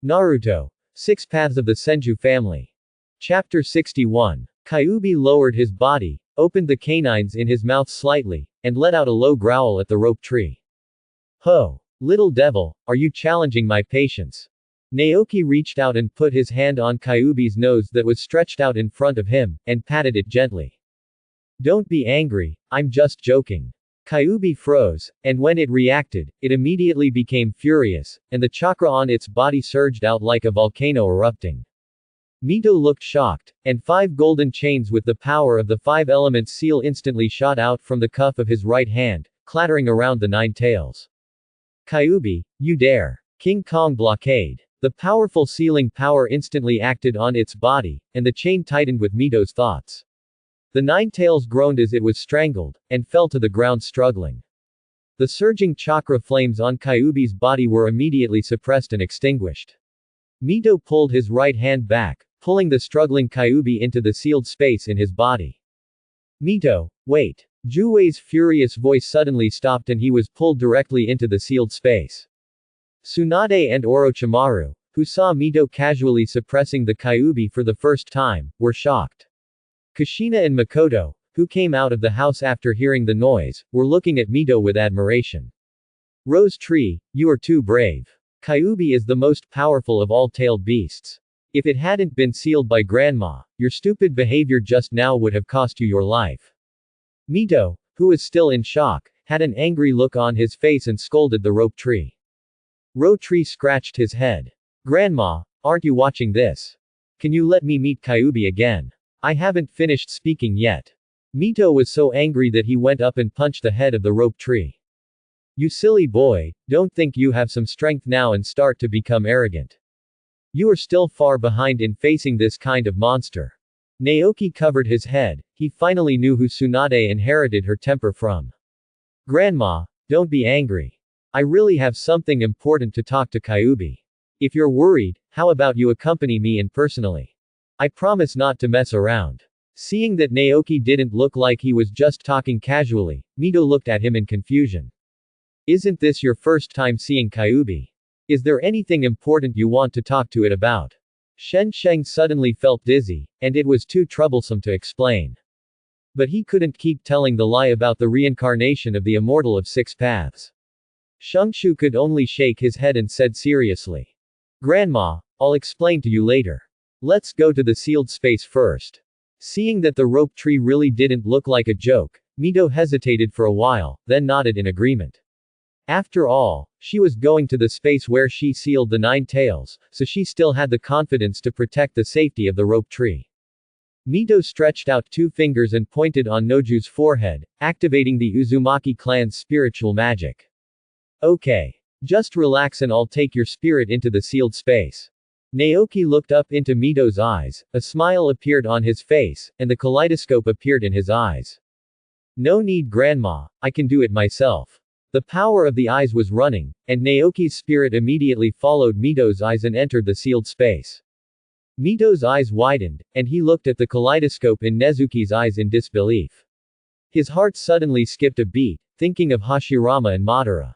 Naruto. Six Paths of the Senju Family. Chapter 61. Kyuubi lowered his body, opened the canines in his mouth slightly, and let out a low growl at the rope tree. Ho! Little devil, are you challenging my patience? Naoki reached out and put his hand on Kyuubi's nose that was stretched out in front of him, and patted it gently. Don't be angry, I'm just joking. Kyuubi froze, and when it reacted, it immediately became furious, and the chakra on its body surged out like a volcano erupting. Mito looked shocked, and 5 golden chains with the power of the 5 elements seal instantly shot out from the cuff of his right hand, clattering around the 9 tails. Kyuubi, you dare! King Kong blockade. The powerful sealing power instantly acted on its body, and the chain tightened with Mito's thoughts. The 9 tails groaned as it was strangled, and fell to the ground struggling. The surging chakra flames on Kyuubi's body were immediately suppressed and extinguished. Mito pulled his right hand back, pulling the struggling Kyuubi into the sealed space in his body. Mito, wait! Juwei's furious voice suddenly stopped and he was pulled directly into the sealed space. Tsunade and Orochimaru, who saw Mito casually suppressing the Kyuubi for the first time, were shocked. Kushina and Makoto, who came out of the house after hearing the noise, were looking at Mito with admiration. Rose Tree, you are too brave. Kyuubi is the most powerful of all tailed beasts. If it hadn't been sealed by Grandma, your stupid behavior just now would have cost you your life. Mito, who was still in shock, had an angry look on his face and scolded the rope tree. Rope Tree scratched his head. Grandma, aren't you watching this? Can you let me meet Kyuubi again? I haven't finished speaking yet. Mito was so angry that he went up and punched the head of the rope tree. You silly boy, don't think you have some strength now and start to become arrogant. You are still far behind in facing this kind of monster. Naoki covered his head, he finally knew who Tsunade inherited her temper from. Grandma, don't be angry. I really have something important to talk to Kyuubi. If you're worried, how about you accompany me in personally? I promise not to mess around. Seeing that Naoki didn't look like he was just talking casually, Mito looked at him in confusion. Isn't this your first time seeing Kyuubi? Is there anything important you want to talk to it about? Shen Sheng suddenly felt dizzy, and it was too troublesome to explain. But he couldn't keep telling the lie about the reincarnation of the immortal of 6 paths. Shengshu could only shake his head and said seriously. Grandma, I'll explain to you later. Let's go to the sealed space first. Seeing that the rope tree really didn't look like a joke, Mito hesitated for a while, then nodded in agreement. After all, she was going to the space where she sealed the 9 tails, so she still had the confidence to protect the safety of the rope tree. Mito stretched out 2 fingers and pointed on Noju's forehead, activating the Uzumaki clan's spiritual magic. Okay. Just relax and I'll take your spirit into the sealed space. Naoki looked up into Mito's eyes, a smile appeared on his face, and the kaleidoscope appeared in his eyes. No need Grandma, I can do it myself. The power of the eyes was running, and Naoki's spirit immediately followed Mito's eyes and entered the sealed space. Mito's eyes widened, and he looked at the kaleidoscope in Nezuki's eyes in disbelief. His heart suddenly skipped a beat, thinking of Hashirama and Madara.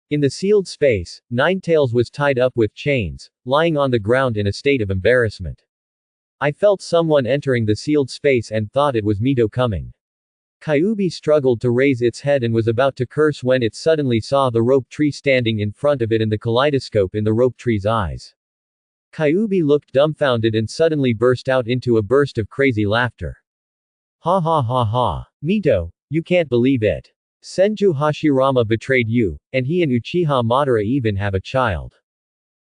In the sealed space, 9 tails was tied up with chains, lying on the ground in a state of embarrassment. I felt someone entering the sealed space and thought it was Mito coming. Kyuubi struggled to raise its head and was about to curse when it suddenly saw the rope tree standing in front of it and the kaleidoscope in the rope tree's eyes. Kyuubi looked dumbfounded and suddenly burst out into a burst of crazy laughter. Ha ha ha ha. Mito, you can't believe it. Senju Hashirama betrayed you, and he and Uchiha Madara even have a child.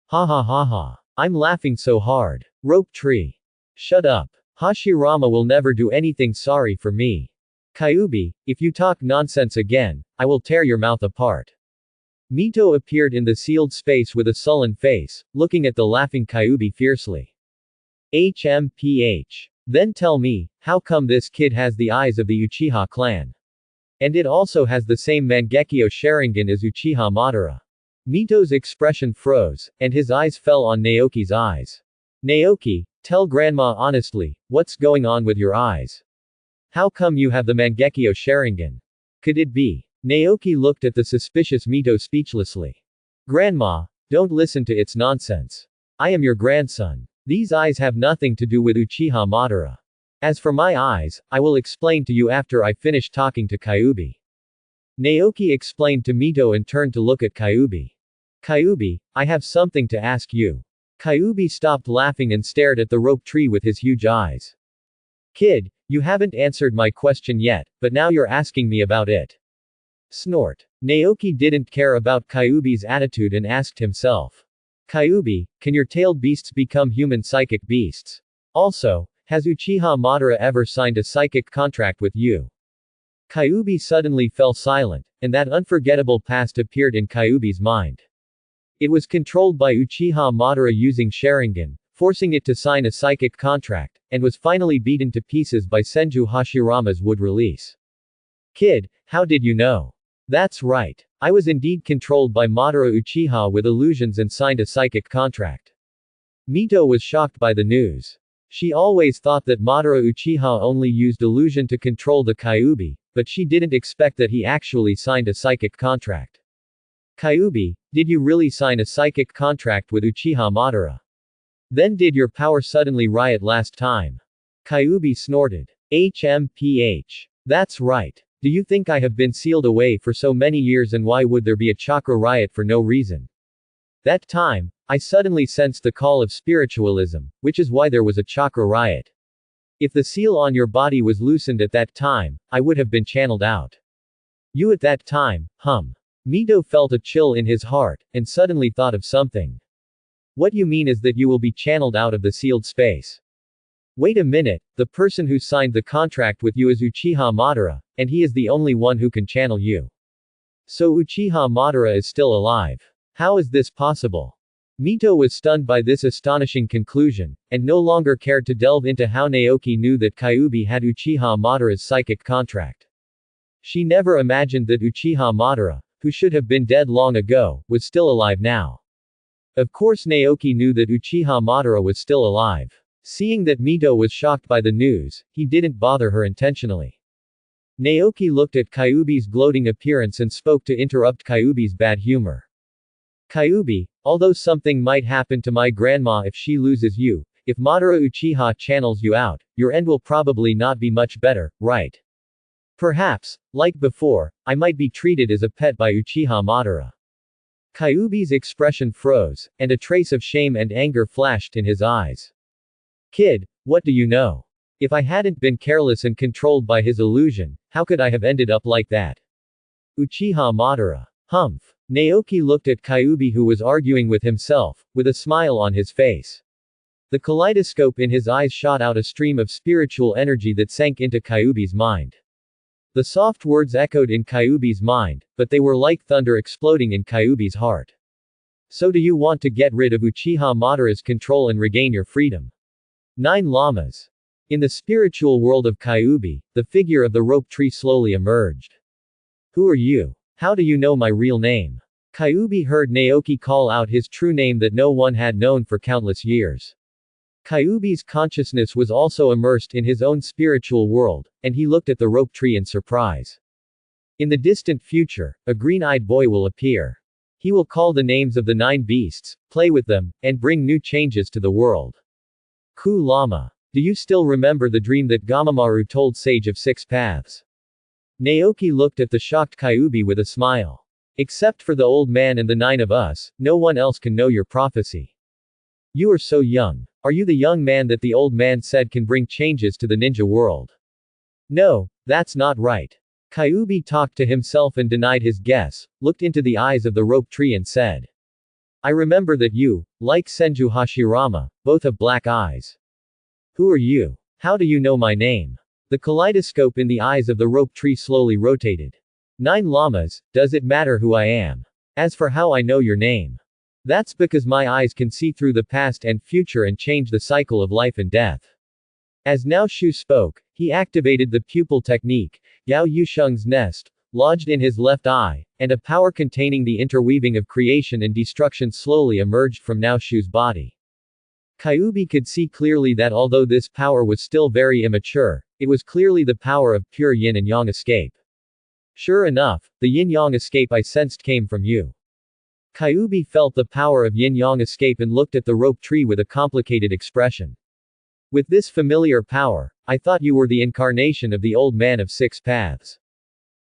Ha ha ha ha. I'm laughing so hard. Rope tree. Shut up. Hashirama will never do anything sorry for me. Kyuubi, if you talk nonsense again, I will tear your mouth apart. Mito appeared in the sealed space with a sullen face, looking at the laughing Kyuubi fiercely. HMPH. Then tell me, how come this kid has the eyes of the Uchiha clan? And it also has the same Mangekyo Sharingan as Uchiha Madara. Mito's expression froze, and his eyes fell on Naoki's eyes. Naoki, tell Grandma honestly, what's going on with your eyes? How come you have the Mangekyo Sharingan? Could it be? Naoki looked at the suspicious Mito speechlessly. Grandma, don't listen to its nonsense. I am your grandson. These eyes have nothing to do with Uchiha Madara. As for my eyes, I will explain to you after I finish talking to Kyuubi. Naoki explained to Mito and turned to look at Kyuubi. Kyuubi, I have something to ask you. Kyuubi stopped laughing and stared at the rope tree with his huge eyes. Kid, you haven't answered my question yet, but now you're asking me about it. Snort. Naoki didn't care about Kyuubi's attitude and asked himself. Kyuubi, can your tailed beasts become human psychic beasts? Also, has Uchiha Madara ever signed a psychic contract with you? Kyuubi suddenly fell silent, and that unforgettable past appeared in Kyuubi's mind. It was controlled by Uchiha Madara using Sharingan, forcing it to sign a psychic contract, and was finally beaten to pieces by Senju Hashirama's wood release. Kid, how did you know? That's right. I was indeed controlled by Madara Uchiha with illusions and signed a psychic contract. Mito was shocked by the news. She always thought that Madara Uchiha only used illusion to control the Kyuubi, but she didn't expect that he actually signed a psychic contract. Kyuubi, did you really sign a psychic contract with Uchiha Madara? Then did your power suddenly riot last time? Kyuubi snorted. HMPH. That's right. Do you think I have been sealed away for so many years and why would there be a chakra riot for no reason? That time, I suddenly sensed the call of spiritualism, which is why there was a chakra riot. If the seal on your body was loosened at that time, I would have been channeled out. You at that time, Mito felt a chill in his heart, and suddenly thought of something. What you mean is that you will be channeled out of the sealed space. Wait a minute, the person who signed the contract with you is Uchiha Madara, and he is the only one who can channel you. So Uchiha Madara is still alive. How is this possible? Mito was stunned by this astonishing conclusion, and no longer cared to delve into how Naoki knew that Kyuubi had Uchiha Madara's psychic contract. She never imagined that Uchiha Madara, who should have been dead long ago, was still alive now. Of course Naoki knew that Uchiha Madara was still alive. Seeing that Mito was shocked by the news, he didn't bother her intentionally. Naoki looked at Kyuubi's gloating appearance and spoke to interrupt Kyuubi's bad humor. Kyuubi, although something might happen to my grandma if she loses you, if Madara Uchiha channels you out, your end will probably not be much better, right? Perhaps, like before, I might be treated as a pet by Uchiha Madara. Kyuubi's expression froze, and a trace of shame and anger flashed in his eyes. Kid, what do you know? If I hadn't been careless and controlled by his illusion, how could I have ended up like that? Uchiha Madara. Humph. Naoki looked at Kyuubi who was arguing with himself, with a smile on his face. The kaleidoscope in his eyes shot out a stream of spiritual energy that sank into Kyuubi's mind. The soft words echoed in Kyuubi's mind, but they were like thunder exploding in Kyuubi's heart. So do you want to get rid of Uchiha Madara's control and regain your freedom? 9 Lamas. In the spiritual world of Kyuubi, the figure of the rope tree slowly emerged. Who are you? How do you know my real name? Kyuubi heard Naoki call out his true name that no one had known for countless years. Kyuubi's consciousness was also immersed in his own spiritual world, and he looked at the rope tree in surprise. In the distant future, a green-eyed boy will appear. He will call the names of the 9 beasts, play with them, and bring new changes to the world. Ku Lama. Do you still remember the dream that Gamamaru told Sage of 6 Paths? Naoki looked at the shocked Kyuubi with a smile. Except for the old man and the 9 of us, no one else can know your prophecy. You are so young. Are you the young man that the old man said can bring changes to the ninja world? No, that's not right. Kyuubi talked to himself and denied his guess, looked into the eyes of the rope tree and said. I remember that you, like Senju Hashirama, both have black eyes. Who are you? How do you know my name? The kaleidoscope in the eyes of the rope tree slowly rotated. 9 Lamas, does it matter who I am? As for how I know your name. That's because my eyes can see through the past and future and change the cycle of life and death. As Now Shu spoke, he activated the pupil technique, Yao Yusheng's nest, lodged in his left eye, and a power containing the interweaving of creation and destruction slowly emerged from Now Shu's body. Kyuubi could see clearly that although this power was still very immature, it was clearly the power of pure yin and yang escape. Sure enough, the yin-yang escape I sensed came from you. Kyubi felt the power of yin-yang escape and looked at the rope tree with a complicated expression. With this familiar power, I thought you were the incarnation of the old man of six paths.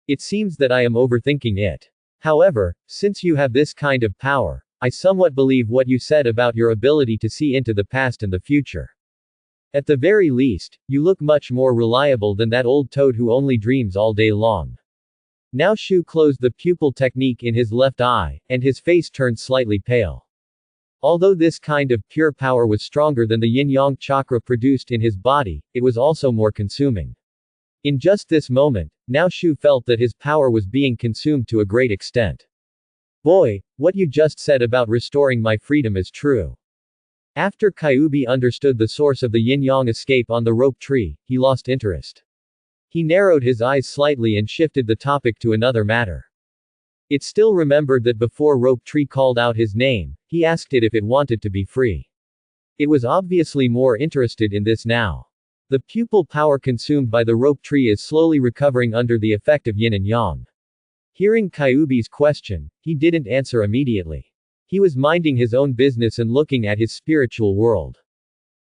It seems that I am overthinking it. However, since you have this kind of power, I somewhat believe what you said about your ability to see into the past and the future. At the very least, you look much more reliable than that old toad who only dreams all day long. Now Shu closed the pupil technique in his left eye, and his face turned slightly pale. Although this kind of pure power was stronger than the yin-yang chakra produced in his body, it was also more consuming. In just this moment, now Shu felt that his power was being consumed to a great extent. Boy, what you just said about restoring my freedom is true. After Kyubi understood the source of the yin-yang escape on the rope tree, he lost interest. He narrowed his eyes slightly and shifted the topic to another matter. It still remembered that before rope tree called out his name, he asked it if it wanted to be free. It was obviously more interested in this now. The pupil power consumed by the rope tree is slowly recovering under the effect of yin and yang. Hearing Kyubi's question, he didn't answer immediately. He was minding his own business and looking at his spiritual world.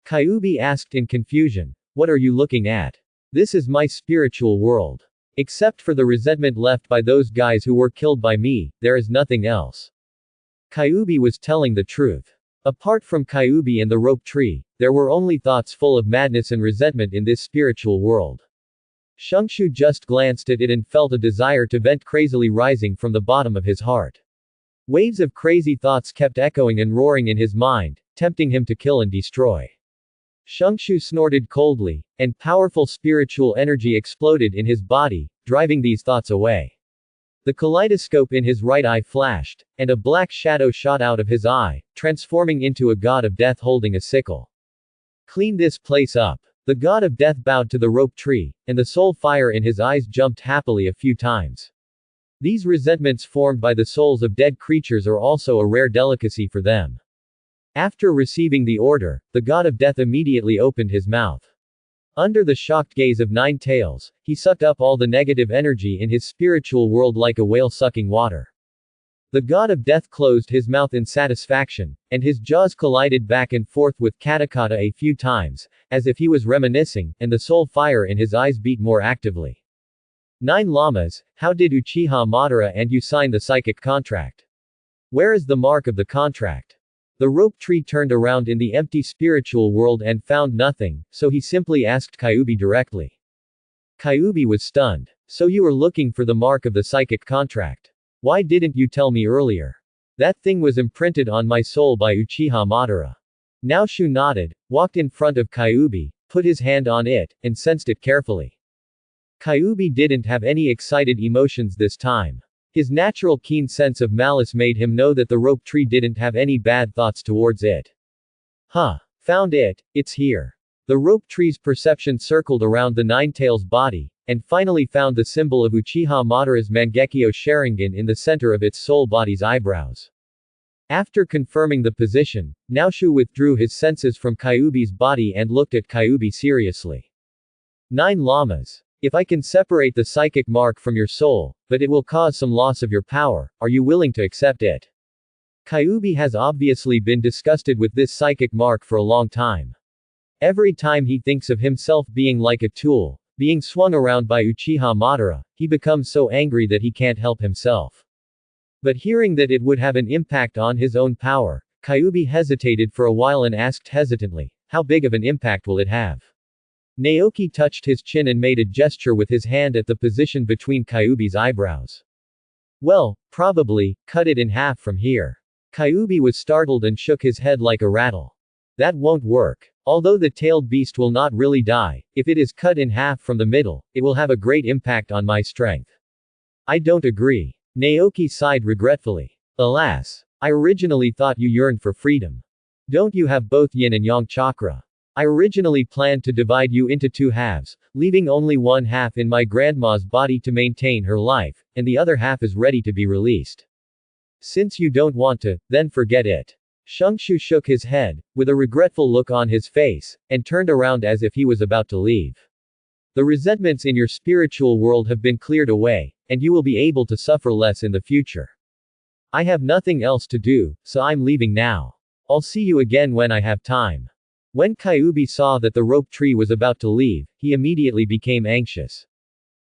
Kyubi asked in confusion, "What are you looking at?" "This is my spiritual world. Except for the resentment left by those guys who were killed by me, there is nothing else." Kyubi was telling the truth. Apart from Kyubi and the rope tree, there were only thoughts full of madness and resentment in this spiritual world. Shungshu just glanced at it and felt a desire to vent crazily rising from the bottom of his heart. Waves of crazy thoughts kept echoing and roaring in his mind, tempting him to kill and destroy. Shungshu snorted coldly, and powerful spiritual energy exploded in his body, driving these thoughts away. The kaleidoscope in his right eye flashed, and a black shadow shot out of his eye, transforming into a god of death holding a sickle. "Clean this place up." The god of death bowed to the rope tree, and the soul fire in his eyes jumped happily a few times. These resentments formed by the souls of dead creatures are also a rare delicacy for them. After receiving the order, the god of death immediately opened his mouth. Under the shocked gaze of Nine Tails, he sucked up all the negative energy in his spiritual world like a whale sucking water. The god of death closed his mouth in satisfaction, and his jaws collided back and forth with katakata a few times, as if he was reminiscing, and the soul fire in his eyes beat more actively. "Nine Lamas, how did Uchiha Madara and you sign the psychic contract? Where is the mark of the contract?" The rope tree turned around in the empty spiritual world and found nothing, so he simply asked Kyubi directly. Kyubi was stunned. "So you were looking for the mark of the psychic contract. Why didn't you tell me earlier? That thing was imprinted on my soul by Uchiha Madara." Now Shu nodded, walked in front of Kyubi, put his hand on it, and sensed it carefully. Kyubi didn't have any excited emotions this time. His natural keen sense of malice made him know that the rope tree didn't have any bad thoughts towards it. "Huh. Found it, it's here." The rope tree's perception circled around the Nine-Tails body, and finally found the symbol of Uchiha Madara's Mangekyo Sharingan in the center of its soul body's eyebrows. After confirming the position, Naoshu withdrew his senses from Kyubi's body and looked at Kyubi seriously. "Nine Lamas. If I can separate the psychic mark from your soul, but it will cause some loss of your power, are you willing to accept it?" Kyubi has obviously been disgusted with this psychic mark for a long time. Every time he thinks of himself being like a tool, being swung around by Uchiha Madara, he becomes so angry that he can't help himself. But hearing that it would have an impact on his own power, Kyubi hesitated for a while and asked hesitantly, "How big of an impact will it have?" Naoki touched his chin and made a gesture with his hand at the position between Kyubi's eyebrows. "Well, probably, cut it in half from here." Kyubi was startled and shook his head like a rattle. "That won't work. Although the tailed beast will not really die, if it is cut in half from the middle, it will have a great impact on my strength." "I don't agree." Naoki sighed regretfully. "Alas. I originally thought you yearned for freedom. Don't you have both yin and yang chakra? I originally planned to divide you into two halves, leaving only one half in my grandma's body to maintain her life, and the other half is ready to be released. Since you don't want to, then forget it." Shungshu shook his head, with a regretful look on his face, and turned around as if he was about to leave. "The resentments in your spiritual world have been cleared away, and you will be able to suffer less in the future. I have nothing else to do, so I'm leaving now. I'll see you again when I have time. When Kyubi saw that the rope tree was about to leave, he immediately became anxious.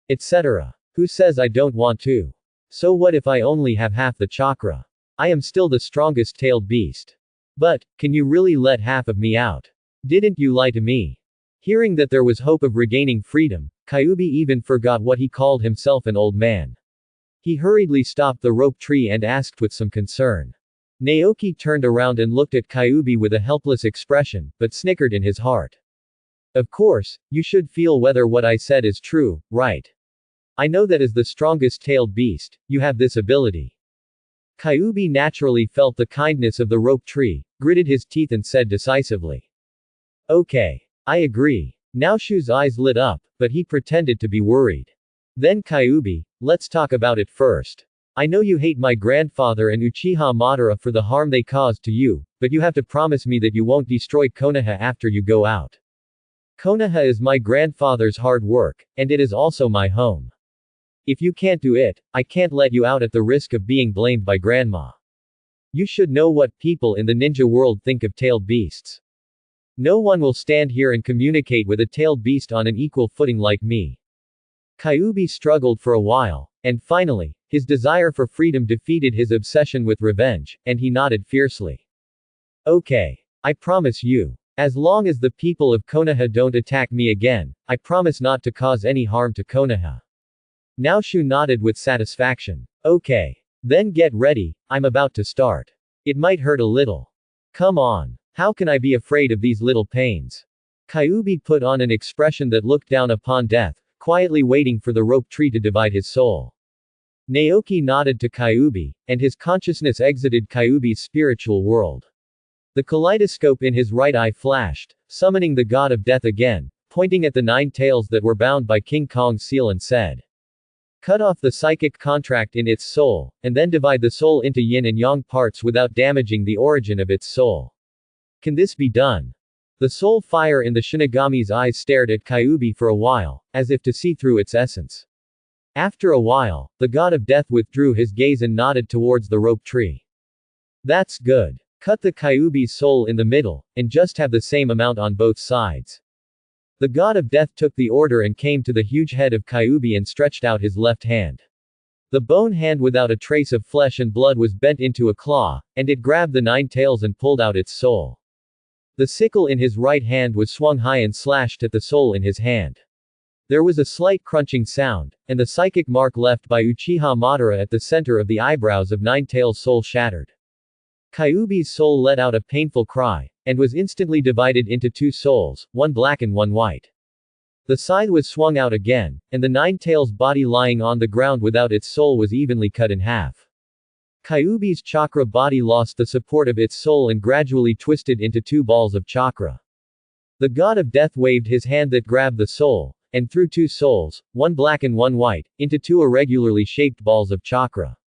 Etc. Who says I don't want to? So what if I only have half the chakra? I am still the strongest tailed beast. But, can you really let half of me out? Didn't you lie to me? Hearing that there was hope of regaining freedom, Kyubi even forgot what he called himself an old man. He hurriedly stopped the rope tree and asked with some concern. Naoki turned around and looked at Kyubi with a helpless expression, but snickered in his heart. Of course, you should feel whether what I said is true, right? I know that as the strongest tailed beast, you have this ability. Kyubi naturally felt the kindness of the rope tree, gritted his teeth and said decisively. Okay. I agree. Naoshu's eyes lit up, but he pretended to be worried. Then Kyubi, let's talk about it first. I know you hate my grandfather and Uchiha Madara for the harm they caused to you, but you have to promise me that you won't destroy Konoha after you go out. Konoha is my grandfather's hard work, and it is also my home. If you can't do it, I can't let you out at the risk of being blamed by grandma. You should know what people in the ninja world think of tailed beasts. No one will stand here and communicate with a tailed beast on an equal footing like me. Kyubi struggled for a while, and finally, his desire for freedom defeated his obsession with revenge, and he nodded fiercely. Okay. I promise you. As long as the people of Konoha don't attack me again, I promise not to cause any harm to Konoha. Naoshu nodded with satisfaction. Okay. Then get ready, I'm about to start. It might hurt a little. Come on. How can I be afraid of these little pains? Kyubi put on an expression that looked down upon death, quietly waiting for the rope tree to divide his soul. Naoki nodded to Kyubi, and his consciousness exited Kyubi's spiritual world. The kaleidoscope in his right eye flashed, summoning the god of death again, pointing at the 9 tails that were bound by King Kong's seal and said, cut off the psychic contract in its soul, and then divide the soul into yin and yang parts without damaging the origin of its soul. Can this be done? The soul fire in the Shinigami's eyes stared at Kyubi for a while, as if to see through its essence. After a while, the god of death withdrew his gaze and nodded towards the rope tree. That's good. Cut the Kyubi's soul in the middle, and just have the same amount on both sides. The god of death took the order and came to the huge head of Kyubi and stretched out his left hand. The bone hand without a trace of flesh and blood was bent into a claw, and it grabbed the 9 tails and pulled out its soul. The sickle in his right hand was swung high and slashed at the soul in his hand. There was a slight crunching sound, and the psychic mark left by Uchiha Madara at the center of the eyebrows of 9 tails' soul shattered. Kyubi's soul let out a painful cry, and was instantly divided into 2 souls, one black and one white. The scythe was swung out again, and the 9 tails' body lying on the ground without its soul was evenly cut in half. Kyubi's chakra body lost the support of its soul and gradually twisted into 2 balls of chakra. The god of death waved his hand that grabbed the soul, and threw 2 souls, one black and one white, into 2 irregularly shaped balls of chakra.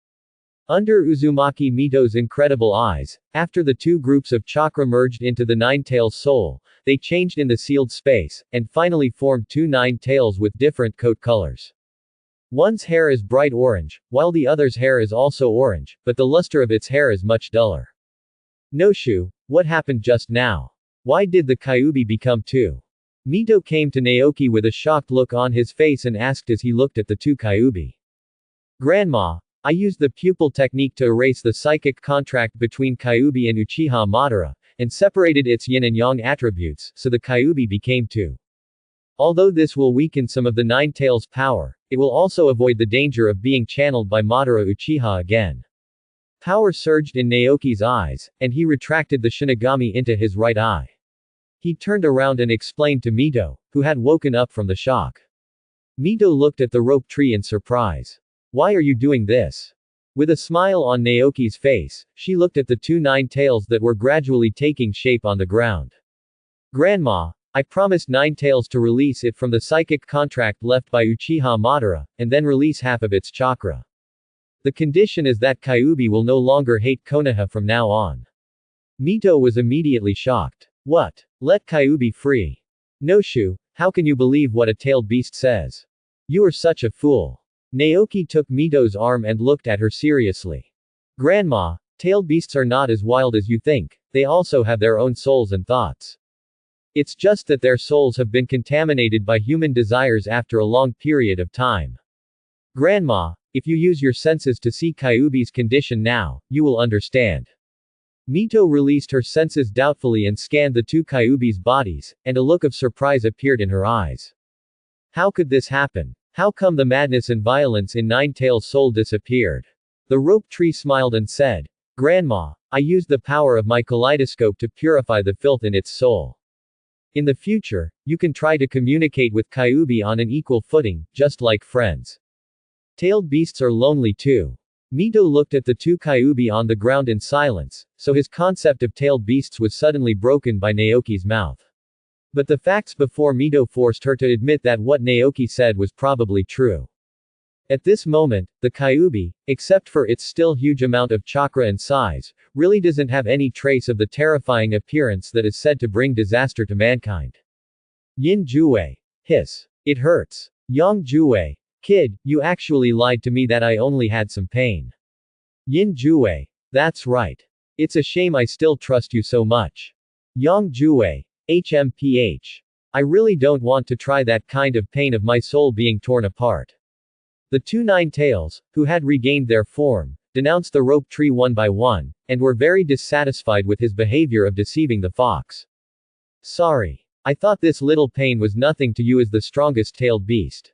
Under Uzumaki Mito's incredible eyes, after the 2 groups of chakra merged into the 9 tails soul, they changed in the sealed space, and finally formed 2 9 tails with different coat colors. One's hair is bright orange, while the other's hair is also orange, but the luster of its hair is much duller. Naoshu, what happened just now? Why did the Kyubi become 2? Mito came to Naoki with a shocked look on his face and asked as he looked at the 2 Kyubi. Grandma, I used the pupil technique to erase the psychic contract between Kyubi and Uchiha Madara, and separated its yin and yang attributes, so the Kyubi became 2. Although this will weaken some of the 9 tails' power, it will also avoid the danger of being channeled by Madara Uchiha again. Power surged in Naoki's eyes, and he retracted the Shinigami into his right eye. He turned around and explained to Mito, who had woken up from the shock. Mito looked at the rope tree in surprise. Why are you doing this? With a smile on Naoki's face, she looked at the 2 9 tails that were gradually taking shape on the ground. Grandma, I promised 9 tails to release it from the psychic contract left by Uchiha Madara, and then release half of its chakra. The condition is that Kyubi will no longer hate Konoha from now on. Mito was immediately shocked. What? Let Kyubi free? Naoshu, how can you believe what a tailed beast says? You are such a fool. Naoki took Mito's arm and looked at her seriously. Grandma, tailed beasts are not as wild as you think, they also have their own souls and thoughts. It's just that their souls have been contaminated by human desires after a long period of time. Grandma, if you use your senses to see Kyuubi's condition now, you will understand. Mito released her senses doubtfully and scanned the two Kyuubi's bodies, and a look of surprise appeared in her eyes. How could this happen? How come the madness and violence in Nine-Tails' soul disappeared? The rope tree smiled and said, Grandma, I used the power of my kaleidoscope to purify the filth in its soul. In the future, you can try to communicate with Kyuubi on an equal footing, just like friends. Tailed beasts are lonely too. Mito looked at the two Kyuubi on the ground in silence, so his concept of tailed beasts was suddenly broken by Naoki's mouth. But the facts before Mito forced her to admit that what Naoki said was probably true. At this moment, the Kyuubi, except for its still huge amount of chakra and size, really doesn't have any trace of the terrifying appearance that is said to bring disaster to mankind. Yin Jue. Hiss. It hurts. Yang Jue. Kid, you actually lied to me that I only had some pain. Yin Jue. That's right. It's a shame I still trust you so much. Yang Jue. HMPH. I really don't want to try that kind of pain of my soul being torn apart. The two Nine-Tails, who had regained their form, denounced the rope tree one by one, and were very dissatisfied with his behavior of deceiving the fox. Sorry. I thought this little pain was nothing to you as the strongest tailed beast.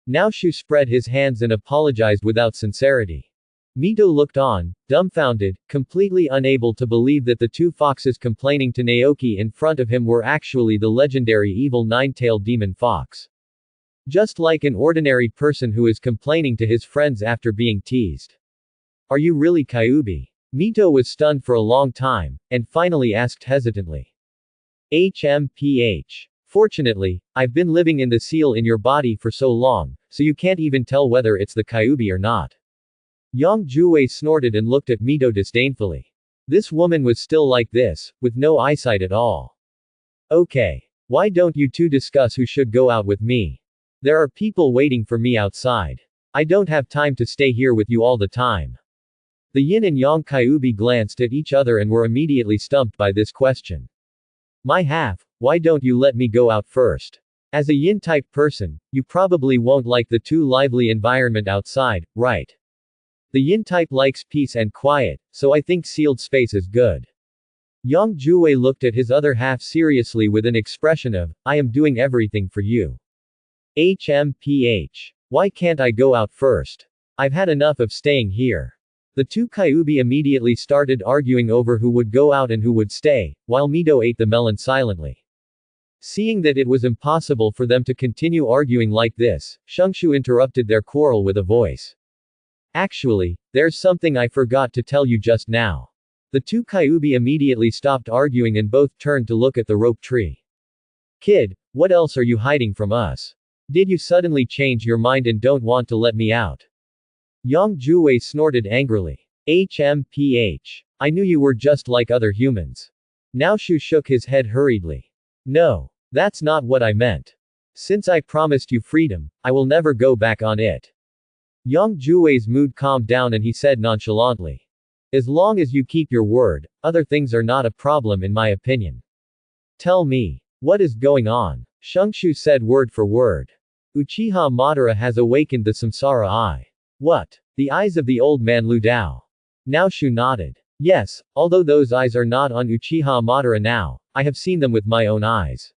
Naoshu spread his hands and apologized without sincerity. Mito looked on, dumbfounded, completely unable to believe that the two foxes complaining to Naoki in front of him were actually the legendary evil nine-tailed demon fox. Just like an ordinary person who is complaining to his friends after being teased. Are you really Kyuubi? Mito was stunned for a long time, and finally asked hesitantly. HMPH. Fortunately, I've been living in the seal in your body for so long, so you can't even tell whether it's the Kyuubi or not. Yang Jue snorted and looked at Mito disdainfully. This woman was still like this, with no eyesight at all. Okay. Why don't you two discuss who should go out with me? There are people waiting for me outside. I don't have time to stay here with you all the time. The yin and yang Kyuubi glanced at each other and were immediately stumped by this question. My half, why don't you let me go out first? As a yin-type person, you probably won't like the too lively environment outside, right? The yin type likes peace and quiet, so I think sealed space is good. Yang Jue looked at his other half seriously with an expression of, I am doing everything for you. HMPH. Why can't I go out first? I've had enough of staying here. The two Kyuubi immediately started arguing over who would go out and who would stay, while Mito ate the melon silently. Seeing that it was impossible for them to continue arguing like this, Shungshu interrupted their quarrel with a voice. Actually, there's something I forgot to tell you just now. The two Kyuubi immediately stopped arguing and both turned to look at the rope tree. Kid, what else are you hiding from us? Did you suddenly change your mind and don't want to let me out? Yang Jue snorted angrily. HMPH. I knew you were just like other humans. Naoshu shook his head hurriedly. No. That's not what I meant. Since I promised you freedom, I will never go back on it. Yang Jue's mood calmed down and he said nonchalantly. As long as you keep your word, other things are not a problem in my opinion. Tell me, what is going on? Shungshu said word for word. Uchiha Madara has awakened the Samsara Eye. What? The eyes of the old man Lu Dao. Naoshu nodded. Yes, although those eyes are not on Uchiha Madara now, I have seen them with my own eyes.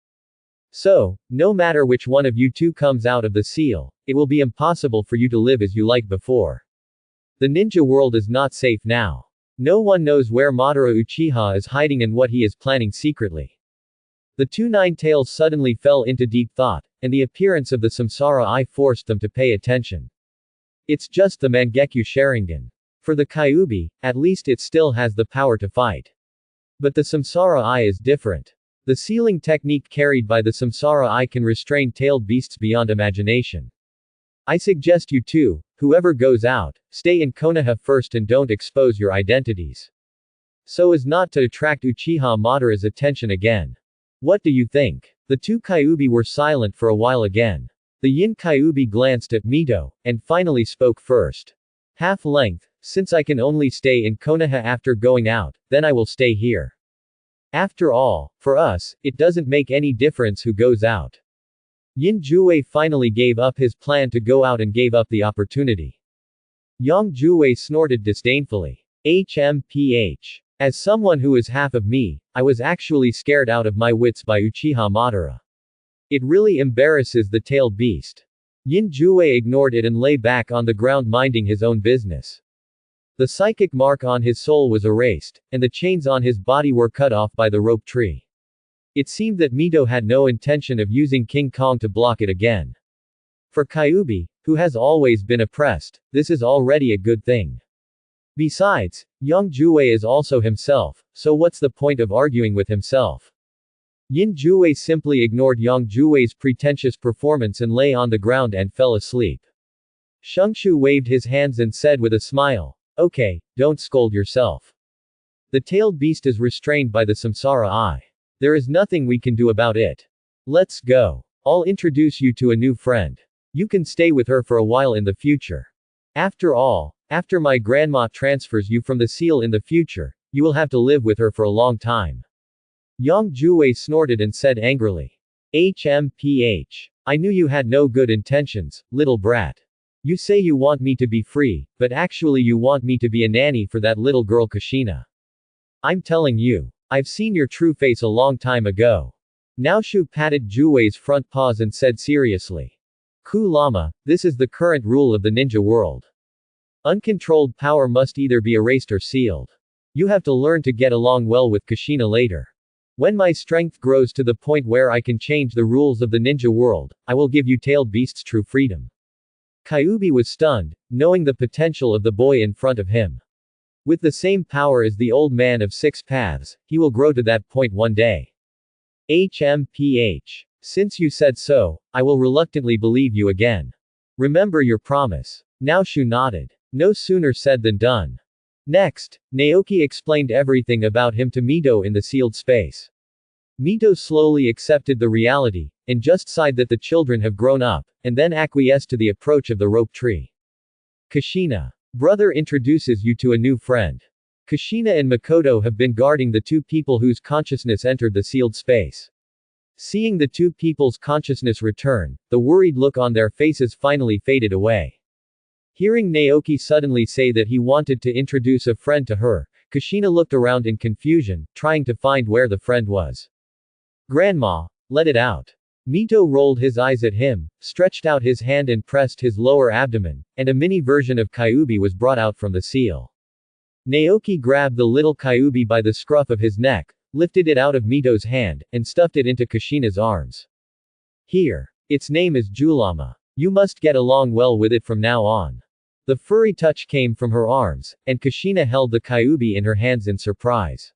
So, no matter which one of you two comes out of the seal, it will be impossible for you to live as you like before. The ninja world is not safe now. No one knows where Madara Uchiha is hiding and what he is planning secretly. The two Nine-Tails suddenly fell into deep thought, and the appearance of the Samsara Eye forced them to pay attention. It's just the Mangekyo Sharingan. For the Kyuubi, at least it still has the power to fight. But the Samsara Eye is different. The sealing technique carried by the Samsara Eye can restrain tailed beasts beyond imagination. I suggest you two, whoever goes out, stay in Konoha first and don't expose your identities. So as not to attract Uchiha Madara's attention again. What do you think? The two Kyuubi were silent for a while again. The yin Kyuubi glanced at Mito, and finally spoke first. Half-length, Since I can only stay in Konoha after going out, then I will stay here. After all, for us, it doesn't make any difference who goes out. Yin Jue finally gave up his plan to go out and gave up the opportunity. Yang Jue snorted disdainfully. HMPH. As someone who is half of me, I was actually scared out of my wits by Uchiha Madara. It really embarrasses the tailed beast. Yin Jue ignored it and lay back on the ground minding his own business. The psychic mark on his soul was erased, and the chains on his body were cut off by the rope tree. It seemed that Mito had no intention of using King Kong to block it again. For Kyuubi, who has always been oppressed, this is already a good thing. Besides, Yang Jue is also himself, so what's the point of arguing with himself? Yin Jue simply ignored Yang Jue's pretentious performance and lay on the ground and fell asleep. Shungshu waved his hands and said with a smile, "Okay, don't scold yourself. The tailed beast is restrained by the samsara eye. There is nothing we can do about it. Let's go. I'll introduce you to a new friend. You can stay with her for a while in the future. After all, after my grandma transfers you from the seal in the future, you will have to live with her for a long time." Yang Jue snorted and said angrily. HMPH. I knew you had no good intentions, little brat. You say you want me to be free, but actually you want me to be a nanny for that little girl Kushina. I'm telling you. I've seen your true face a long time ago. Naoshu patted Jue's front paws and said seriously. Ku Lama, this is the current rule of the ninja world. Uncontrolled power must either be erased or sealed. You have to learn to get along well with Kushina later. When my strength grows to the point where I can change the rules of the ninja world, I will give you tailed beasts true freedom. Kyuubi was stunned, knowing the potential of the boy in front of him. With the same power as the old man of 6 paths, he will grow to that point one day. HMPH. Since you said so, I will reluctantly believe you again. Remember your promise. Naoshu nodded. No sooner said than done. Next, Naoki explained everything about him to Mito in the sealed space. Mito slowly accepted the reality, and just sighed that the children have grown up, and then acquiesced to the approach of the rope tree. Kushina. Brother introduces you to a new friend. Kushina and Makoto have been guarding the two people whose consciousness entered the sealed space. Seeing the two people's consciousness return, the worried look on their faces finally faded away. Hearing Naoki suddenly say that he wanted to introduce a friend to her, Kushina looked around in confusion, trying to find where the friend was. Grandma, let it out. Mito rolled his eyes at him, stretched out his hand and pressed his lower abdomen, and a mini version of Kyuubi was brought out from the seal. Naoki grabbed the little Kyuubi by the scruff of his neck, lifted it out of Mito's hand, and stuffed it into Kushina's arms. Here. Its name is Julama. You must get along well with it from now on. The furry touch came from her arms, and Kushina held the Kyuubi in her hands in surprise.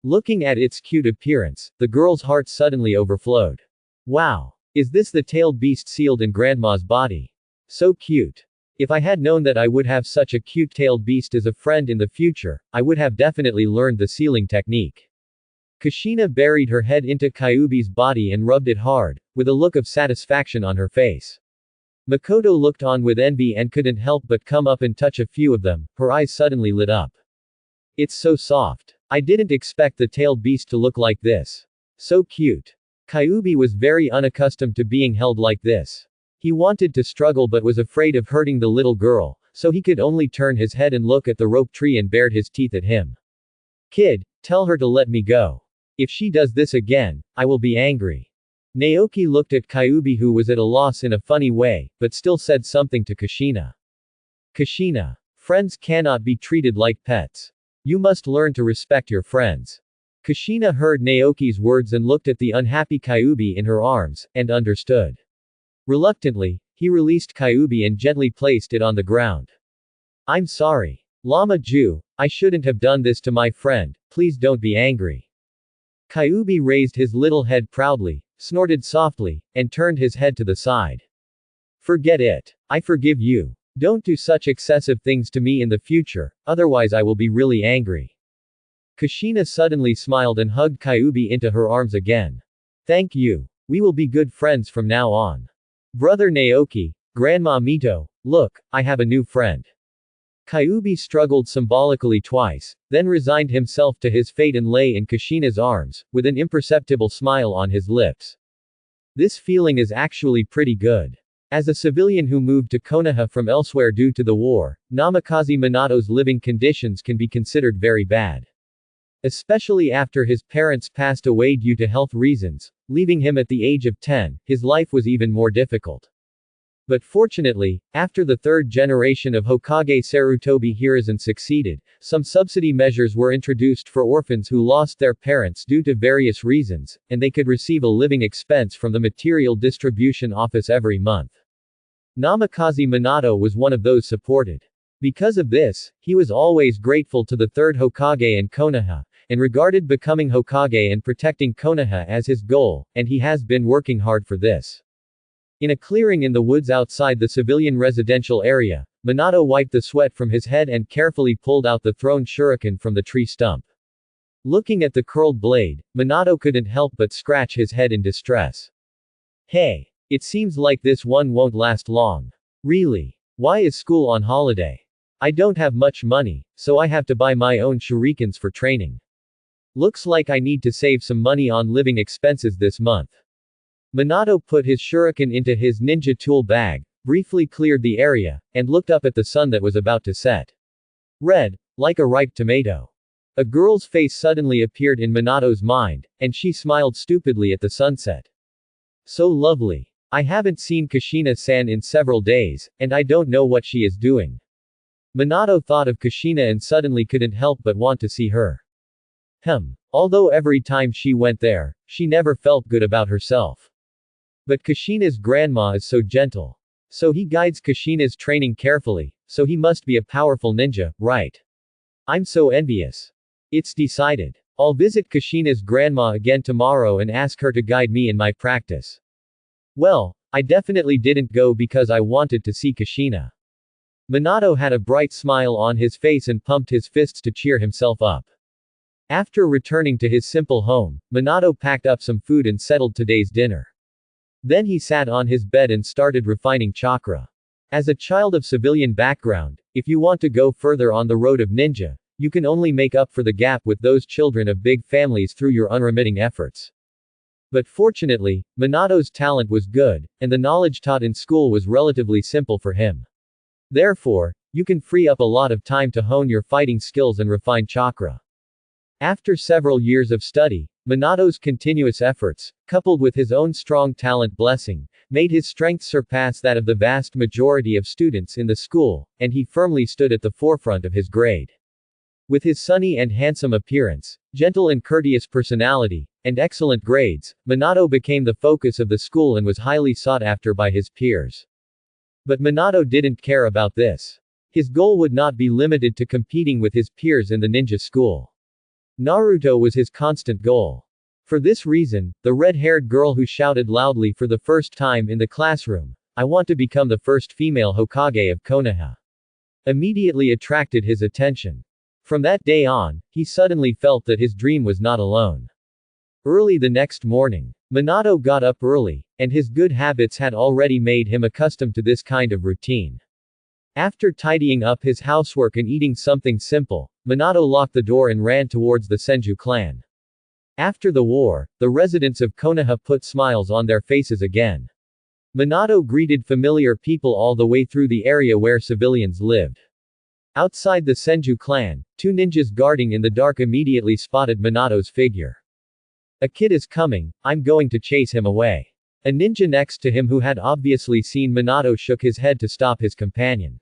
Looking at its cute appearance, the girl's heart suddenly overflowed. Wow! Is this the tailed beast sealed in Grandma's body? So cute. If I had known that I would have such a cute tailed beast as a friend in the future, I would have definitely learned the sealing technique. Kushina buried her head into Kyuubi's body and rubbed it hard, with a look of satisfaction on her face. Makoto looked on with envy and couldn't help but come up and touch a few of them, her eyes suddenly lit up. It's so soft. I didn't expect the tailed beast to look like this. So cute. Kyuubi was very unaccustomed to being held like this. He wanted to struggle but was afraid of hurting the little girl, so he could only turn his head and look at the rope tree and bared his teeth at him. Kid, tell her to let me go. If she does this again, I will be angry. Naoki looked at Kyuubi, who was at a loss in a funny way, but still said something to Kushina. Kushina. Friends cannot be treated like pets. You must learn to respect your friends. Kushina heard Naoki's words and looked at the unhappy Kyuubi in her arms, and understood. Reluctantly, he released Kyuubi and gently placed it on the ground. I'm sorry. Lama Ju, I shouldn't have done this to my friend, please don't be angry. Kyuubi raised his little head proudly, snorted softly, and turned his head to the side. Forget it. I forgive you. Don't do such excessive things to me in the future, otherwise I will be really angry. Kushina suddenly smiled and hugged Kyuubi into her arms again. Thank you. We will be good friends from now on. Brother Naoki, Grandma Mito, look, I have a new friend. Kyuubi struggled symbolically twice, then resigned himself to his fate and lay in Kushina's arms, with an imperceptible smile on his lips. This feeling is actually pretty good. As a civilian who moved to Konoha from elsewhere due to the war, Namikaze Minato's living conditions can be considered very bad. Especially after his parents passed away due to health reasons, leaving him at the age of 10, his life was even more difficult. But fortunately, after the third generation of Hokage Sarutobi Hiruzen succeeded, some subsidy measures were introduced for orphans who lost their parents due to various reasons, and they could receive a living expense from the material distribution office every month. Namikaze Minato was one of those supported. Because of this, he was always grateful to the third Hokage and Konoha, and regarded becoming Hokage and protecting Konoha as his goal, and he has been working hard for this. In a clearing in the woods outside the civilian residential area, Minato wiped the sweat from his head and carefully pulled out the thrown shuriken from the tree stump. Looking at the curled blade, Minato couldn't help but scratch his head in distress. Hey! It seems like this one won't last long. Really? Why is school on holiday? I don't have much money, so I have to buy my own shurikens for training. Looks like I need to save some money on living expenses this month. Minato put his shuriken into his ninja tool bag, briefly cleared the area, and looked up at the sun that was about to set. Red, like a ripe tomato. A girl's face suddenly appeared in Minato's mind, and she smiled stupidly at the sunset. So lovely. I haven't seen Kushina-san in several days, and I don't know what she is doing. Minato thought of Kushina and suddenly couldn't help but want to see her. Although every time she went there, she never felt good about herself. But Kushina's grandma is so gentle. So he guides Kushina's training carefully, so he must be a powerful ninja, right? I'm so envious. It's decided. I'll visit Kushina's grandma again tomorrow and ask her to guide me in my practice. Well, I definitely didn't go because I wanted to see Kushina. Minato had a bright smile on his face and pumped his fists to cheer himself up. After returning to his simple home, Minato packed up some food and settled today's dinner. Then he sat on his bed and started refining chakra. As a child of civilian background, if you want to go further on the road of ninja, you can only make up for the gap with those children of big families through your unremitting efforts. But fortunately, Minato's talent was good, and the knowledge taught in school was relatively simple for him. Therefore, you can free up a lot of time to hone your fighting skills and refine chakra. After several years of study, Minato's continuous efforts, coupled with his own strong talent blessing, made his strength surpass that of the vast majority of students in the school, and he firmly stood at the forefront of his grade. With his sunny and handsome appearance, gentle and courteous personality, and excellent grades, Minato became the focus of the school and was highly sought after by his peers. But Minato didn't care about this. His goal would not be limited to competing with his peers in the ninja school. Naruto was his constant goal. For this reason, the red-haired girl who shouted loudly for the first time in the classroom, "I want to become the first female Hokage of Konoha," immediately attracted his attention. From that day on, he suddenly felt that his dream was not alone. Early the next morning, Minato got up early, and his good habits had already made him accustomed to this kind of routine. After tidying up his housework and eating something simple, Minato locked the door and ran towards the Senju clan. After the war, the residents of Konoha put smiles on their faces again. Minato greeted familiar people all the way through the area where civilians lived. Outside the Senju clan, two ninjas guarding in the dark immediately spotted Minato's figure. "A kid is coming, I'm going to chase him away." A ninja next to him who had obviously seen Minato shook his head to stop his companion.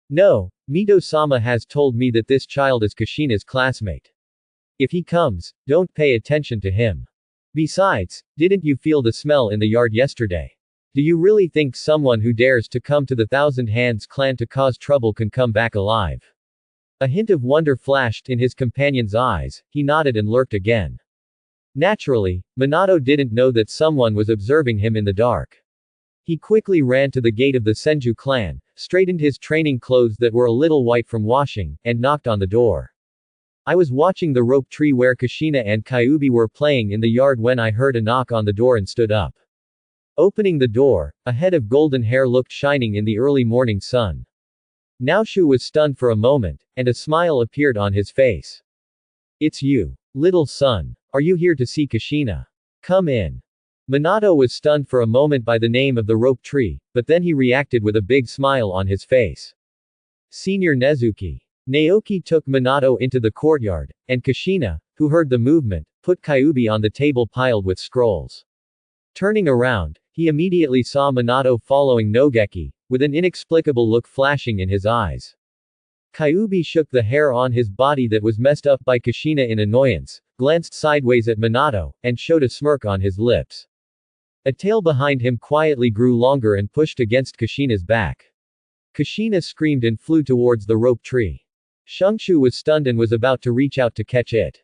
"No, Mito-sama has told me that this child is Kushina's classmate. If he comes, don't pay attention to him. Besides, didn't you feel the smell in the yard yesterday? Do you really think someone who dares to come to the Thousand Hands clan to cause trouble can come back alive?" A hint of wonder flashed in his companion's eyes, he nodded and lurked again. Naturally, Minato didn't know that someone was observing him in the dark. He quickly ran to the gate of the Senju clan, straightened his training clothes that were a little white from washing, and knocked on the door. "I was watching the rope tree where Kushina and Kyuubi were playing in the yard when I heard a knock on the door and stood up." Opening the door, a head of golden hair looked shining in the early morning sun. Naoshu was stunned for a moment, and a smile appeared on his face. It's you. Little son. Are you here to see Kushina? Come in. Minato was stunned for a moment by the name of the rope tree, but then he reacted with a big smile on his face. Senior Nezuki. Naoki took Minato into the courtyard, and Kushina, who heard the movement, put Kyuubi on the table piled with scrolls. Turning around, he immediately saw Minato following Nogeki, with an inexplicable look flashing in his eyes. Kyuubi shook the hair on his body that was messed up by Kushina in annoyance, glanced sideways at Minato, and showed a smirk on his lips. A tail behind him quietly grew longer and pushed against Kushina's back. Kushina screamed and flew towards the rope tree. Shungshu was stunned and was about to reach out to catch it.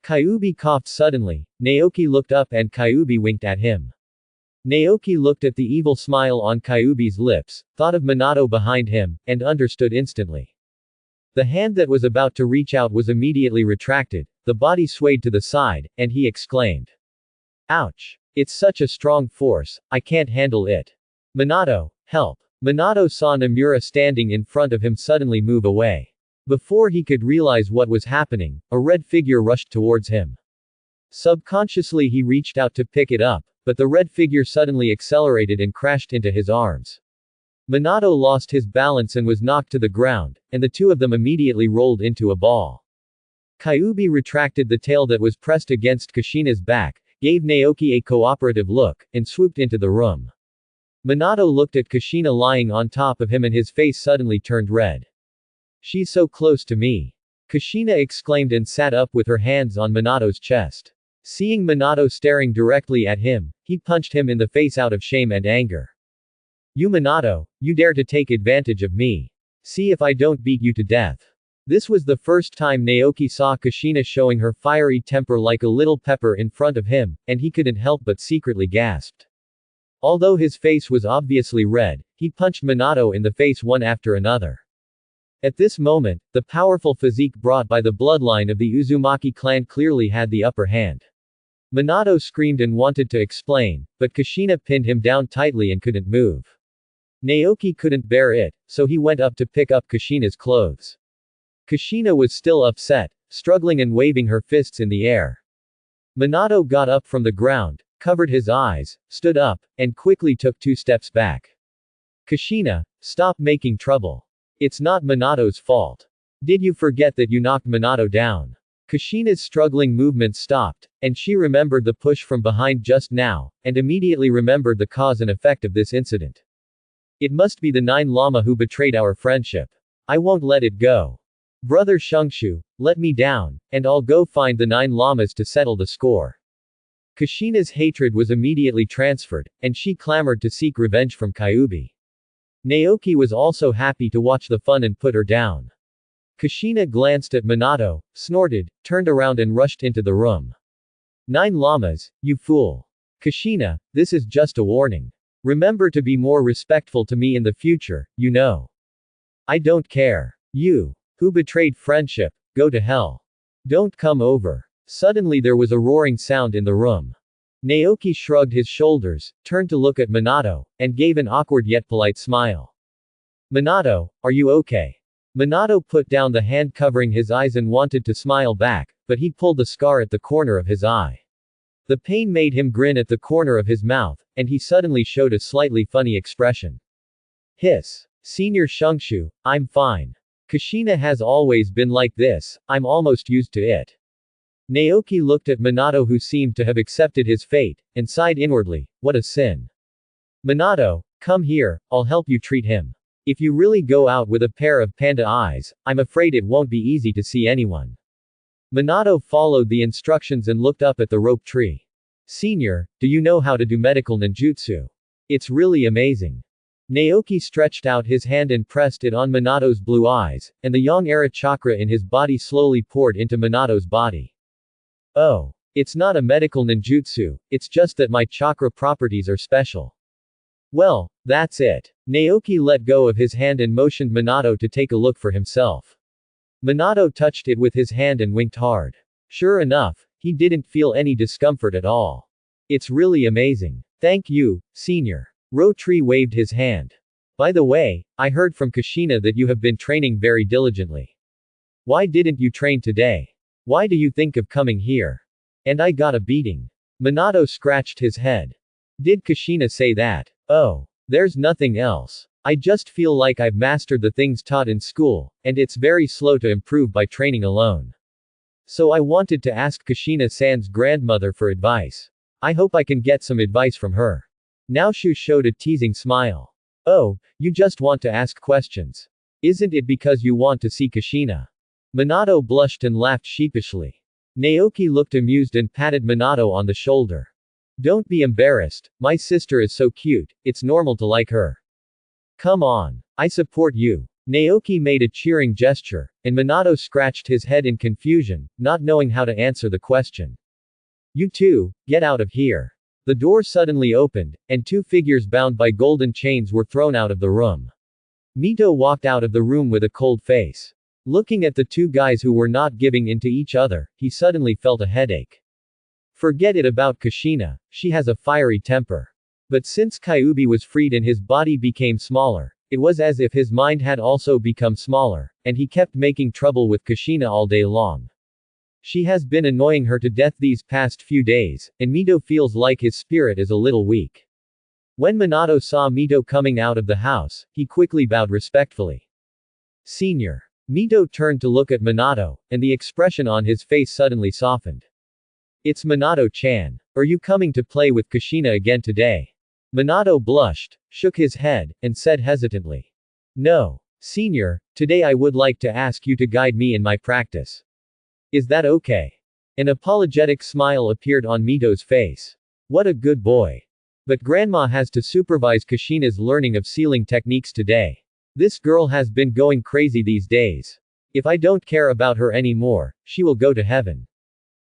Kyuubi coughed suddenly. Naoki looked up and Kyuubi winked at him. Naoki looked at the evil smile on Kyuubi's lips, thought of Minato behind him, and understood instantly. The hand that was about to reach out was immediately retracted, the body swayed to the side, and he exclaimed. Ouch! It's such a strong force, I can't handle it. Minato, help! Minato saw Nomura standing in front of him suddenly move away. Before he could realize what was happening, a red figure rushed towards him. Subconsciously he reached out to pick it up, but the red figure suddenly accelerated and crashed into his arms. Minato lost his balance and was knocked to the ground, and the two of them immediately rolled into a ball. Kyuubi retracted the tail that was pressed against Kushina's back, gave Naoki a cooperative look, and swooped into the room. Minato looked at Kushina lying on top of him and his face suddenly turned red. She's so close to me. Kushina exclaimed and sat up with her hands on Minato's chest. Seeing Minato staring directly at him, he punched him in the face out of shame and anger. You Minato, you dare to take advantage of me. See if I don't beat you to death. This was the first time Naoki saw Kushina showing her fiery temper like a little pepper in front of him, and he couldn't help but secretly gasped. Although his face was obviously red, he punched Minato in the face one after another. At this moment, the powerful physique brought by the bloodline of the Uzumaki clan clearly had the upper hand. Minato screamed and wanted to explain, but Kushina pinned him down tightly and couldn't move. Naoki couldn't bear it, so he went up to pick up Kushina's clothes. Kushina was still upset, struggling and waving her fists in the air. Minato got up from the ground, covered his eyes, stood up, and quickly took 2 steps back. Kushina, stop making trouble. It's not Minato's fault. Did you forget that you knocked Minato down? Kushina's struggling movement stopped, and she remembered the push from behind just now, and immediately remembered the cause and effect of this incident. It must be the 9 Lama who betrayed our friendship. I won't let it go. Brother Shungshu, let me down, and I'll go find the 9 Lamas to settle the score. Kushina's hatred was immediately transferred, and she clamored to seek revenge from Kyuubi. Naoki was also happy to watch the fun and put her down. Kushina glanced at Minato, snorted, turned around and rushed into the room. 9 Lamas, you fool. Kushina, this is just a warning. Remember to be more respectful to me in the future, you know. I don't care. You, who betrayed friendship, go to hell. Don't come over. Suddenly there was a roaring sound in the room. Naoki shrugged his shoulders, turned to look at Minato, and gave an awkward yet polite smile. Minato, are you okay? Minato put down the hand covering his eyes and wanted to smile back, but he pulled the scar at the corner of his eye. The pain made him grin at the corner of his mouth, and he suddenly showed a slightly funny expression. Hiss. Senior Shungshu, I'm fine. Kushina has always been like this, I'm almost used to it. Naoki looked at Minato who seemed to have accepted his fate, and sighed inwardly, what a sin. Minato, come here, I'll help you treat him. If you really go out with a pair of panda eyes, I'm afraid it won't be easy to see anyone. Minato followed the instructions and looked up at the rope tree. Senior, do you know how to do medical ninjutsu? It's really amazing. Naoki stretched out his hand and pressed it on Minato's blue eyes, and the yang-era chakra in his body slowly poured into Minato's body. Oh. It's not a medical ninjutsu, it's just that my chakra properties are special. Well, that's it. Naoki let go of his hand and motioned Minato to take a look for himself. Minato touched it with his hand and winked hard. Sure enough, he didn't feel any discomfort at all. It's really amazing. Thank you, Senior. Rotri waved his hand. By the way, I heard from Kushina that you have been training very diligently. Why didn't you train today? Why do you think of coming here? And I got a beating. Minato scratched his head. Did Kushina say that? Oh. There's nothing else. I just feel like I've mastered the things taught in school, and it's very slow to improve by training alone. So I wanted to ask Kushina-san's grandmother for advice. I hope I can get some advice from her. Naoshu showed a teasing smile. Oh, you just want to ask questions. Isn't it because you want to see Kushina? Minato blushed and laughed sheepishly. Naoki looked amused and patted Minato on the shoulder. Don't be embarrassed, my sister is so cute, it's normal to like her. Come on. I support you. Naoki made a cheering gesture, and Minato scratched his head in confusion, not knowing how to answer the question. You two, get out of here. The door suddenly opened, and two figures bound by golden chains were thrown out of the room. Mito walked out of the room with a cold face. Looking at the two guys who were not giving in to each other, he suddenly felt a headache. Forget it about Kushina, she has a fiery temper. But since Kyuubi was freed and his body became smaller, it was as if his mind had also become smaller, and he kept making trouble with Kushina all day long. She has been annoying her to death these past few days, and Mito feels like his spirit is a little weak. When Minato saw Mito coming out of the house, he quickly bowed respectfully. Senior. Mito turned to look at Minato, and the expression on his face suddenly softened. It's Minato-chan. Are you coming to play with Kushina again today? Minato blushed, shook his head, and said hesitantly. No. Senior, today I would like to ask you to guide me in my practice. Is that okay? An apologetic smile appeared on Mito's face. What a good boy. But grandma has to supervise Kushina's learning of sealing techniques today. This girl has been going crazy these days. If I don't care about her anymore, she will go to heaven.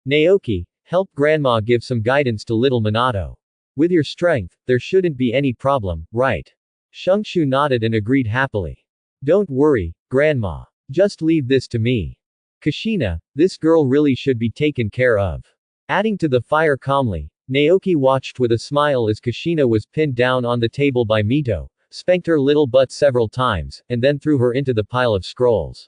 Naoki, help grandma give some guidance to little Minato. With your strength, there shouldn't be any problem, right? Shungshu nodded and agreed happily. Don't worry, grandma. Just leave this to me. Kushina, this girl really should be taken care of. Adding to the fire calmly, Naoki watched with a smile as Kushina was pinned down on the table by Mito, spanked her little butt several times, and then threw her into the pile of scrolls.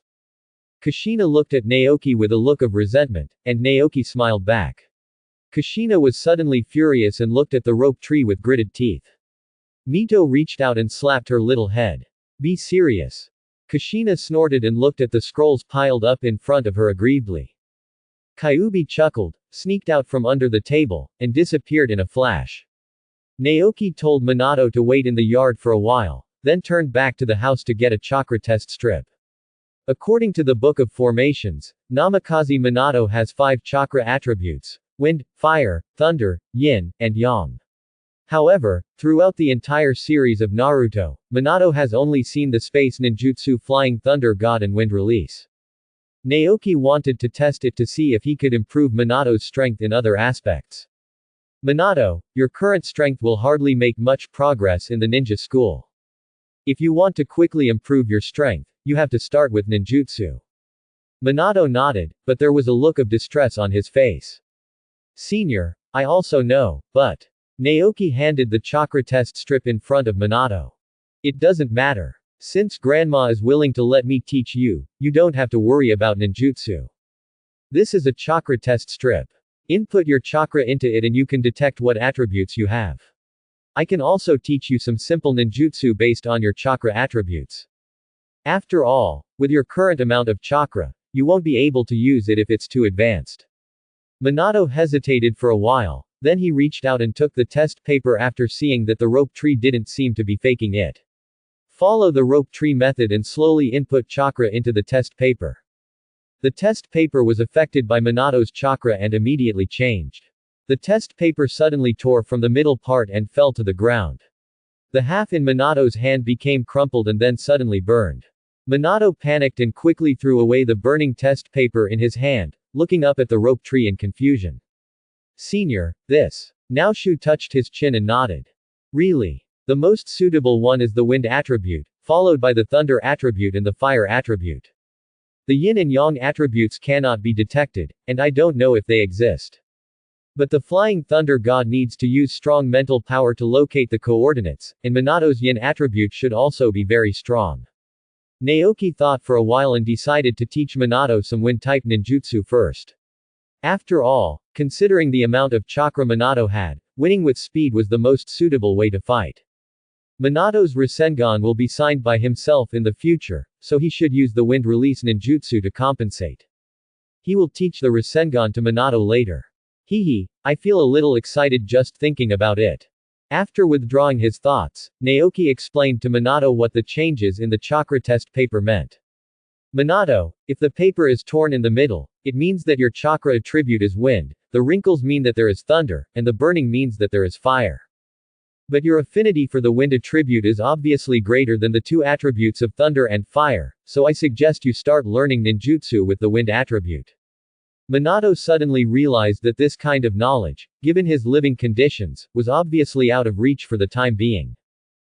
Kushina looked at Naoki with a look of resentment, and Naoki smiled back. Kushina was suddenly furious and looked at the rope tree with gritted teeth. Mito reached out and slapped her little head. Be serious. Kushina snorted and looked at the scrolls piled up in front of her aggrievedly. Kyuubi chuckled, sneaked out from under the table, and disappeared in a flash. Naoki told Minato to wait in the yard for a while, then turned back to the house to get a chakra test strip. According to the Book of Formations, Namikaze Minato has 5 chakra attributes: wind, fire, thunder, yin, and yang. However, throughout the entire series of Naruto, Minato has only seen the space ninjutsu Flying Thunder God and Wind Release. Naoki wanted to test it to see if he could improve Minato's strength in other aspects. Minato, your current strength will hardly make much progress in the ninja school. If you want to quickly improve your strength, you have to start with ninjutsu. Minato nodded, but there was a look of distress on his face. Senior, I also know, but Naoki handed the chakra test strip in front of Minato. It doesn't matter. Since grandma is willing to let me teach you, you don't have to worry about ninjutsu. This is a chakra test strip. Input your chakra into it and you can detect what attributes you have. I can also teach you some simple ninjutsu based on your chakra attributes. After all, with your current amount of chakra, you won't be able to use it if it's too advanced. Minato hesitated for a while, then he reached out and took the test paper after seeing that the rope tree didn't seem to be faking it. Follow the rope tree method and slowly input chakra into the test paper. The test paper was affected by Minato's chakra and immediately changed. The test paper suddenly tore from the middle part and fell to the ground. The half in Minato's hand became crumpled and then suddenly burned. Minato panicked and quickly threw away the burning test paper in his hand, looking up at the rope tree in confusion. Senior, this. Naoshu touched his chin and nodded. Really? The most suitable one is the wind attribute, followed by the thunder attribute and the fire attribute. The yin and yang attributes cannot be detected, and I don't know if they exist. But the flying thunder god needs to use strong mental power to locate the coordinates, and Minato's yin attribute should also be very strong. Naoki thought for a while and decided to teach Minato some wind-type ninjutsu first. After all, considering the amount of chakra Minato had, winning with speed was the most suitable way to fight. Minato's Rasengan will be signed by himself in the future, so he should use the wind release ninjutsu to compensate. He will teach the Rasengan to Minato later. I feel a little excited just thinking about it. After withdrawing his thoughts, Naoki explained to Minato what the changes in the chakra test paper meant. Minato, if the paper is torn in the middle, it means that your chakra attribute is wind, the wrinkles mean that there is thunder, and the burning means that there is fire. But your affinity for the wind attribute is obviously greater than the two attributes of thunder and fire, so I suggest you start learning ninjutsu with the wind attribute. Minato suddenly realized that this kind of knowledge, given his living conditions, was obviously out of reach for the time being.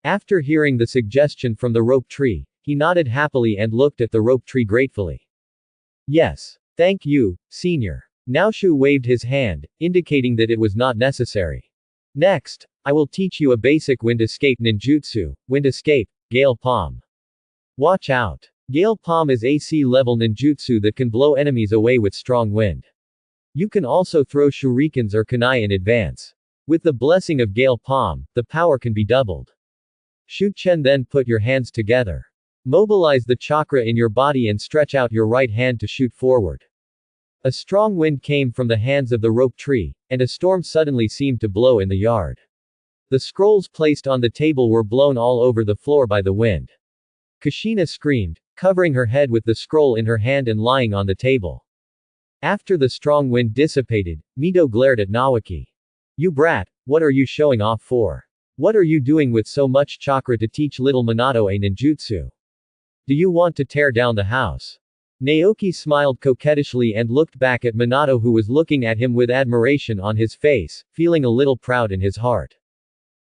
After hearing the suggestion from the rope tree, he nodded happily and looked at the rope tree gratefully. Yes. Thank you, senior. Naoshu waved his hand, indicating that it was not necessary. Next, I will teach you a basic wind escape ninjutsu, wind escape, Gale Palm. Watch out. Gale Palm is AC level ninjutsu that can blow enemies away with strong wind. You can also throw shurikens or kunai in advance. With the blessing of Gale Palm, the power can be doubled. Shuchen, then put your hands together. Mobilize the chakra in your body and stretch out your right hand to shoot forward. A strong wind came from the hands of the rope tree, and a storm suddenly seemed to blow in the yard. The scrolls placed on the table were blown all over the floor by the wind. Kushina screamed, covering her head with the scroll in her hand and lying on the table. After the strong wind dissipated, Mito glared at Naoki. You brat, what are you showing off for? What are you doing with so much chakra to teach little Minato a ninjutsu? Do you want to tear down the house? Naoki smiled coquettishly and looked back at Minato, who was looking at him with admiration on his face, feeling a little proud in his heart.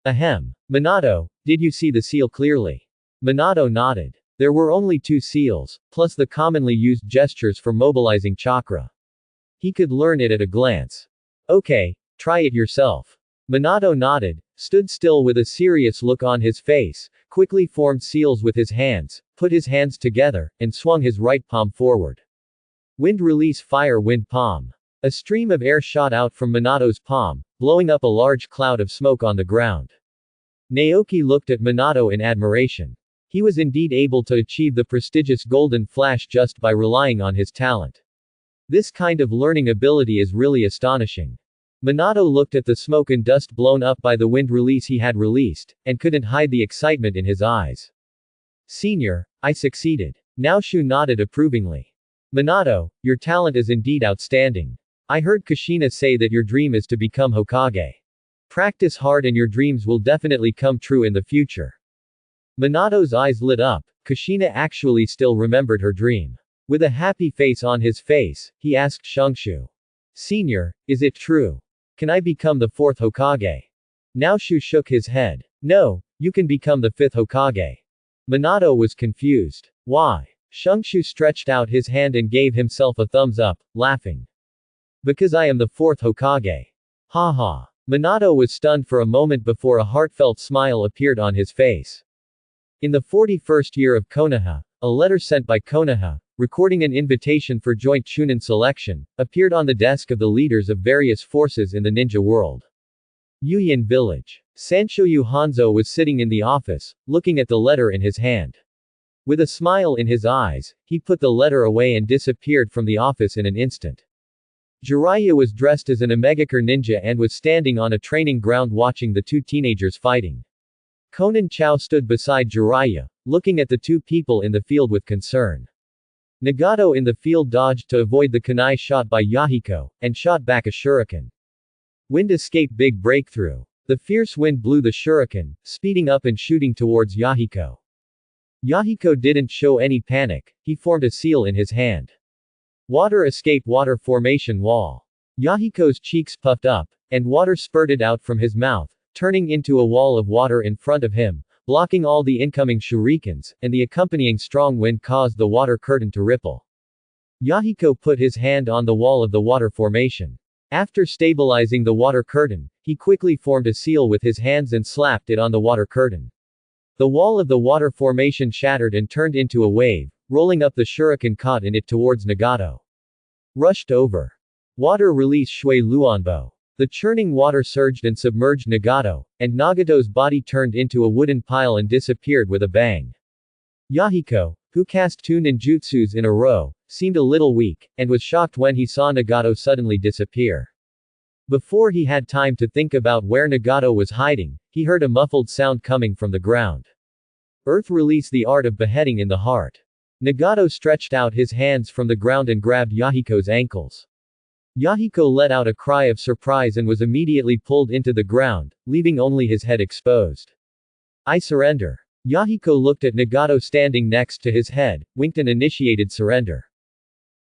Ahem. Minato, did you see the seal clearly? Minato nodded. There were only 2 seals, plus the commonly used gestures for mobilizing chakra. He could learn it at a glance. Okay, try it yourself. Minato nodded, stood still with a serious look on his face, quickly formed seals with his hands, put his hands together, and swung his right palm forward. Wind release fire wind palm. A stream of air shot out from Minato's palm, blowing up a large cloud of smoke on the ground. Naoki looked at Minato in admiration. He was indeed able to achieve the prestigious golden flash just by relying on his talent. This kind of learning ability is really astonishing. Minato looked at the smoke and dust blown up by the wind release he had released, and couldn't hide the excitement in his eyes. Senior, I succeeded. Naoshu nodded approvingly. Minato, your talent is indeed outstanding. I heard Kushina say that your dream is to become Hokage. Practice hard and your dreams will definitely come true in the future. Minato's eyes lit up. Kushina actually still remembered her dream. With a happy face on his face, he asked Shungshu. Senior, is it true? Can I become the 4th Hokage? Naoshu shook his head. No, you can become the 5th Hokage. Minato was confused. Why? Shungshu stretched out his hand and gave himself a thumbs up, laughing. Because I am the 4th Hokage. Ha ha. Minato was stunned for a moment before a heartfelt smile appeared on his face. In the 41st year of Konoha, a letter sent by Konoha, recording an invitation for joint Chunin selection, appeared on the desk of the leaders of various forces in the ninja world. Yuyin Village. Sanshoyu Hanzo was sitting in the office, looking at the letter in his hand. With a smile in his eyes, he put the letter away and disappeared from the office in an instant. Jiraiya was dressed as an Omegakure ninja and was standing on a training ground watching the 2 teenagers fighting. Konan Chao stood beside Jiraiya, looking at the 2 people in the field with concern. Nagato in the field dodged to avoid the kunai shot by Yahiko, and shot back a shuriken. Wind escape big breakthrough. The fierce wind blew the shuriken, speeding up and shooting towards Yahiko. Yahiko didn't show any panic, he formed a seal in his hand. Water escape water formation wall. Yahiko's cheeks puffed up, and water spurted out from his mouth, turning into a wall of water in front of him, blocking all the incoming shurikens, and the accompanying strong wind caused the water curtain to ripple. Yahiko put his hand on the wall of the water formation. After stabilizing the water curtain, he quickly formed a seal with his hands and slapped it on the water curtain. The wall of the water formation shattered and turned into a wave, rolling up the shuriken caught in it towards Nagato. Rushed over. Water release Shui Luanbo. The churning water surged and submerged Nagato, and Nagato's body turned into a wooden pile and disappeared with a bang. Yahiko, who cast 2 ninjutsus in a row, seemed a little weak, and was shocked when he saw Nagato suddenly disappear. Before he had time to think about where Nagato was hiding, he heard a muffled sound coming from the ground. Earth release the art of beheading in the heart. Nagato stretched out his hands from the ground and grabbed Yahiko's ankles. Yahiko let out a cry of surprise and was immediately pulled into the ground, leaving only his head exposed. I surrender. Yahiko looked at Nagato standing next to his head, winked and initiated surrender.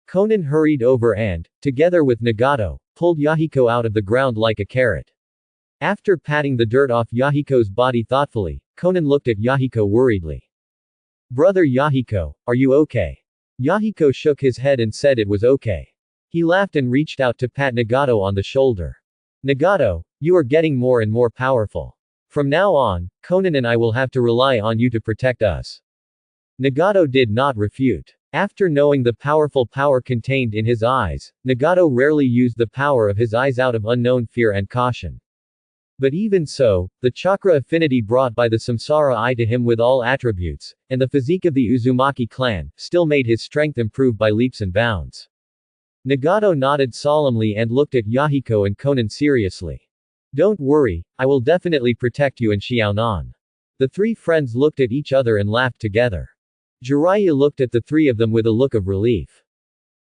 Konan hurried over and, together with Nagato, pulled Yahiko out of the ground like a carrot. After patting the dirt off Yahiko's body thoughtfully, Konan looked at Yahiko worriedly. Brother Yahiko, are you okay? Yahiko shook his head and said it was okay. He laughed and reached out to pat Nagato on the shoulder. Nagato, you are getting more and more powerful. From now on, Konan and I will have to rely on you to protect us. Nagato did not refute. After knowing the powerful power contained in his eyes, Nagato rarely used the power of his eyes out of unknown fear and caution. But even so, the chakra affinity brought by the Samsara Eye to him with all attributes, and the physique of the Uzumaki clan, still made his strength improve by leaps and bounds. Nagato nodded solemnly and looked at Yahiko and Konan seriously. Don't worry, I will definitely protect you and Xiaonan. The 3 friends looked at each other and laughed together. Jiraiya looked at the 3 of them with a look of relief.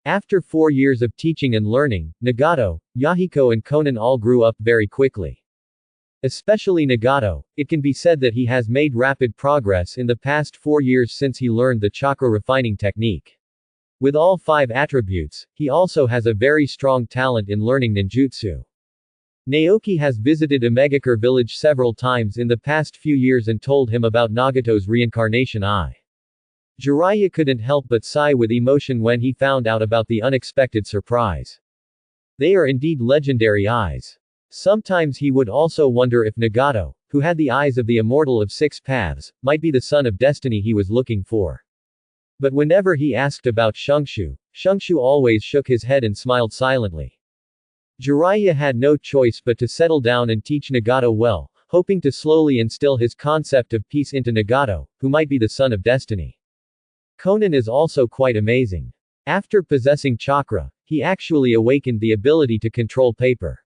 After 4 years of teaching and learning, Nagato, Yahiko and Konan all grew up very quickly. Especially Nagato, it can be said that he has made rapid progress in the past 4 years since he learned the chakra refining technique. With all 5 attributes, he also has a very strong talent in learning ninjutsu. Naoki has visited Omegakure village several times in the past few years and told him about Nagato's reincarnation eye. Jiraiya couldn't help but sigh with emotion when he found out about the unexpected surprise. They are indeed legendary eyes. Sometimes he would also wonder if Nagato, who had the eyes of the immortal of 6 paths, might be the son of destiny he was looking for. But whenever he asked about Shungshu always shook his head and smiled silently. Jiraiya had no choice but to settle down and teach Nagato well, hoping to slowly instill his concept of peace into Nagato, who might be the son of destiny. Konan is also quite amazing. After possessing chakra, he actually awakened the ability to control paper.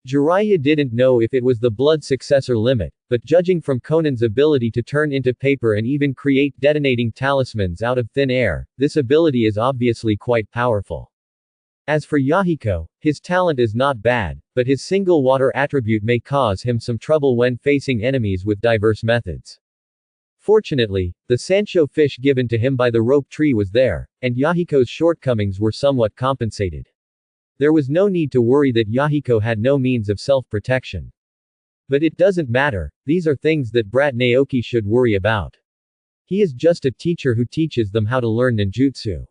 Jiraiya didn't know if it was the blood successor limit, but judging from Konan's ability to turn into paper and even create detonating talismans out of thin air, this ability is obviously quite powerful. As for Yahiko, his talent is not bad, but his single water attribute may cause him some trouble when facing enemies with diverse methods. Fortunately, the Sancho fish given to him by the rope tree was there, and Yahiko's shortcomings were somewhat compensated. There was no need to worry that Yahiko had no means of self-protection. But it doesn't matter, these are things that brat Naoki should worry about. He is just a teacher who teaches them how to learn ninjutsu.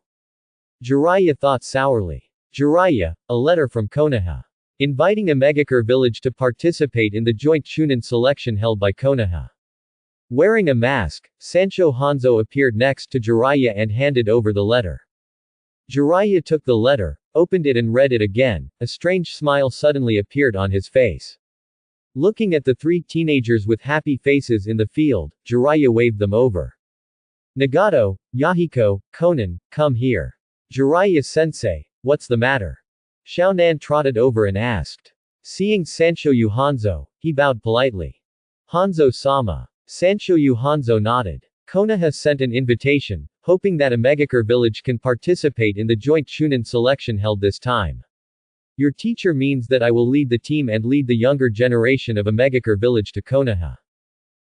Jiraiya thought sourly. Jiraiya, a letter from Konoha. Inviting Omegakure village to participate in the joint Chunin selection held by Konoha. Wearing a mask, Sancho Hanzo appeared next to Jiraiya and handed over the letter. Jiraiya took the letter, opened it and read it again. A strange smile suddenly appeared on his face. Looking at the 3 teenagers with happy faces in the field, Jiraiya waved them over. Nagato, Yahiko, Konan, come here. Jiraiya-sensei, what's the matter? Xiaonan trotted over and asked. Seeing Sancho Hanzo, he bowed politely. Hanzo-sama. Sancho Hanzo nodded. Konoha sent an invitation, hoping that Omegakure village can participate in the joint Chunin selection held this time. Your teacher means that I will lead the team and lead the younger generation of Omegakure village to Konoha.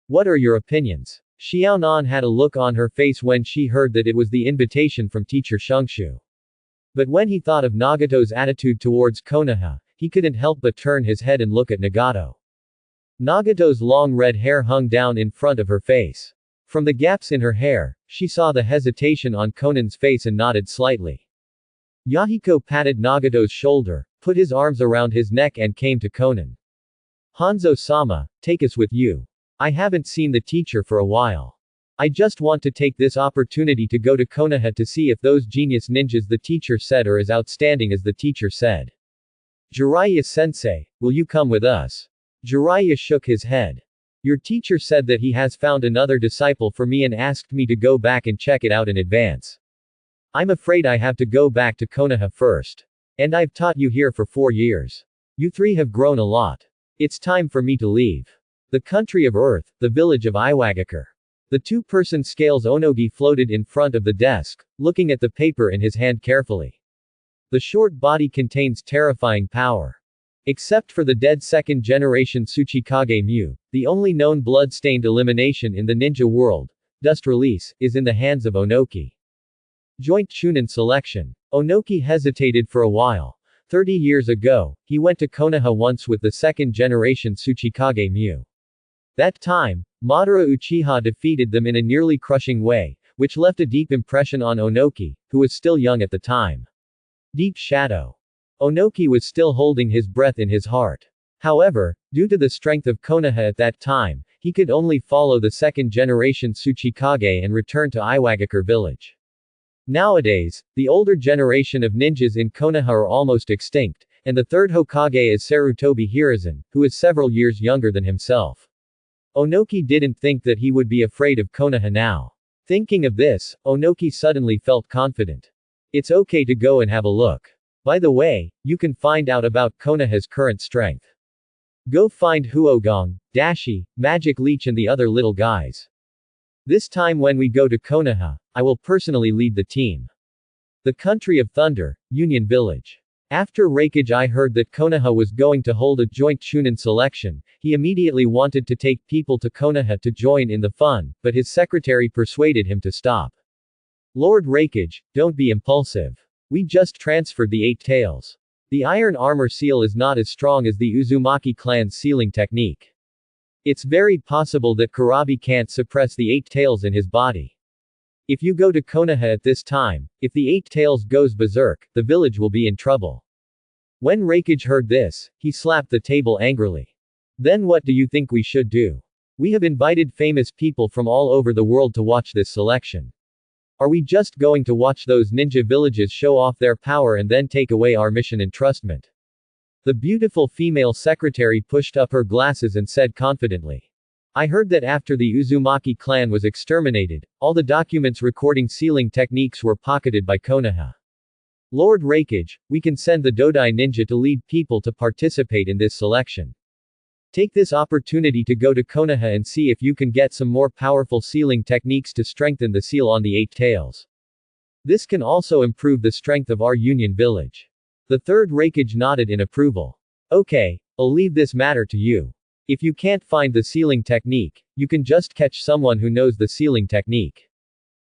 What are your opinions? Xiaonan had a look on her face when she heard that it was the invitation from teacher Shungshu. But when he thought of Nagato's attitude towards Konoha, he couldn't help but turn his head and look at Nagato. Nagato's long red hair hung down in front of her face. From the gaps in her hair, she saw the hesitation on Konan's face and nodded slightly. Yahiko patted Nagato's shoulder, put his arms around his neck and came to Konan. Hanzo-sama, take us with you. I haven't seen the teacher for a while. I just want to take this opportunity to go to Konoha to see if those genius ninjas the teacher said are as outstanding as the teacher said. Jiraiya-sensei, will you come with us? Jiraiya shook his head. Your teacher said that he has found another disciple for me and asked me to go back and check it out in advance. I'm afraid I have to go back to Konoha first. And I've taught you here for 4 years. You three have grown a lot. It's time for me to leave. The country of Earth, the village of Iwagakure. The two-person scales Onogi floated in front of the desk, looking at the paper in his hand carefully. The short body contains terrifying power. Except for the dead second-generation Tsuchikage Mu, the only known blood-stained elimination in the ninja world, dust release, is in the hands of Onoki. Joint Chunin selection. Onoki hesitated for a while. 30 years ago, he went to Konoha once with the second-generation Tsuchikage Mu. That time, Madara Uchiha defeated them in a nearly crushing way, which left a deep impression on Onoki, who was still young at the time. Deep shadow. Onoki was still holding his breath in his heart. However, due to the strength of Konoha at that time, he could only follow the second-generation Tsuchikage and return to Iwagakure village. Nowadays, the older generation of ninjas in Konoha are almost extinct, and the third Hokage is Sarutobi Hiruzen, who is several years younger than himself. Onoki didn't think that he would be afraid of Konoha now. Thinking of this, Onoki suddenly felt confident. It's okay to go and have a look. By the way, you can find out about Konoha's current strength. Go find Huogong, Dashi, Magic Leech and the other little guys. This time when we go to Konoha, I will personally lead the team. The country of thunder, Union Village. After Reikage heard that Konoha was going to hold a joint Chunin selection, he immediately wanted to take people to Konoha to join in the fun, but his secretary persuaded him to stop. Lord Reikage, don't be impulsive. We just transferred the 8 tails. The iron armor seal is not as strong as the Uzumaki clan's sealing technique. It's very possible that Kurabi can't suppress the 8 tails in his body. If you go to Konoha at this time, if the 8 tails goes berserk, the village will be in trouble. When Reikage heard this, he slapped the table angrily. Then what do you think we should do? We have invited famous people from all over the world to watch this selection. Are we just going to watch those ninja villages show off their power and then take away our mission entrustment? The beautiful female secretary pushed up her glasses and said confidently. I heard that after the Uzumaki clan was exterminated, all the documents recording sealing techniques were pocketed by Konoha. Lord Reikage, we can send the Dodai ninja to lead people to participate in this selection. Take this opportunity to go to Konoha and see if you can get some more powerful sealing techniques to strengthen the seal on the 8 tails. This can also improve the strength of our Union village. The third Reikage nodded in approval. Okay, I'll leave this matter to you. If you can't find the sealing technique, you can just catch someone who knows the sealing technique.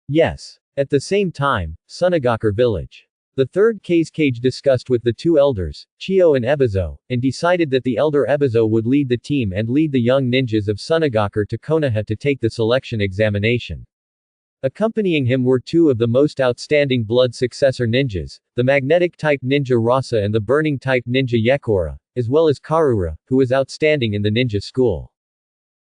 Yes. At the same time, Sunagakure village. The third Kage discussed with the 2 elders, Chio and Ebizo, and decided that the elder Ebizo would lead the team and lead the young ninjas of Sunagakure to Konoha to take the selection examination. Accompanying him were 2 of the most outstanding blood successor ninjas, the magnetic-type ninja Rasa and the burning-type ninja Yekora, as well as Karura, who was outstanding in the ninja school.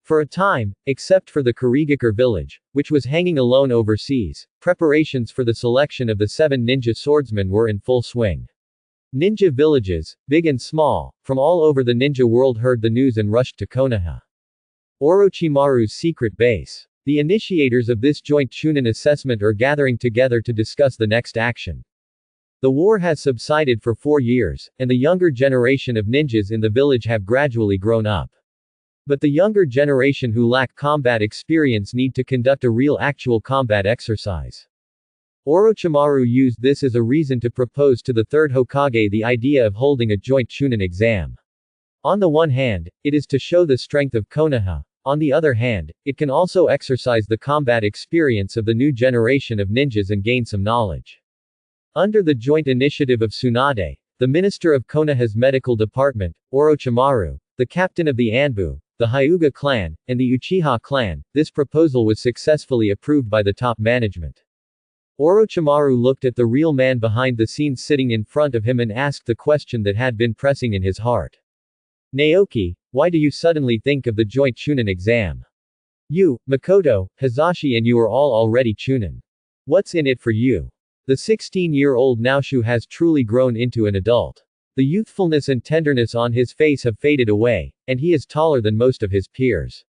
For a time, except for the Kurigakure village, which was hanging alone overseas, preparations for the selection of the 7 ninja swordsmen were in full swing. Ninja villages, big and small, from all over the ninja world heard the news and rushed to Konoha. Orochimaru's secret base. The initiators of this joint Chunin assessment are gathering together to discuss the next action. The war has subsided for 4 years, and the younger generation of ninjas in the village have gradually grown up. But the younger generation who lack combat experience need to conduct a real actual combat exercise. Orochimaru used this as a reason to propose to the third Hokage the idea of holding a joint Chunin exam. On the one hand, it is to show the strength of Konoha. On the other hand, it can also exercise the combat experience of the new generation of ninjas and gain some knowledge. Under the joint initiative of Tsunade, the minister of Konoha's medical department, Orochimaru, the captain of the Anbu, the Hyuga clan, and the Uchiha clan, this proposal was successfully approved by the top management. Orochimaru looked at the real man behind the scenes sitting in front of him and asked the question that had been pressing in his heart. Naoki, why do you suddenly think of the joint Chunin exam? You, Makoto, Hazashi and you are all already Chunin. What's in it for you? The 16-year-old Naoshu has truly grown into an adult. The youthfulness and tenderness on his face have faded away, and he is taller than most of his peers.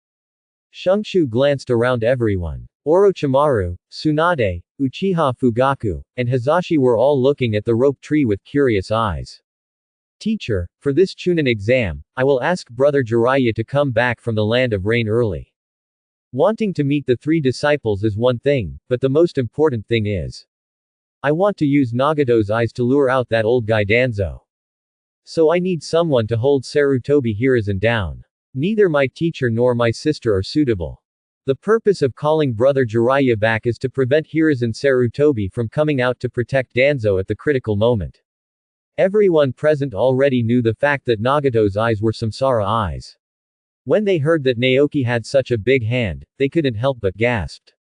Shungshu glanced around everyone. Orochimaru, Tsunade, Uchiha Fugaku, and Hazashi were all looking at the rope tree with curious eyes. Teacher, for this Chunin exam, I will ask Brother Jiraiya to come back from the land of rain early. Wanting to meet the three disciples is one thing, but the most important thing is, I want to use Nagato's eyes to lure out that old guy Danzo. So I need someone to hold Sarutobi Hiruzen down. Neither my teacher nor my sister are suitable. The purpose of calling Brother Jiraiya back is to prevent Hiruzen Sarutobi from coming out to protect Danzo at the critical moment. Everyone present already knew the fact that Nagato's eyes were Samsara eyes. When they heard that Naoki had such a big hand, they couldn't help but gasped.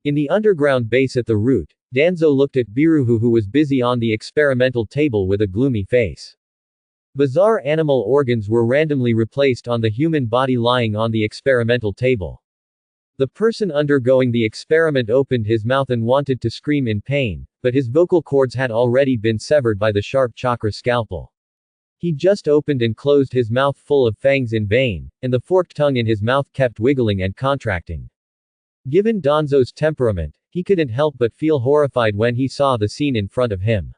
In the underground base at the root, Danzo looked at Biruhu who was busy on the experimental table with a gloomy face. Bizarre animal organs were randomly replaced on the human body lying on the experimental table. The person undergoing the experiment opened his mouth and wanted to scream in pain, but his vocal cords had already been severed by the sharp chakra scalpel. He just opened and closed his mouth full of fangs in vain, and the forked tongue in his mouth kept wiggling and contracting. Given Danzo's temperament, he couldn't help but feel horrified when he saw the scene in front of him.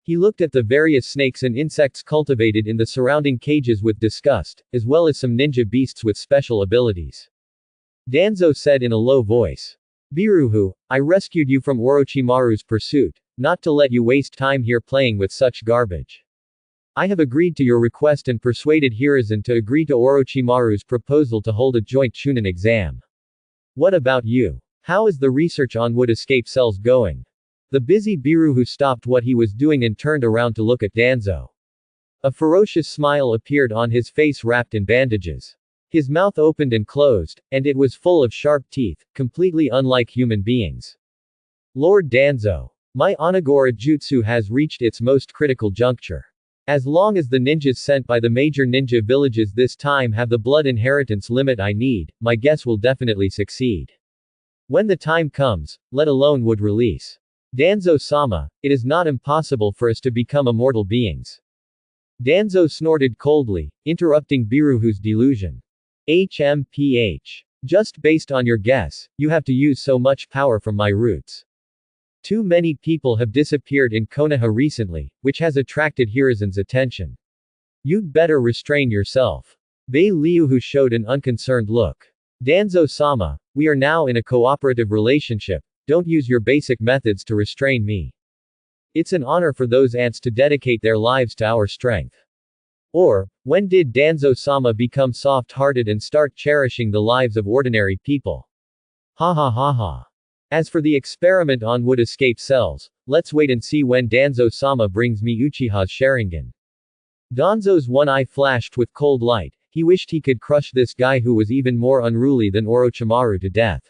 He looked at the various snakes and insects cultivated in the surrounding cages with disgust, as well as some ninja beasts with special abilities. Danzo said in a low voice. Biruhu, I rescued you from Orochimaru's pursuit, not to let you waste time here playing with such garbage. I have agreed to your request and persuaded Hiruzen to agree to Orochimaru's proposal to hold a joint Chunin exam. What about you? How is the research on wood escape cells going? The busy Biruhu stopped what he was doing and turned around to look at Danzo. A ferocious smile appeared on his face wrapped in bandages. His mouth opened and closed, and it was full of sharp teeth, completely unlike human beings. Lord Danzo. My Onagora Jutsu has reached its most critical juncture. As long as the ninjas sent by the major ninja villages this time have the blood inheritance limit I need, my guess will definitely succeed. When the time comes, let alone would release. Danzo-sama, it is not impossible for us to become immortal beings. Danzo snorted coldly, interrupting Biruhu's delusion. HMPH. Just based on your guess, you have to use so much power from my roots. Too many people have disappeared in Konoha recently, which has attracted Hiruzen's attention. You'd better restrain yourself. Bei Liuhu showed an unconcerned look. Danzo-sama, we are now in a cooperative relationship. Don't use your basic methods to restrain me. It's an honor for those ants to dedicate their lives to our strength. Or, when did Danzo-sama become soft-hearted and start cherishing the lives of ordinary people? Ha ha ha ha. As for the experiment on wood escape cells, let's wait and see when Danzo-sama brings me Uchiha's Sharingan. Danzo's one eye flashed with cold light. He wished he could crush this guy who was even more unruly than Orochimaru to death.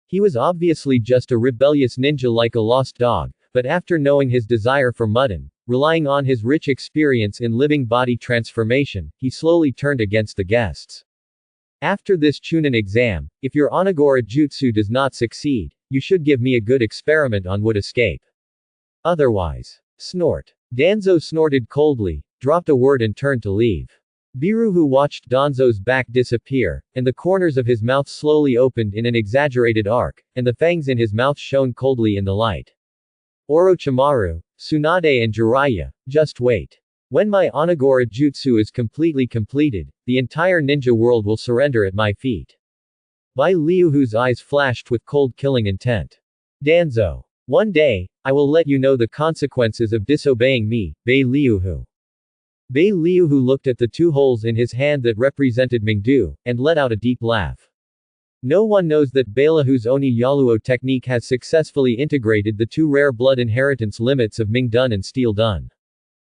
He was obviously just a rebellious ninja like a lost dog, but after knowing his desire for mutton, relying on his rich experience in living body transformation, he slowly turned against the guests. After this Chunin exam, if your Onagora Jutsu does not succeed, you should give me a good experiment on wood escape. Otherwise. Snort. Danzo snorted coldly, dropped a word and turned to leave. Biruhu watched Danzo's back disappear, and the corners of his mouth slowly opened in an exaggerated arc, and the fangs in his mouth shone coldly in the light. Orochimaru, Tsunade and Jiraiya, just wait. When my Onagora Jutsu is completely completed, the entire ninja world will surrender at my feet. Bei Liuhu's eyes flashed with cold killing intent. Danzo. One day, I will let you know the consequences of disobeying me, Bei Liuhu. Bei Liuhu looked at the two holes in his hand that represented Mingdu, and let out a deep laugh. No one knows that Beilahu's Oni Yaluo technique has successfully integrated the two rare blood inheritance limits of Mingdun and Steel Dun.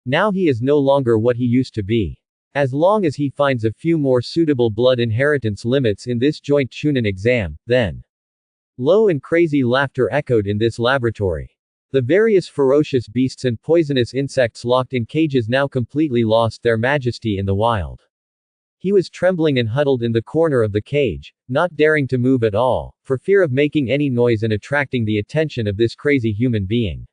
Now he is no longer what he used to be. As long as he finds a few more suitable blood inheritance limits in this joint Chunin exam, then Low and crazy laughter echoed in this laboratory. The various ferocious beasts and poisonous insects locked in cages now completely lost their majesty in the wild. He was trembling and huddled in the corner of the cage, not daring to move at all, for fear of making any noise and attracting the attention of this crazy human being.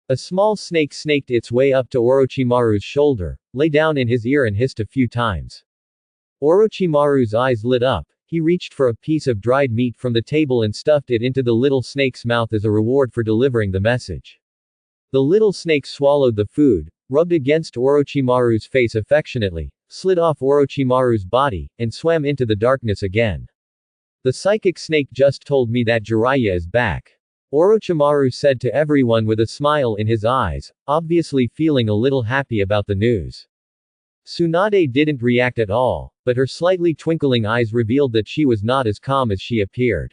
A small snake snaked its way up to Orochimaru's shoulder, lay down in his ear and hissed a few times. Orochimaru's eyes lit up. He reached for a piece of dried meat from the table and stuffed it into the little snake's mouth as a reward for delivering the message. The little snake swallowed the food, rubbed against Orochimaru's face affectionately, slid off Orochimaru's body, and swam into the darkness again. The psychic snake just told me that Jiraiya is back. Orochimaru said to everyone with a smile in his eyes, obviously feeling a little happy about the news. Tsunade didn't react at all, but her slightly twinkling eyes revealed that she was not as calm as she appeared.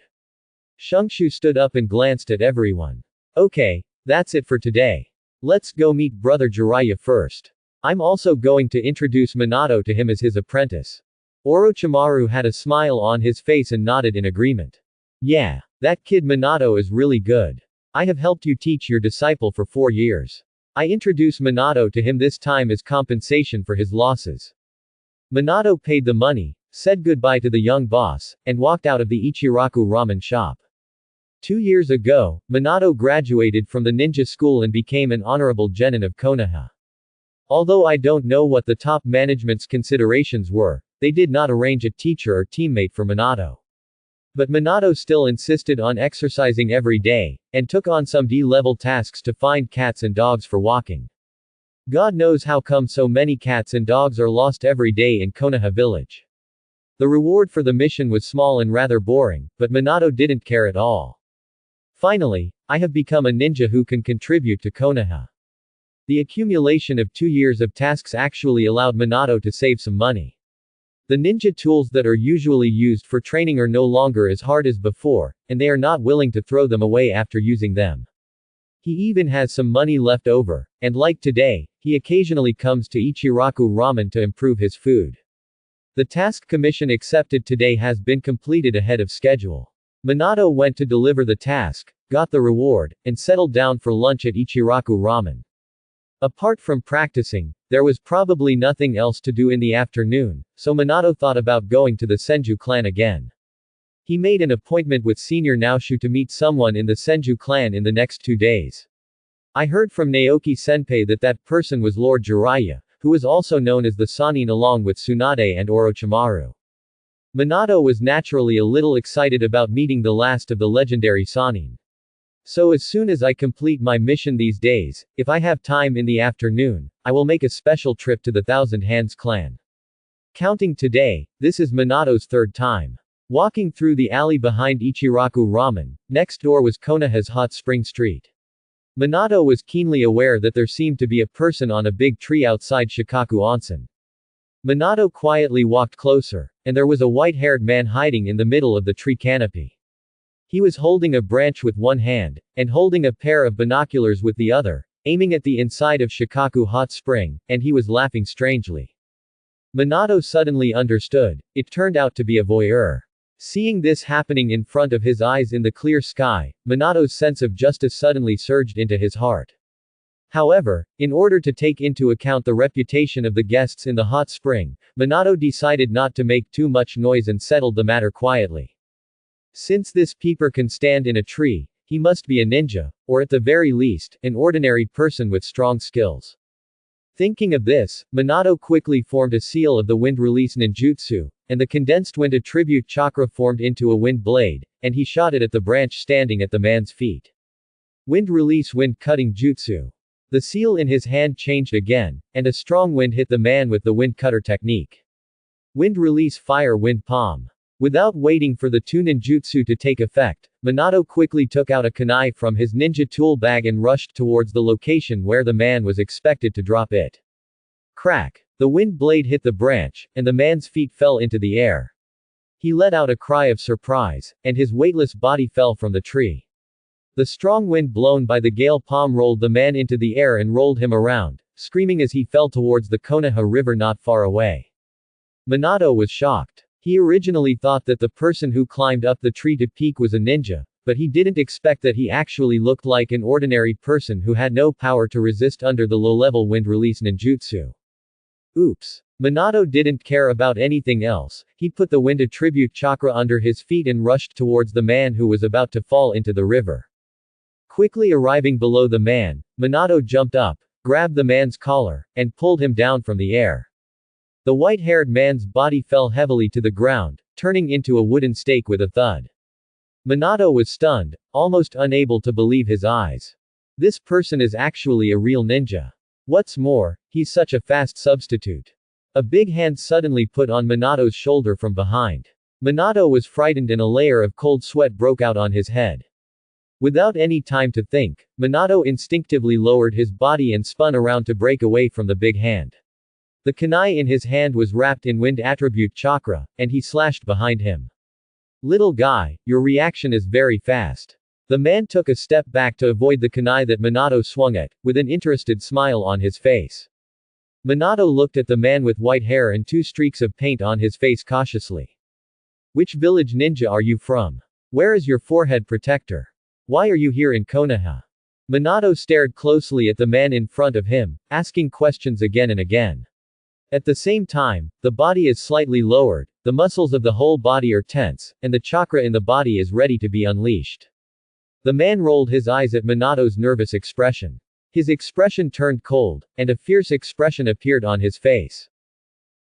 Shungshu stood up and glanced at everyone. Okay, that's it for today. Let's go meet brother Jiraiya first. I'm also going to introduce Minato to him as his apprentice. Orochimaru had a smile on his face and nodded in agreement. Yeah, that kid Minato is really good. I have helped you teach your disciple for 4 years. I introduce Minato to him this time as compensation for his losses. Minato paid the money, said goodbye to the young boss, and walked out of the Ichiraku ramen shop. 2 years ago, Minato graduated from the ninja school and became an honorable genin of Konoha. Although I don't know what the top management's considerations were, they did not arrange a teacher or teammate for Minato. But Minato still insisted on exercising every day, and took on some D-level tasks to find cats and dogs for walking. God knows how come so many cats and dogs are lost every day in Konoha village. The reward for the mission was small and rather boring, but Minato didn't care at all. Finally, I have become a ninja who can contribute to Konoha. The accumulation of 2 years of tasks actually allowed Minato to save some money. The ninja tools that are usually used for training are no longer as hard as before, and they are not willing to throw them away after using them. He even has some money left over, and like today, he occasionally comes to Ichiraku Ramen to improve his food. The task commission accepted today has been completed ahead of schedule. Minato went to deliver the task, got the reward, and settled down for lunch at Ichiraku Ramen. Apart from practicing, there was probably nothing else to do in the afternoon, so Minato thought about going to the Senju clan again. He made an appointment with Senior Naoshu to meet someone in the Senju clan in the next 2 days. I heard from Naoki-senpai that that person was Lord Jiraiya, who was also known as the Sannin along with Tsunade and Orochimaru. Minato was naturally a little excited about meeting the last of the legendary Sannin. So as soon as I complete my mission these days, if I have time in the afternoon, I will make a special trip to the Thousand Hands clan. Counting today, this is Minato's 3rd time. Walking through the alley behind Ichiraku Ramen, next door was Konoha's Hot Spring Street. Minato was keenly aware that there seemed to be a person on a big tree outside Shikaku Onsen. Minato quietly walked closer, and there was a white-haired man hiding in the middle of the tree canopy. He was holding a branch with one hand, and holding a pair of binoculars with the other, aiming at the inside of Shikaku Hot Spring, and he was laughing strangely. Minato suddenly understood, it turned out to be a voyeur. Seeing this happening in front of his eyes in the clear sky, Minato's sense of justice suddenly surged into his heart. However, in order to take into account the reputation of the guests in the hot spring, Minato decided not to make too much noise and settled the matter quietly. Since this peeper can stand in a tree, he must be a ninja, or at the very least, an ordinary person with strong skills. Thinking of this, Minato quickly formed a seal of the wind release ninjutsu, and the condensed wind attribute chakra formed into a wind blade, and he shot it at the branch standing at the man's feet. Wind release wind cutting jutsu. The seal in his hand changed again, and a strong wind hit the man with the wind cutter technique. Wind release fire wind palm. Without waiting for the two ninjutsu to take effect, Minato quickly took out a kunai from his ninja tool bag and rushed towards the location where the man was expected to drop it. Crack! The wind blade hit the branch, and the man's feet fell into the air. He let out a cry of surprise, and his weightless body fell from the tree. The strong wind blown by the gale palm rolled the man into the air and rolled him around, screaming as he fell towards the Konoha River not far away. Minato was shocked. He originally thought that the person who climbed up the tree to peek was a ninja, but he didn't expect that he actually looked like an ordinary person who had no power to resist under the low-level wind release ninjutsu. Oops. Minato didn't care about anything else. He put the wind attribute chakra under his feet and rushed towards the man who was about to fall into the river. Quickly arriving below the man, Minato jumped up, grabbed the man's collar, and pulled him down from the air. The white-haired man's body fell heavily to the ground, turning into a wooden stake with a thud. Minato was stunned, almost unable to believe his eyes. This person is actually a real ninja. What's more, he's such a fast substitute. A big hand suddenly put on Minato's shoulder from behind. Minato was frightened and a layer of cold sweat broke out on his head. Without any time to think, Minato instinctively lowered his body and spun around to break away from the big hand. The kunai in his hand was wrapped in wind attribute chakra, and he slashed behind him. Little guy, your reaction is very fast. The man took a step back to avoid the kunai that Minato swung at, with an interested smile on his face. Minato looked at the man with white hair and 2 streaks of paint on his face cautiously. Which village ninja are you from? Where is your forehead protector? Why are you here in Konoha? Minato stared closely at the man in front of him, asking questions again and again. At the same time, the body is slightly lowered, the muscles of the whole body are tense, and the chakra in the body is ready to be unleashed. The man rolled his eyes at Minato's nervous expression. His expression turned cold, and a fierce expression appeared on his face.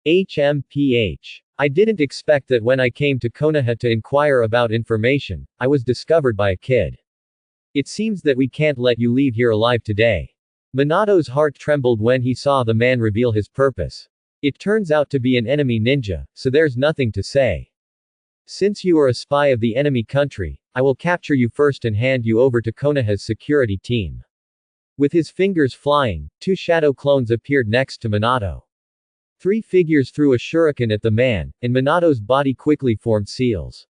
HMPH. I didn't expect that when I came to Konoha to inquire about information, I was discovered by a kid. It seems that we can't let you leave here alive today. Minato's heart trembled when he saw the man reveal his purpose. It turns out to be an enemy ninja, so there's nothing to say. Since you are a spy of the enemy country, I will capture you first and hand you over to Konoha's security team. With his fingers flying, 2 shadow clones appeared next to Minato. 3 figures threw a shuriken at the man, and Minato's body quickly formed seals.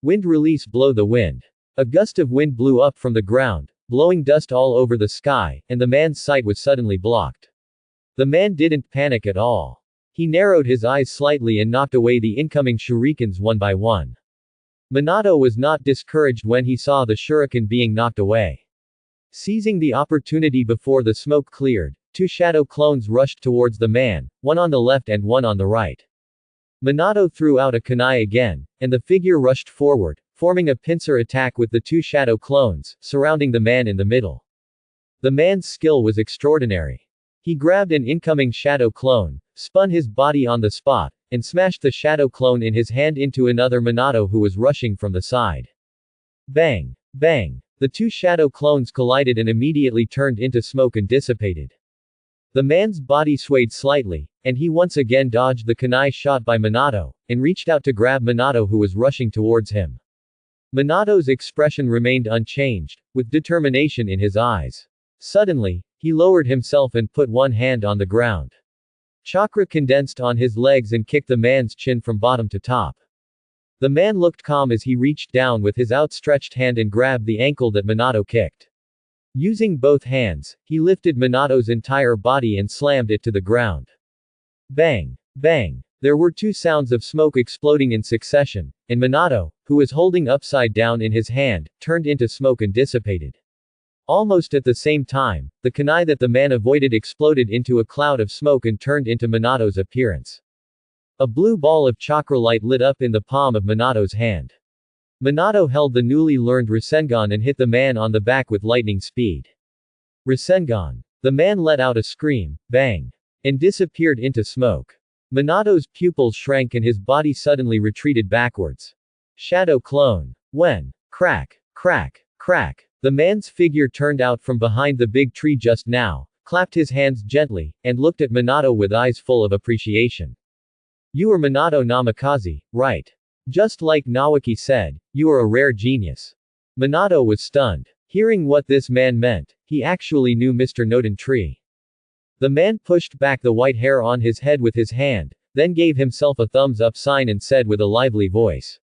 Wind release blow the wind. A gust of wind blew up from the ground, blowing dust all over the sky, and the man's sight was suddenly blocked. The man didn't panic at all. He narrowed his eyes slightly and knocked away the incoming shurikens one by one. Minato was not discouraged when he saw the shuriken being knocked away. Seizing the opportunity before the smoke cleared, 2 shadow clones rushed towards the man, one on the left and one on the right. Minato threw out a kunai again, and the figure rushed forward, forming a pincer attack with the 2 shadow clones, surrounding the man in the middle. The man's skill was extraordinary. He grabbed an incoming shadow clone, spun his body on the spot, and smashed the shadow clone in his hand into another Minato who was rushing from the side. Bang! Bang! The 2 shadow clones collided and immediately turned into smoke and dissipated. The man's body swayed slightly, and he once again dodged the kunai shot by Minato, and reached out to grab Minato who was rushing towards him. Minato's expression remained unchanged, with determination in his eyes. Suddenly, he lowered himself and put one hand on the ground. Chakra condensed on his legs and kicked the man's chin from bottom to top. The man looked calm as he reached down with his outstretched hand and grabbed the ankle that Minato kicked. Using both hands, he lifted Minato's entire body and slammed it to the ground. Bang! Bang! There were 2 sounds of smoke exploding in succession, and Minato, who was holding upside down in his hand, turned into smoke and dissipated. Almost at the same time, the kunai that the man avoided exploded into a cloud of smoke and turned into Minato's appearance. A blue ball of chakra light lit up in the palm of Minato's hand. Minato held the newly learned Rasengan and hit the man on the back with lightning speed. Rasengan. The man let out a scream, bang, and disappeared into smoke. Minato's pupils shrank and his body suddenly retreated backwards. Shadow clone. When? Crack, crack, crack. The man's figure turned out from behind the big tree just now, clapped his hands gently, and looked at Minato with eyes full of appreciation. You are Minato Namikaze, right? Just like Nawaki said, you are a rare genius. Minato was stunned. Hearing what this man meant, he actually knew Mr. Noten Tree. The man pushed back the white hair on his head with his hand, then gave himself a thumbs up sign and said with a lively voice.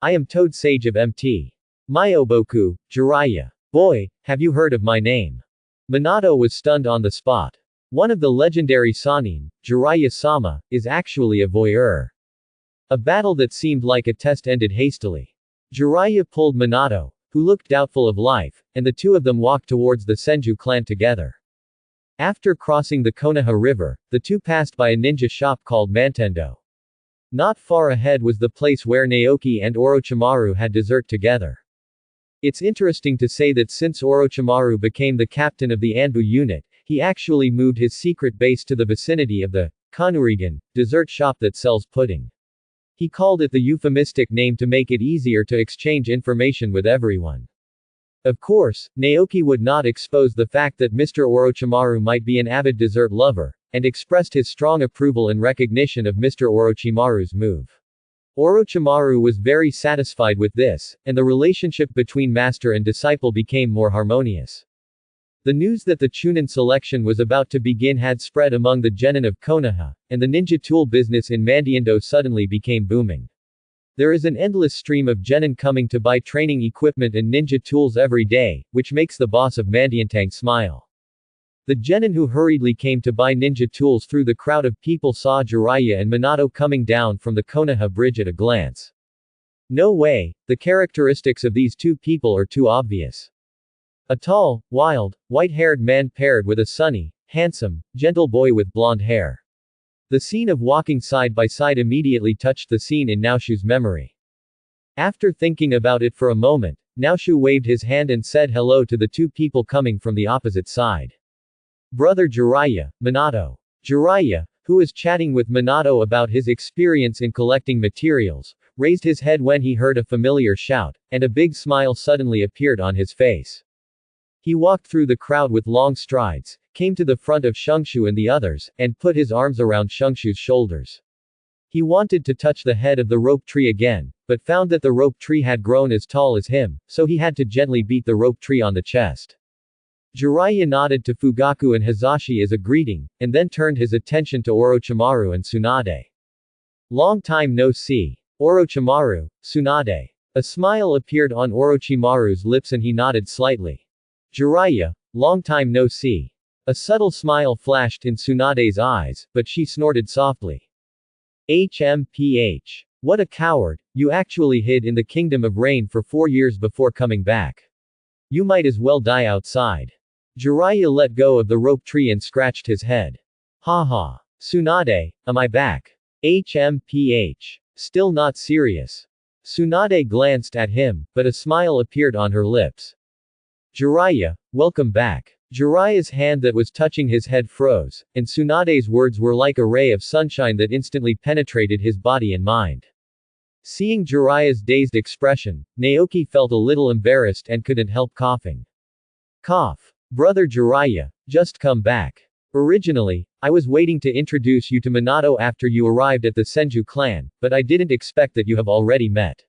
I am Toad Sage of MT. Myoboku, Jiraiya. Boy, have you heard of my name? Minato was stunned on the spot. One of the legendary Sannin, Jiraiya-sama, is actually a voyeur. A battle that seemed like a test ended hastily. Jiraiya pulled Minato, who looked doubtful of life, and the two of them walked towards the Senju clan together. After crossing the Konoha River, the two passed by a ninja shop called Mantendo. Not far ahead was the place where Naoki and Orochimaru had dessert together. It's interesting to say that since Orochimaru became the captain of the Anbu unit, he actually moved his secret base to the vicinity of the Kanurigan dessert shop that sells pudding. He called it the euphemistic name to make it easier to exchange information with everyone. Of course, Naoki would not expose the fact that Mr. Orochimaru might be an avid dessert lover, and expressed his strong approval and recognition of Mr. Orochimaru's move. Orochimaru was very satisfied with this, and the relationship between master and disciple became more harmonious. The news that the Chunin selection was about to begin had spread among the genin of Konoha, and the ninja tool business in Mandiando suddenly became booming. There is an endless stream of genin coming to buy training equipment and ninja tools every day, which makes the boss of Mandiantang smile. The genin who hurriedly came to buy ninja tools through the crowd of people saw Jiraiya and Minato coming down from the Konoha bridge at a glance. No way, the characteristics of these two people are too obvious. A tall, wild, white-haired man paired with a sunny, handsome, gentle boy with blonde hair. The scene of walking side by side immediately touched the scene in Naoshu's memory. After thinking about it for a moment, Naoshu waved his hand and said hello to the two people coming from the opposite side. Brother Jiraiya, Minato. Jiraiya, who was chatting with Minato about his experience in collecting materials, raised his head when he heard a familiar shout, and a big smile suddenly appeared on his face. He walked through the crowd with long strides, came to the front of Shungshu and the others, and put his arms around Shungshu's shoulders. He wanted to touch the head of the rope tree again, but found that the rope tree had grown as tall as him, so he had to gently beat the rope tree on the chest. Jiraiya nodded to Fugaku and Hizashi as a greeting, and then turned his attention to Orochimaru and Tsunade. Long time no see. Orochimaru, Tsunade. A smile appeared on Orochimaru's lips and he nodded slightly. Jiraiya, long time no see. A subtle smile flashed in Tsunade's eyes, but she snorted softly. HMPH. What a coward, you actually hid in the Kingdom of Rain for 4 years before coming back. You might as well die outside. Jiraiya let go of the rope tree and scratched his head. Haha. Tsunade, am I back? HMPH. Still not serious. Tsunade glanced at him, but a smile appeared on her lips. Jiraiya, welcome back. Jiraiya's hand that was touching his head froze, and Tsunade's words were like a ray of sunshine that instantly penetrated his body and mind. Seeing Jiraiya's dazed expression, Naoki felt a little embarrassed and couldn't help coughing. Cough. Brother Jiraiya, just come back. Originally, I was waiting to introduce you to Minato after you arrived at the Senju clan, but I didn't expect that you have already met.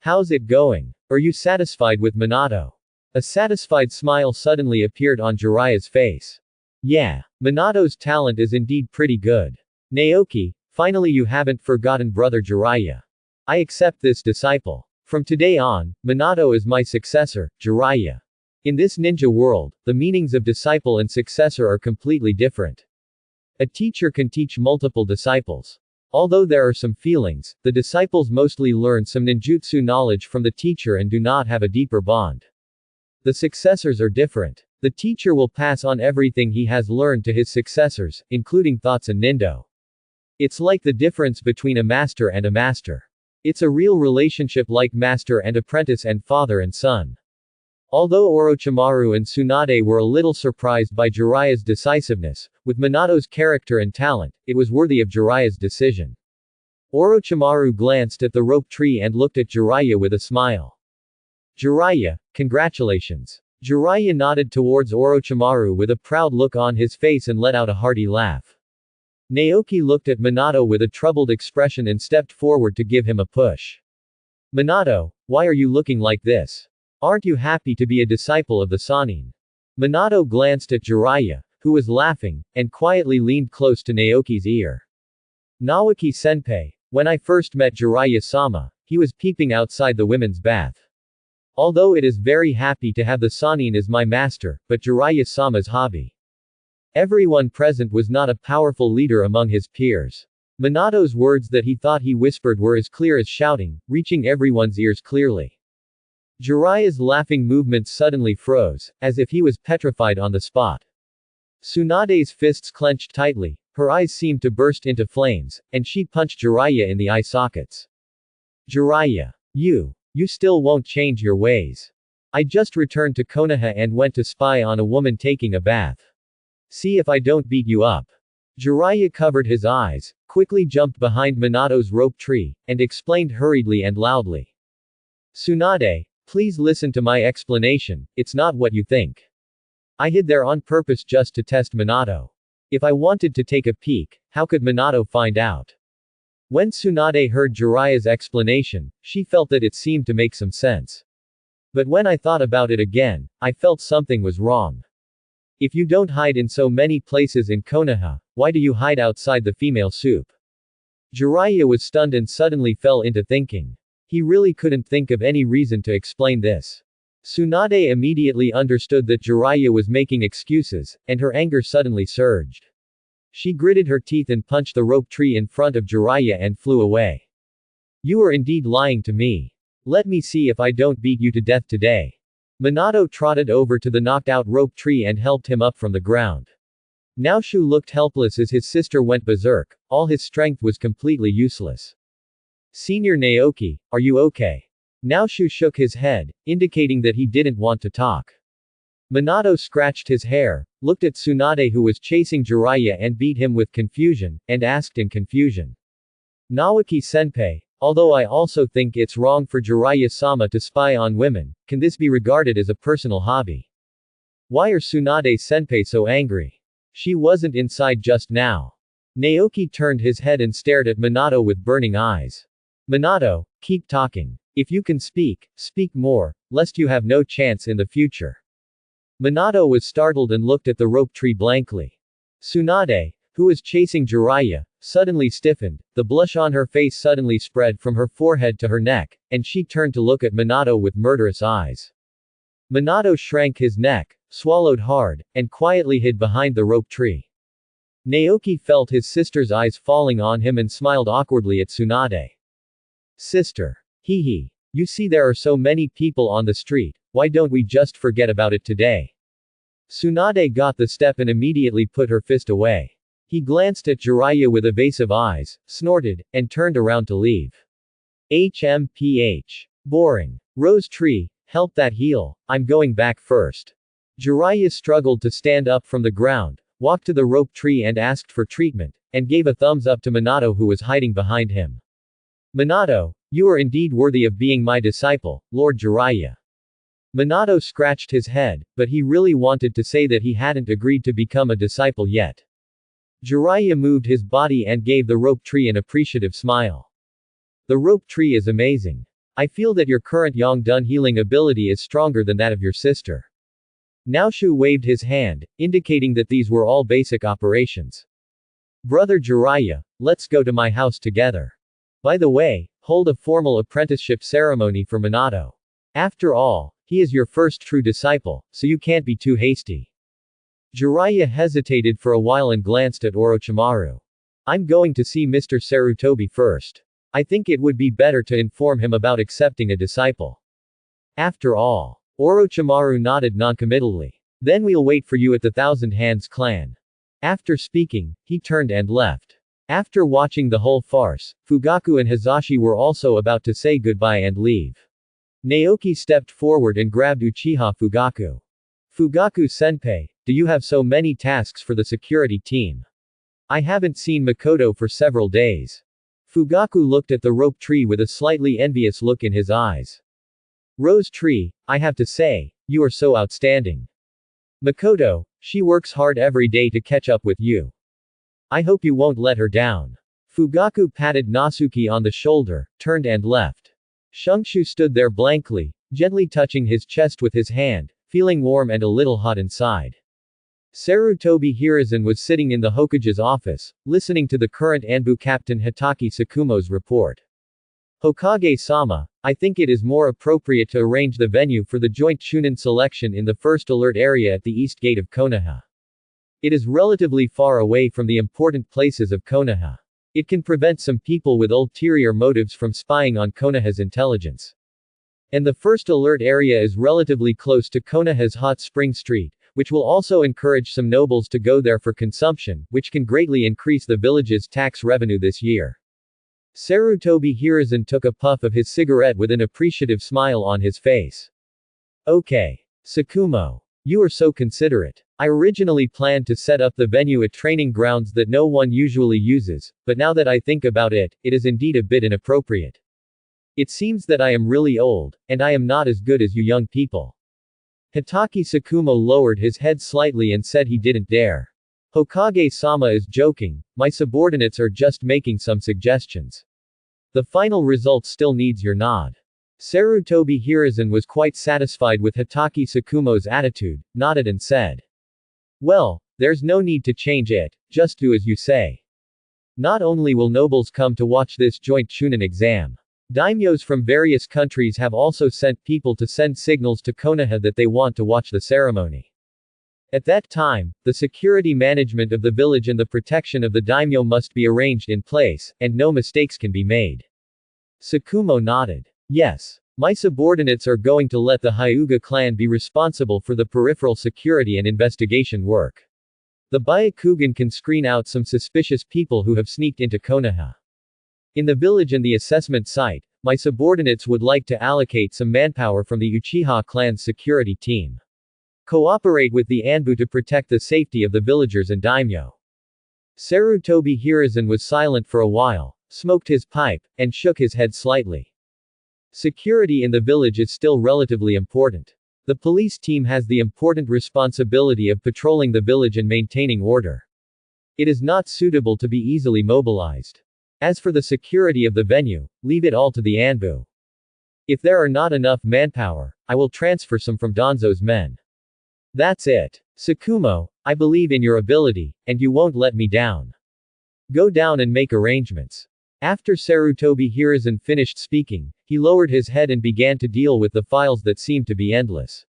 How's it going? Are you satisfied with Minato? A satisfied smile suddenly appeared on Jiraiya's face. Yeah, Minato's talent is indeed pretty good. Naoki, finally you haven't forgotten brother Jiraiya. I accept this disciple. From today on, Minato is my successor, Jiraiya. In this ninja world, the meanings of disciple and successor are completely different. A teacher can teach multiple disciples. Although there are some feelings, the disciples mostly learn some ninjutsu knowledge from the teacher and do not have a deeper bond. The successors are different. The teacher will pass on everything he has learned to his successors, including thoughts and nindo. It's like the difference between a master and a master. It's a real relationship like master and apprentice and father and son. Although Orochimaru and Tsunade were a little surprised by Jiraiya's decisiveness, with Minato's character and talent, it was worthy of Jiraiya's decision. Orochimaru glanced at the rope tree and looked at Jiraiya with a smile. Jiraiya, congratulations. Jiraiya nodded towards Orochimaru with a proud look on his face and let out a hearty laugh. Naoki looked at Minato with a troubled expression and stepped forward to give him a push. Minato, why are you looking like this? Aren't you happy to be a disciple of the Sannin? Minato glanced at Jiraiya, who was laughing, and quietly leaned close to Naoki's ear. Naoki-senpai, when I first met Jiraiya-sama, he was peeping outside the women's bath. Although it is very happy to have the Sannin as my master, but Jiraiya-sama's hobby. Everyone present was not a powerful leader among his peers. Minato's words that he thought he whispered were as clear as shouting, reaching everyone's ears clearly. Jiraiya's laughing movements suddenly froze, as if he was petrified on the spot. Tsunade's fists clenched tightly, her eyes seemed to burst into flames, and she punched Jiraiya in the eye sockets. Jiraiya. You still won't change your ways. I just returned to Konoha and went to spy on a woman taking a bath. See if I don't beat you up. Jiraiya covered his eyes, quickly jumped behind Minato's rope tree, and explained hurriedly and loudly. Tsunade, please listen to my explanation, it's not what you think. I hid there on purpose just to test Minato. If I wanted to take a peek, how could Minato find out? When Tsunade heard Jiraiya's explanation, she felt that it seemed to make some sense. But when I thought about it again, I felt something was wrong. If you don't hide in so many places in Konoha, why do you hide outside the female soup? Jiraiya was stunned and suddenly fell into thinking. He really couldn't think of any reason to explain this. Tsunade immediately understood that Jiraiya was making excuses, and her anger suddenly surged. She gritted her teeth and punched the rope tree in front of Jiraiya and flew away. You are indeed lying to me. Let me see if I don't beat you to death today. Minato trotted over to the knocked-out rope tree and helped him up from the ground. Naoshu looked helpless as his sister went berserk, all his strength was completely useless. Senior Naoki, are you okay? Naoshu shook his head, indicating that he didn't want to talk. Minato scratched his hair, looked at Tsunade who was chasing Jiraiya and beat him with confusion, and asked in confusion. Naoki-senpai, although I also think it's wrong for Jiraiya-sama to spy on women, can this be regarded as a personal hobby? Why are Tsunade-senpai so angry? She wasn't inside just now. Naoki turned his head and stared at Minato with burning eyes. Minato, keep talking. If you can speak, speak more, lest you have no chance in the future. Minato was startled and looked at the rope tree blankly. Tsunade, who was chasing Jiraiya, suddenly stiffened, the blush on her face suddenly spread from her forehead to her neck, and she turned to look at Minato with murderous eyes. Minato shrank his neck, swallowed hard, and quietly hid behind the rope tree. Naoki felt his sister's eyes falling on him and smiled awkwardly at Tsunade. Sister. Hee hee. You see there are so many people on the street, why don't we just forget about it today? Tsunade got the step and immediately put her fist away. He glanced at Jiraiya with evasive eyes, snorted, and turned around to leave. HMPH. Boring. Rose tree, help that heal, I'm going back first. Jiraiya struggled to stand up from the ground, walked to the rope tree and asked for treatment, and gave a thumbs up to Minato who was hiding behind him. Minato, you are indeed worthy of being my disciple, Lord Jiraiya. Minato scratched his head, but he really wanted to say that he hadn't agreed to become a disciple yet. Jiraiya moved his body and gave the rope tree an appreciative smile. The rope tree is amazing. I feel that your current Yongdun healing ability is stronger than that of your sister. Naoshu waved his hand, indicating that these were all basic operations. Brother Jiraiya, let's go to my house together. By the way, hold a formal apprenticeship ceremony for Minato. After all, he is your first true disciple, so you can't be too hasty. Jiraiya hesitated for a while and glanced at Orochimaru. I'm going to see Mr. Sarutobi first. I think it would be better to inform him about accepting a disciple. After all. Orochimaru nodded noncommittally. Then we'll wait for you at the Thousand Hands clan. After speaking, he turned and left. After watching the whole farce, Fugaku and Hizashi were also about to say goodbye and leave. Naoki stepped forward and grabbed Uchiha Fugaku. Fugaku-senpai, do you have so many tasks for the security team? I haven't seen Makoto for several days. Fugaku looked at the rope tree with a slightly envious look in his eyes. Rose tree, I have to say, you are so outstanding. Makoto, she works hard every day to catch up with you. I hope you won't let her down. Fugaku patted Natsuki on the shoulder, turned and left. Shungshu stood there blankly, gently touching his chest with his hand, feeling warm and a little hot inside. Sarutobi Hiruzen was sitting in the Hokage's office, listening to the current Anbu Captain Hitaki Tsukumo's report. Hokage-sama, I think it is more appropriate to arrange the venue for the joint Chunin selection in the first alert area at the east gate of Konoha. It is relatively far away from the important places of Konoha. It can prevent some people with ulterior motives from spying on Konoha's intelligence. And the first alert area is relatively close to Konoha's Hot Spring Street, which will also encourage some nobles to go there for consumption, which can greatly increase the village's tax revenue this year. Sarutobi Hiruzen took a puff of his cigarette with an appreciative smile on his face. Okay. Tsukumo. You are so considerate. I originally planned to set up the venue at training grounds that no one usually uses, but now that I think about it, it is indeed a bit inappropriate. It seems that I am really old, and I am not as good as you young people. Hitaki Tsukumo lowered his head slightly and said he didn't dare. Hokage-sama is joking, my subordinates are just making some suggestions. The final result still needs your nod. Sarutobi Hiruzen was quite satisfied with Hitaki Tsukumo's attitude, nodded and said. Well, there's no need to change it, just do as you say. Not only will nobles come to watch this joint Chunin exam. Daimyos from various countries have also sent people to send signals to Konoha that they want to watch the ceremony. At that time, the security management of the village and the protection of the daimyo must be arranged in place, and no mistakes can be made. Tsukumo nodded. Yes. My subordinates are going to let the Hyuga clan be responsible for the peripheral security and investigation work. The Byakugan can screen out some suspicious people who have sneaked into Konoha. In the village and the assessment site, my subordinates would like to allocate some manpower from the Uchiha clan's security team. Cooperate with the Anbu to protect the safety of the villagers and daimyo. Sarutobi Hiruzen was silent for a while, smoked his pipe, and shook his head slightly. Security in the village is still relatively important. The police team has the important responsibility of patrolling the village and maintaining order. It is not suitable to be easily mobilized. As for the security of the venue, leave it all to the Anbu. If there are not enough manpower, I will transfer some from Danzo's men. That's it. Tsukumo, I believe in your ability, and you won't let me down. Go down and make arrangements. After Sarutobi Hiruzen finished speaking, he lowered his head and began to deal with the files that seemed to be endless.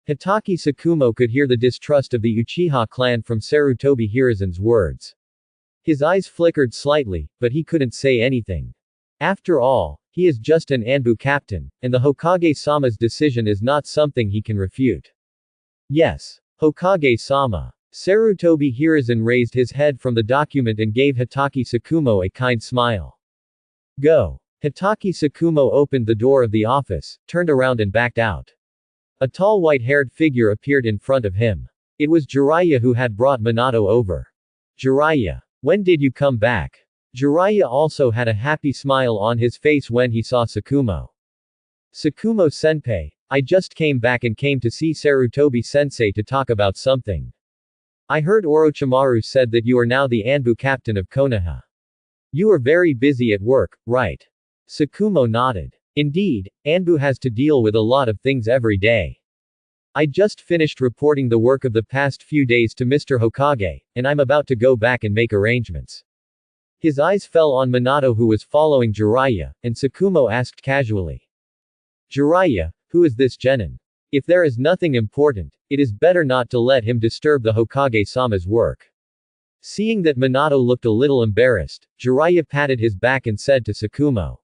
Hitaki Tsukumo could hear the distrust of the Uchiha clan from Sarutobi Hiruzen's words. His eyes flickered slightly, but he couldn't say anything. After all, he is just an Anbu captain, and the Hokage-sama's decision is not something he can refute. Yes. Hokage-sama. Sarutobi Hiruzen raised his head from the document and gave Hitaki Tsukumo a kind smile. Go. Hitaki Tsukumo opened the door of the office, turned around and backed out. A tall white-haired figure appeared in front of him. It was Jiraiya who had brought Minato over. Jiraiya. When did you come back? Jiraiya also had a happy smile on his face when he saw Tsukumo. Tsukumo-senpai, I just came back and came to see Sarutobi-sensei to talk about something. I heard Orochimaru said that you are now the Anbu captain of Konoha. You are very busy at work, right? Tsukumo nodded. Indeed, Anbu has to deal with a lot of things every day. I just finished reporting the work of the past few days to Mr. Hokage, and I'm about to go back and make arrangements. His eyes fell on Minato who was following Jiraiya, and Tsukumo asked casually. Jiraiya, who is this genin? If there is nothing important, it is better not to let him disturb the Hokage-sama's work. Seeing that Minato looked a little embarrassed, Jiraiya patted his back and said to Tsukumo.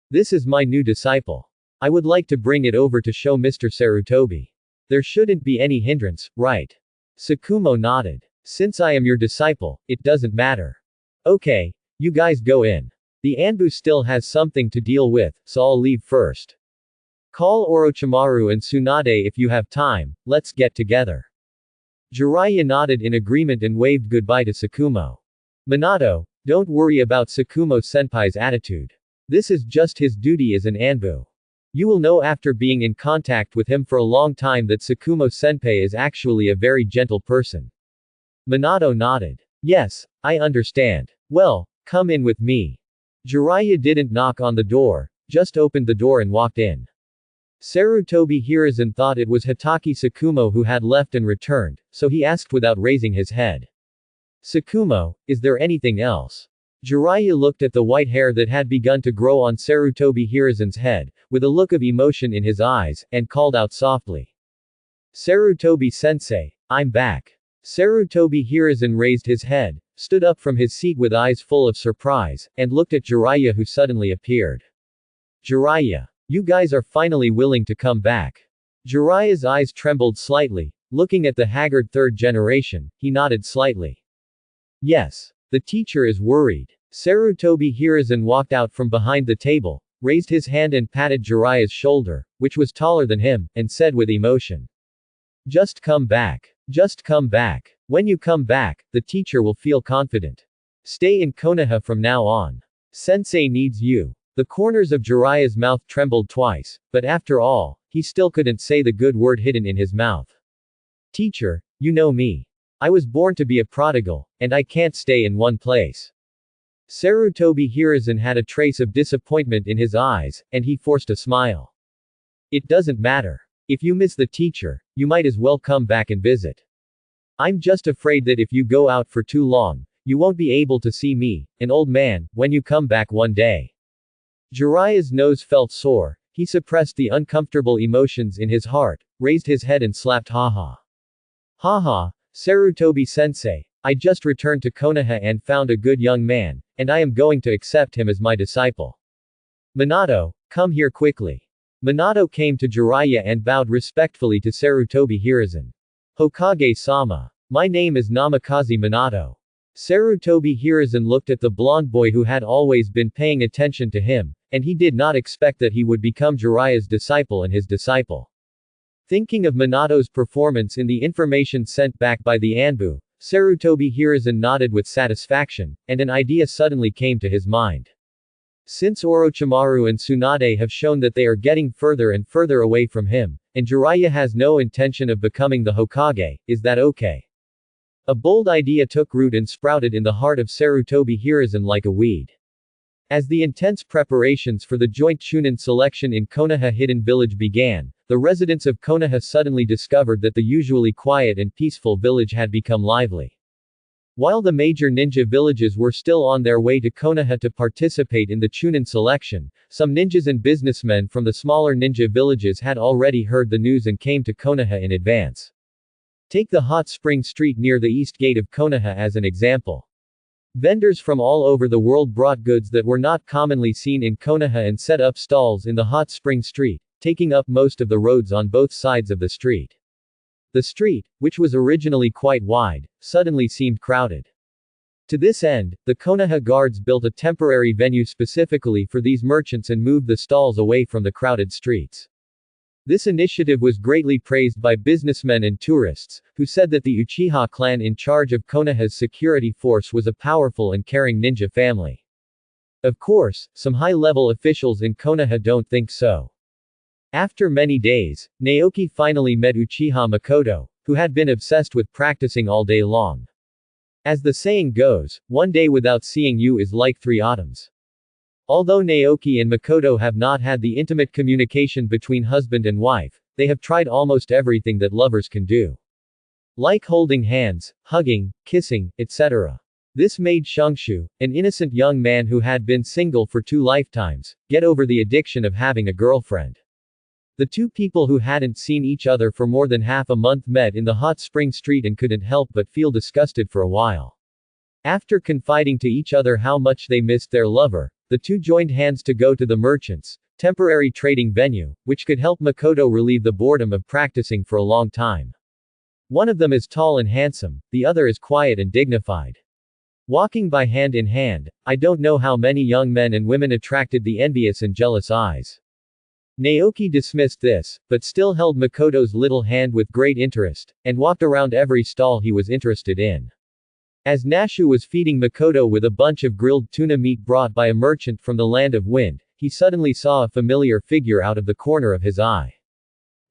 This is my new disciple. I would like to bring it over to show Mr. Sarutobi. There shouldn't be any hindrance, right? Tsukumo nodded. Since I am your disciple, it doesn't matter. Okay, you guys go in. The Anbu still has something to deal with, so I'll leave first. Call Orochimaru and Tsunade if you have time, let's get together. Jiraiya nodded in agreement and waved goodbye to Tsukumo. Minato, don't worry about Tsukumo-senpai's attitude. This is just his duty as an Anbu. You will know after being in contact with him for a long time that Tsukumo-senpai is actually a very gentle person. Minato nodded. Yes, I understand. Well, come in with me. Jiraiya didn't knock on the door, just opened the door and walked in. Sarutobi Hiruzen thought it was Hitaki Tsukumo who had left and returned, so he asked without raising his head. Tsukumo, is there anything else? Jiraiya looked at the white hair that had begun to grow on Sarutobi Hiruzen's head, with a look of emotion in his eyes, and called out softly. Sarutobi-sensei, I'm back. Sarutobi Hiruzen raised his head, stood up from his seat with eyes full of surprise, and looked at Jiraiya who suddenly appeared. Jiraiya. You guys are finally willing to come back. Jiraiya's eyes trembled slightly. Looking at the haggard third generation, he nodded slightly. Yes. The teacher is worried. Sarutobi Hiruzen walked out from behind the table, raised his hand and patted Jiraiya's shoulder, which was taller than him, and said with emotion. Just come back. Just come back. When you come back, the teacher will feel confident. Stay in Konoha from now on. Sensei needs you. The corners of Jiraiya's mouth trembled twice, but after all, he still couldn't say the good word hidden in his mouth. Teacher, you know me. I was born to be a prodigal, and I can't stay in one place. Sarutobi Hiruzen had a trace of disappointment in his eyes, and he forced a smile. It doesn't matter. If you miss the teacher, you might as well come back and visit. I'm just afraid that if you go out for too long, you won't be able to see me, an old man, when you come back one day. Jiraiya's nose felt sore. He suppressed the uncomfortable emotions in his heart, raised his head and slapped Haha. Haha, Sarutobi-sensei, I just returned to Konoha and found a good young man, and I am going to accept him as my disciple. Minato, come here quickly. Minato came to Jiraiya and bowed respectfully to Sarutobi Hiruzen. Hokage-sama. My name is Namikaze Minato. Sarutobi Hiruzen looked at the blonde boy who had always been paying attention to him, and he did not expect that he would become Jiraiya's disciple and his disciple. Thinking of Minato's performance in the information sent back by the Anbu, Sarutobi Hiruzen nodded with satisfaction, and an idea suddenly came to his mind. Since Orochimaru and Tsunade have shown that they are getting further and further away from him, and Jiraiya has no intention of becoming the Hokage, is that okay? A bold idea took root and sprouted in the heart of Sarutobi Hiruzen like a weed. As the intense preparations for the joint Chunin selection in Konoha Hidden Village began, the residents of Konoha suddenly discovered that the usually quiet and peaceful village had become lively. While the major ninja villages were still on their way to Konoha to participate in the Chunin selection, some ninjas and businessmen from the smaller ninja villages had already heard the news and came to Konoha in advance. Take the hot spring street near the east gate of Konoha as an example. Vendors from all over the world brought goods that were not commonly seen in Konoha and set up stalls in the hot spring street, taking up most of the roads on both sides of the street. The street, which was originally quite wide, suddenly seemed crowded. To this end, the Konoha guards built a temporary venue specifically for these merchants and moved the stalls away from the crowded streets. This initiative was greatly praised by businessmen and tourists, who said that the Uchiha clan in charge of Konoha's security force was a powerful and caring ninja family. Of course, some high-level officials in Konoha don't think so. After many days, Naoki finally met Uchiha Makoto, who had been obsessed with practicing all day long. As the saying goes, one day without seeing you is like 3 autumns. Although Naoki and Makoto have not had the intimate communication between husband and wife, they have tried almost everything that lovers can do. Like holding hands, hugging, kissing, etc. This made Shungshu, an innocent young man who had been single for 2 lifetimes, get over the addiction of having a girlfriend. The two people who hadn't seen each other for more than half a month met in the hot spring street and couldn't help but feel disgusted for a while. After confiding to each other how much they missed their lover, the two joined hands to go to the merchants' temporary trading venue, which could help Makoto relieve the boredom of practicing for a long time. One of them is tall and handsome, the other is quiet and dignified. Walking by hand in hand, I don't know how many young men and women attracted the envious and jealous eyes. Naoki dismissed this, but still held Makoto's little hand with great interest, and walked around every stall he was interested in. As Nashu was feeding Makoto with a bunch of grilled tuna meat brought by a merchant from the Land of Wind, he suddenly saw a familiar figure out of the corner of his eye.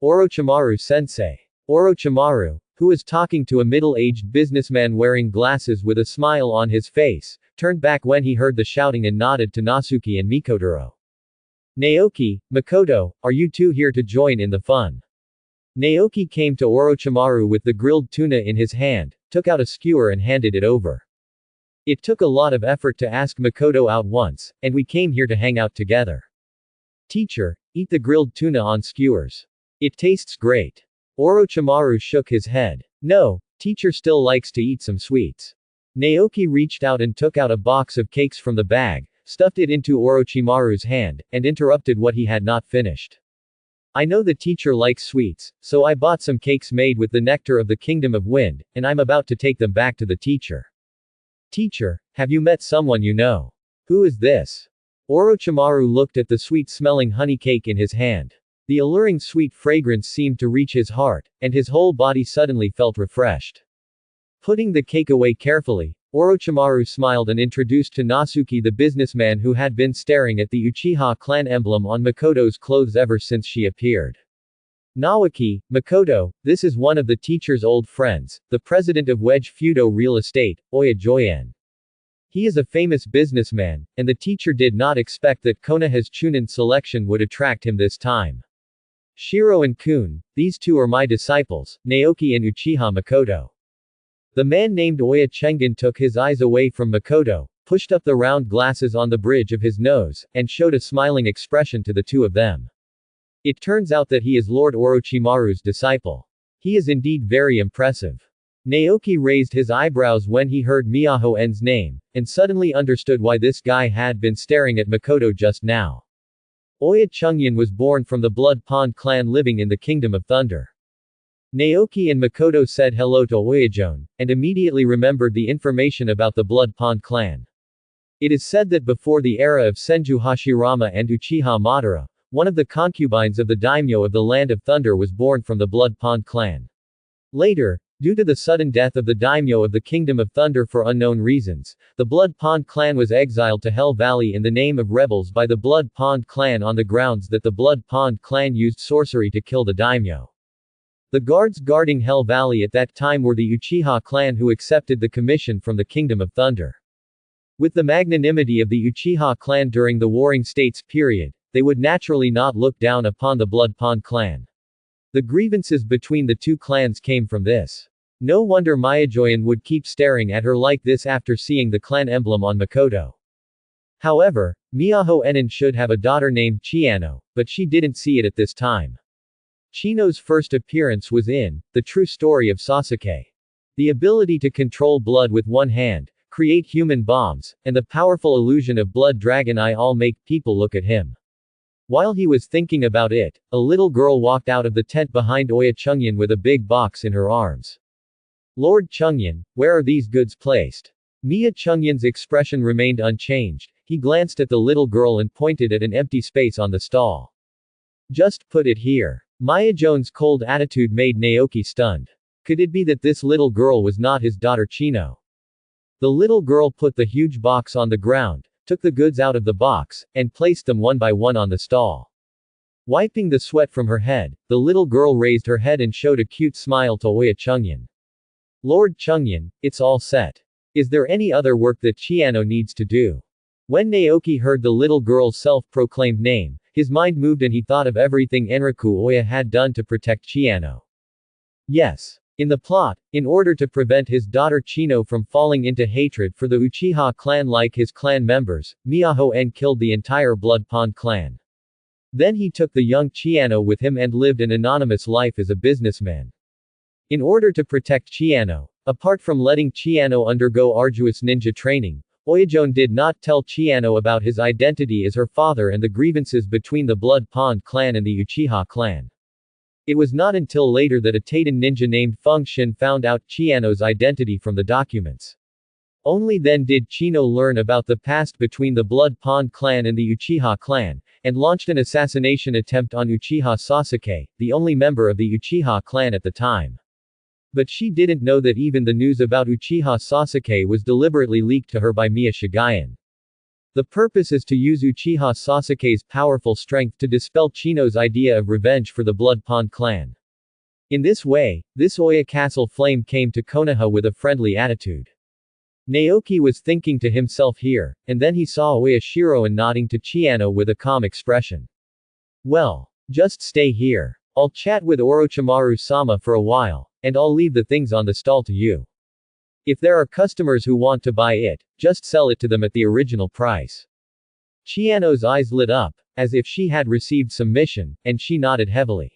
Orochimaru-sensei. Orochimaru, who was talking to a middle-aged businessman wearing glasses with a smile on his face, turned back when he heard the shouting and nodded to Natsuki and Mikotaro. Naoki, Makoto, are you two here to join in the fun? Naoki came to Orochimaru with the grilled tuna in his hand, took out a skewer and handed it over. It took a lot of effort to ask Makoto out once, and we came here to hang out together. Teacher, eat the grilled tuna on skewers. It tastes great. Orochimaru shook his head. No, teacher still likes to eat some sweets. Naoki reached out and took out a box of cakes from the bag, stuffed it into Orochimaru's hand, and interrupted what he had not finished. I know the teacher likes sweets, so I bought some cakes made with the nectar of the Kingdom of Wind, and I'm about to take them back to the teacher. Teacher, have you met someone you know? Who is this? Orochimaru looked at the sweet-smelling honey cake in his hand. The alluring sweet fragrance seemed to reach his heart, and his whole body suddenly felt refreshed. Putting the cake away carefully, Orochimaru smiled and introduced to Natsuki the businessman who had been staring at the Uchiha clan emblem on Makoto's clothes ever since she appeared. Naoki, Makoto, this is one of the teacher's old friends, the president of Wedge Fudo Real Estate, Oya Joyen. He is a famous businessman, and the teacher did not expect that Konoha's Chunin selection would attract him this time. Shiro and Kun, these two are my disciples, Naoki and Uchiha Makoto. The man named Oya Chengen took his eyes away from Makoto, pushed up the round glasses on the bridge of his nose, and showed a smiling expression to the two of them. It turns out that he is Lord Orochimaru's disciple. He is indeed very impressive. Naoki raised his eyebrows when he heard Miyaho En's name, and suddenly understood why this guy had been staring at Makoto just now. Oya Chungyan was born from the Blood Pond clan living in the Kingdom of Thunder. Naoki and Makoto said hello to Oyajon, and immediately remembered the information about the Blood Pond clan. It is said that before the era of Senju Hashirama and Uchiha Madara, one of the concubines of the daimyo of the Land of Thunder was born from the Blood Pond clan. Later, due to the sudden death of the daimyo of the Kingdom of Thunder for unknown reasons, the Blood Pond clan was exiled to Hell Valley in the name of rebels by the Blood Pond clan on the grounds that the Blood Pond clan used sorcery to kill the daimyo. The guards guarding Hell Valley at that time were the Uchiha clan who accepted the commission from the Kingdom of Thunder. With the magnanimity of the Uchiha clan during the Warring States period, they would naturally not look down upon the Blood Pond clan. The grievances between the two clans came from this. No wonder Miyajoyan would keep staring at her like this after seeing the clan emblem on Makoto. However, Miyaho Enin should have a daughter named Chiano, but she didn't see it at this time. Chino's first appearance was in The True Story of Sasuke. The ability to control blood with one hand, create human bombs, and the powerful illusion of blood dragon eye all make people look at him. While he was thinking about it, a little girl walked out of the tent behind Oya Chungyan with a big box in her arms. Lord Chungyan, where are these goods placed? Mia Chungyan's expression remained unchanged. He glanced at the little girl and pointed at an empty space on the stall. Just put it here. Miyajone's cold attitude made Naoki stunned. Could it be that this little girl was not his daughter Chino? The little girl put the huge box on the ground, took the goods out of the box, and placed them one by one on the stall. Wiping the sweat from her head, the little girl raised her head and showed a cute smile to Oya Chungyan. Lord Chungyan, it's all set. Is there any other work that Chiano needs to do? When Naoki heard the little girl's self-proclaimed name, his mind moved and he thought of everything Enraku Oya had done to protect Chiano. Yes. In the plot, in order to prevent his daughter Chino from falling into hatred for the Uchiha clan like his clan members, Miyaho En killed the entire Blood Pond clan. Then he took the young Chiano with him and lived an anonymous life as a businessman. In order to protect Chiano, apart from letting Chiano undergo arduous ninja training, Oyajone did not tell Chiano about his identity as her father and the grievances between the Blood Pond clan and the Uchiha clan. It was not until later that a Taiden ninja named Feng Xin found out Chiano's identity from the documents. Only then did Chino learn about the past between the Blood Pond clan and the Uchiha clan, and launched an assassination attempt on Uchiha Sasuke, the only member of the Uchiha clan at the time. But she didn't know that even the news about Uchiha Sasuke was deliberately leaked to her by Mia Shigayan. The purpose is to use Uchiha Sasuke's powerful strength to dispel Chino's idea of revenge for the Blood Pond clan. In this way, this Oya Castle flame came to Konoha with a friendly attitude. Naoki was thinking to himself here, and then he saw Oya Shiroan nodding to Chiano with a calm expression. Well, just stay here. I'll chat with Orochimaru-sama for a while, and I'll leave the things on the stall to you. If there are customers who want to buy it, just sell it to them at the original price. Chiano's eyes lit up, as if she had received some mission, and she nodded heavily.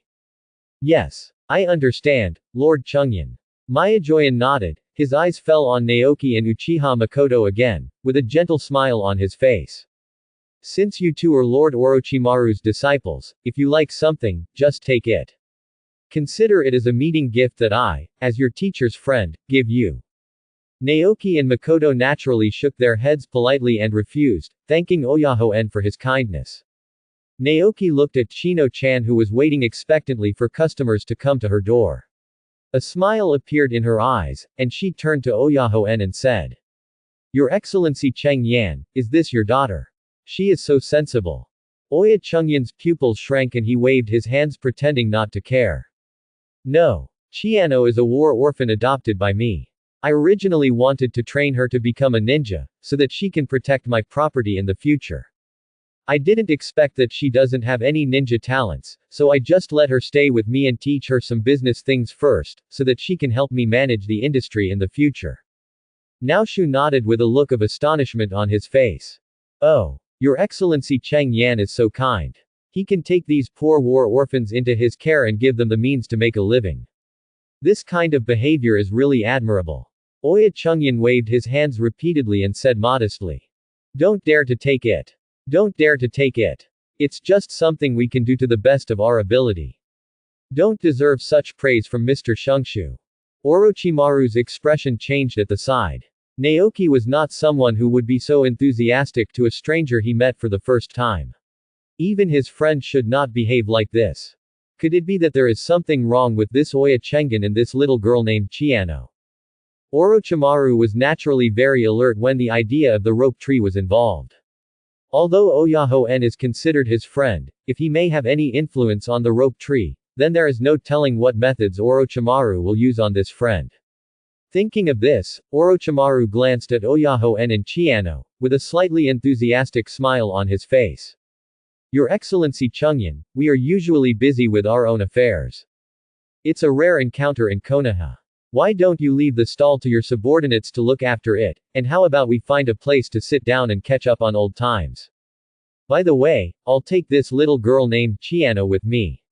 Yes. I understand, Lord Chungyan. Miyajoyan nodded, his eyes fell on Naoki and Uchiha Makoto again, with a gentle smile on his face. Since you two are Lord Orochimaru's disciples, if you like something, just take it. Consider it as a meeting gift that I, as your teacher's friend, give you. Naoki and Makoto naturally shook their heads politely and refused, thanking Oyaho-en for his kindness. Naoki looked at Chino-chan, who was waiting expectantly for customers to come to her door. A smile appeared in her eyes, and she turned to Oyaho-en and said, "Your Excellency Cheng Yan, is this your daughter? She is so sensible." Oya Chengyan's pupils shrank and he waved his hands pretending not to care. "No. Chiano is a war orphan adopted by me. I originally wanted to train her to become a ninja, so that she can protect my property in the future. I didn't expect that she doesn't have any ninja talents, so I just let her stay with me and teach her some business things first, so that she can help me manage the industry in the future." Naoshu nodded with a look of astonishment on his face. "Oh. Your Excellency Cheng Yan is so kind. He can take these poor war orphans into his care and give them the means to make a living. This kind of behavior is really admirable." Oya Chengyan waved his hands repeatedly and said modestly, "Don't dare to take it. Don't dare to take it. It's just something we can do to the best of our ability. Don't deserve such praise from Mr. Shungshu." Orochimaru's expression changed at the side. Naoki was not someone who would be so enthusiastic to a stranger he met for the first time. Even his friend should not behave like this. Could it be that there is something wrong with this Oya Chengyan and this little girl named Chiano? Orochimaru was naturally very alert when the idea of the rope tree was involved. Although Oyaho-en is considered his friend, if he may have any influence on the rope tree, then there is no telling what methods Orochimaru will use on this friend. Thinking of this, Orochimaru glanced at Oyaho-en and Chiano, with a slightly enthusiastic smile on his face. "Your Excellency Chengyan, we are usually busy with our own affairs. It's a rare encounter in Konoha. Why don't you leave the stall to your subordinates to look after it, and how about we find a place to sit down and catch up on old times? By the way, I'll take this little girl named Chiano with me.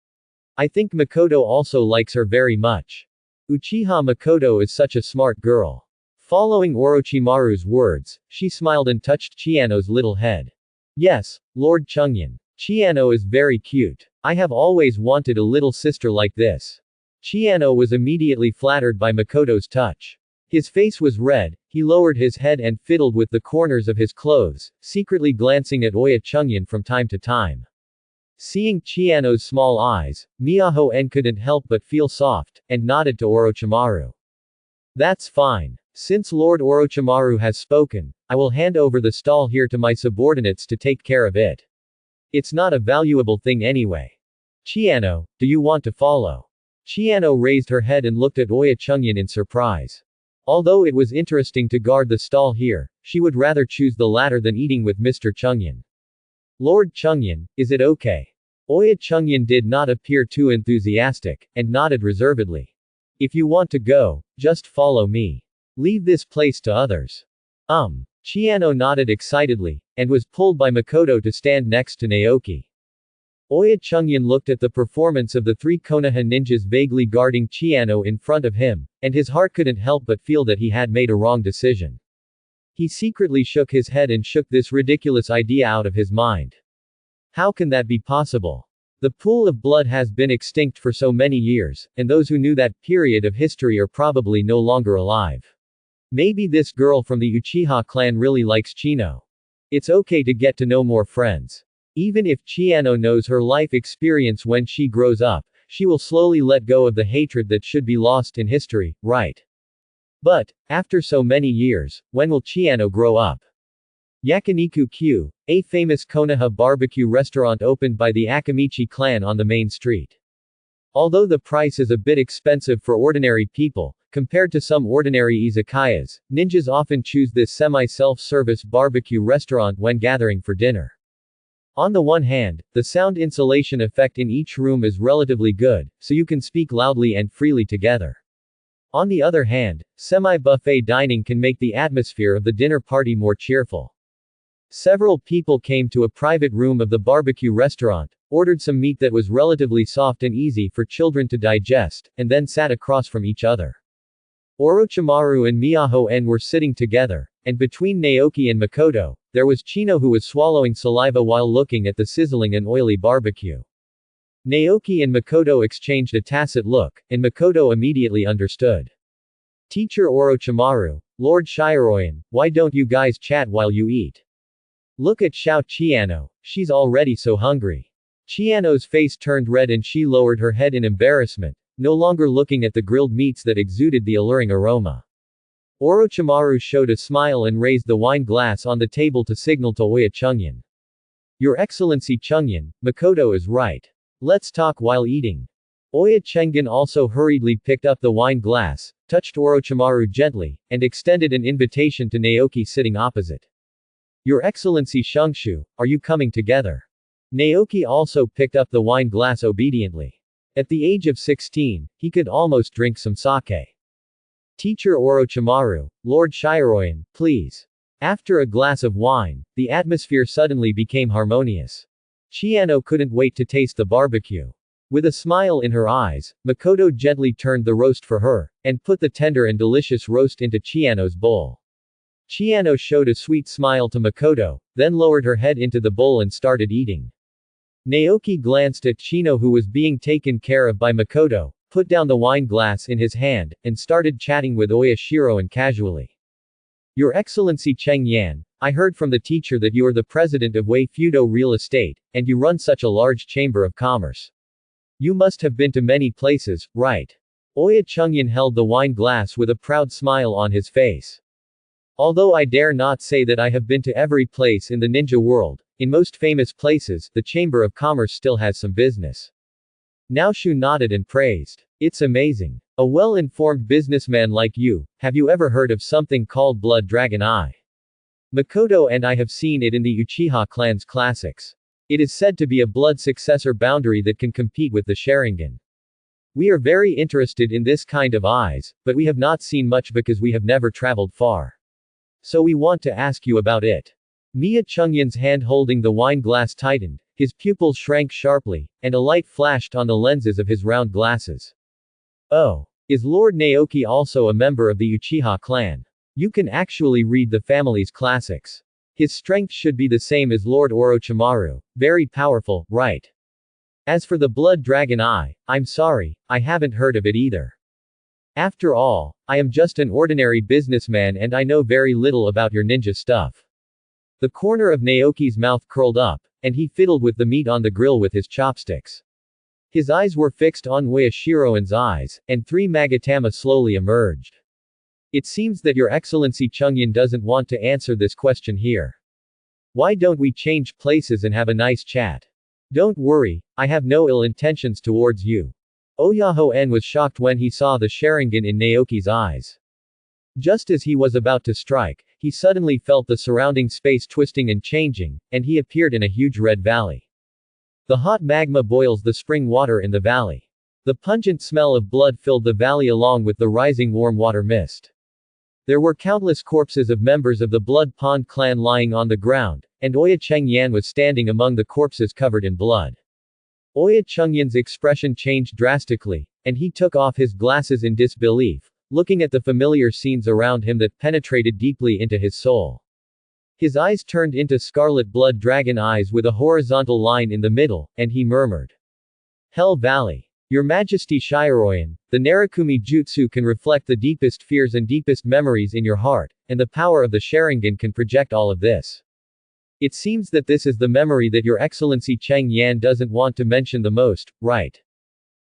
I think Makoto also likes her very much. Uchiha Makoto is such a smart girl." Following Orochimaru's words, she smiled and touched Chiano's little head. "Yes, Lord Chengyan. Chiano is very cute. I have always wanted a little sister like this." Chiano was immediately flattered by Makoto's touch. His face was red, he lowered his head and fiddled with the corners of his clothes, secretly glancing at Oya Chengyan from time to time. Seeing Chiano's small eyes, Miyaho-en couldn't help but feel soft, and nodded to Orochimaru. "That's fine. Since Lord Orochimaru has spoken, I will hand over the stall here to my subordinates to take care of it. It's not a valuable thing anyway. Chiano, do you want to follow?" Chiano raised her head and looked at Oya Chengyan in surprise. Although it was interesting to guard the stall here, she would rather choose the latter than eating with Mr. Chengyan. "Lord Chengyan, is it okay?" Oya Chengyan did not appear too enthusiastic, and nodded reservedly. "If you want to go, just follow me. Leave this place to others." Chiano nodded excitedly, and was pulled by Makoto to stand next to Naoki. Oya Chengyan looked at the performance of the three Konoha ninjas vaguely guarding Chiano in front of him, and his heart couldn't help but feel that he had made a wrong decision. He secretly shook his head and shook this ridiculous idea out of his mind. How can that be possible? The pool of blood has been extinct for so many years, and those who knew that period of history are probably no longer alive. Maybe this girl from the Uchiha clan really likes Chino. It's okay to get to know more friends. Even if Chiano knows her life experience when she grows up, she will slowly let go of the hatred that should be lost in history, right? But, after so many years, when will Chiano grow up? Yakiniku Q, a famous Konoha barbecue restaurant opened by the Akamichi clan on the main street. Although the price is a bit expensive for ordinary people, compared to some ordinary izakayas, ninjas often choose this semi-self-service barbecue restaurant when gathering for dinner. On the one hand, the sound insulation effect in each room is relatively good, so you can speak loudly and freely together. On the other hand, semi-buffet dining can make the atmosphere of the dinner party more cheerful. Several people came to a private room of the barbecue restaurant, ordered some meat that was relatively soft and easy for children to digest, and then sat across from each other. Orochimaru and Miyaho-en were sitting together, and between Naoki and Makoto, there was Chino who was swallowing saliva while looking at the sizzling and oily barbecue. Naoki and Makoto exchanged a tacit look, and Makoto immediately understood. Teacher Orochimaru, Lord Shiroyan, why don't you guys chat while you eat? Look at Xiao Qiano, she's already so hungry. Qiano's face turned red and she lowered her head in embarrassment, no longer looking at the grilled meats that exuded the alluring aroma. Orochimaru showed a smile and raised the wine glass on the table to signal to Oya Chungyan. Your Excellency Chungyan, Makoto is right. Let's talk while eating. Oya Chungyan also hurriedly picked up the wine glass, touched Orochimaru gently, and extended an invitation to Naoki sitting opposite. Your Excellency Shungshu, are you coming together? Naoki also picked up the wine glass obediently. At the age of 16, he could almost drink some sake. Teacher Orochimaru, Lord Shiroyan, please. After a glass of wine, the atmosphere suddenly became harmonious. Chiano couldn't wait to taste the barbecue. With a smile in her eyes, Makoto gently turned the roast for her, and put the tender and delicious roast into Chiano's bowl. Chiano showed a sweet smile to Makoto, then lowered her head into the bowl and started eating. Naoki glanced at Chino who was being taken care of by Makoto, put down the wine glass in his hand, and started chatting with Oya Shiroyan casually. Your Excellency Cheng Yan, I heard from the teacher that you are the president of Wei Fudo Real Estate, and you run such a large chamber of commerce. You must have been to many places, right? Oya Chungyan held the wine glass with a proud smile on his face. Although I dare not say that I have been to every place in the ninja world, in most famous places, the Chamber of Commerce still has some business. Naoshu nodded and praised. It's amazing. A well-informed businessman like you, have you ever heard of something called Blood Dragon Eye? Makoto and I have seen it in the Uchiha clan's classics. It is said to be a blood successor boundary that can compete with the Sharingan. We are very interested in this kind of eyes, but we have not seen much because we have never traveled far. So we want to ask you about it. Mia Chungyan's hand holding the wine glass tightened, his pupils shrank sharply, and a light flashed on the lenses of his round glasses. Oh. Is Lord Naoki also a member of the Uchiha clan? You can actually read the family's classics. His strength should be the same as Lord Orochimaru, very powerful, right? As for the Blood Dragon Eye, I'm sorry, I haven't heard of it either. After all, I am just an ordinary businessman and I know very little about your ninja stuff. The corner of Naoki's mouth curled up, and he fiddled with the meat on the grill with his chopsticks. His eyes were fixed on Oya Shiroyan's eyes, and 3 Magatama slowly emerged. It seems that your Excellency Chungyan doesn't want to answer this question here. Why don't we change places and have a nice chat? Don't worry, I have no ill intentions towards you. Oyaho-en was shocked when he saw the Sharingan in Naoki's eyes. Just as he was about to strike, he suddenly felt the surrounding space twisting and changing, and he appeared in a huge red valley. The hot magma boils the spring water in the valley. The pungent smell of blood filled the valley along with the rising warm water mist. There were countless corpses of members of the Blood Pond clan lying on the ground, and Oya Chungyan was standing among the corpses covered in blood. Oya Chungyan's expression changed drastically, and he took off his glasses in disbelief, looking at the familiar scenes around him that penetrated deeply into his soul. His eyes turned into scarlet blood dragon eyes with a horizontal line in the middle, and he murmured. Hell Valley. Your Majesty Shiroyan, the Narakumi Jutsu can reflect the deepest fears and deepest memories in your heart, and the power of the Sharingan can project all of this. It seems that this is the memory that Your Excellency Cheng Yan doesn't want to mention the most, right?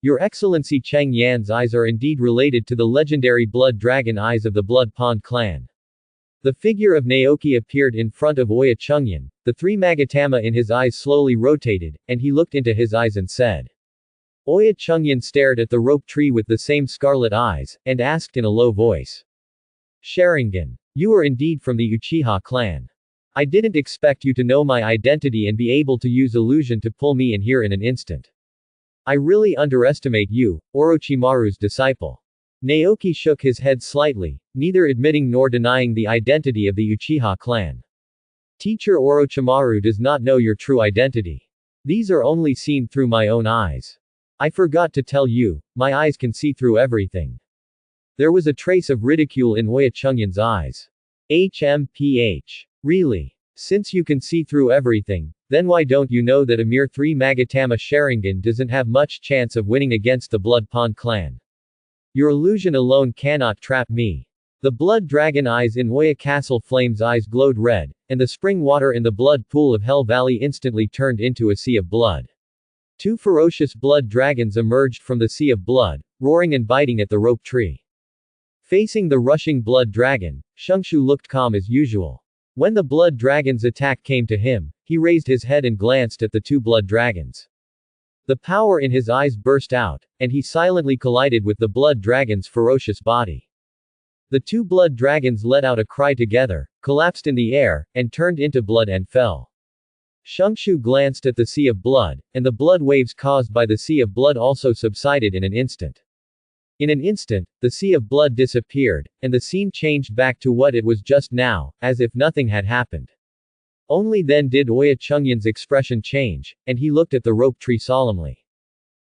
Your Excellency Cheng Yan's eyes are indeed related to the legendary blood dragon eyes of the Blood Pond clan. The figure of Naoki appeared in front of Oya Chungyan, the 3 Magatama in his eyes slowly rotated, and he looked into his eyes and said. Oya Chungyan stared at the rope tree with the same scarlet eyes, and asked in a low voice. Sharingan. You are indeed from the Uchiha clan. I didn't expect you to know my identity and be able to use illusion to pull me in here in an instant. I really underestimate you, Orochimaru's disciple. Naoki shook his head slightly, neither admitting nor denying the identity of the Uchiha clan. Teacher Orochimaru does not know your true identity. These are only seen through my own eyes. I forgot to tell you, my eyes can see through everything. There was a trace of ridicule in Oya Chungyan's eyes. HMPH. Really? Since you can see through everything, then why don't you know that a mere 3 Magatama Sharingan doesn't have much chance of winning against the Blood Pond clan? Your illusion alone cannot trap me. The blood dragon eyes in Oya Castle Flame's eyes glowed red, and the spring water in the blood pool of Hell Valley instantly turned into a sea of blood. 2 ferocious blood dragons emerged from the sea of blood, roaring and biting at the rope tree. Facing the rushing blood dragon, Shungshu looked calm as usual. When the blood dragon's attack came to him, he raised his head and glanced at the 2 blood dragons. The power in his eyes burst out, and he silently collided with the blood dragon's ferocious body. The 2 blood dragons let out a cry together, collapsed in the air, and turned into blood and fell. Shungshu glanced at the sea of blood, and the blood waves caused by the sea of blood also subsided in an instant. In an instant, the sea of blood disappeared, and the scene changed back to what it was just now, as if nothing had happened. Only then did Oya Chungyan's expression change, and he looked at the rope tree solemnly.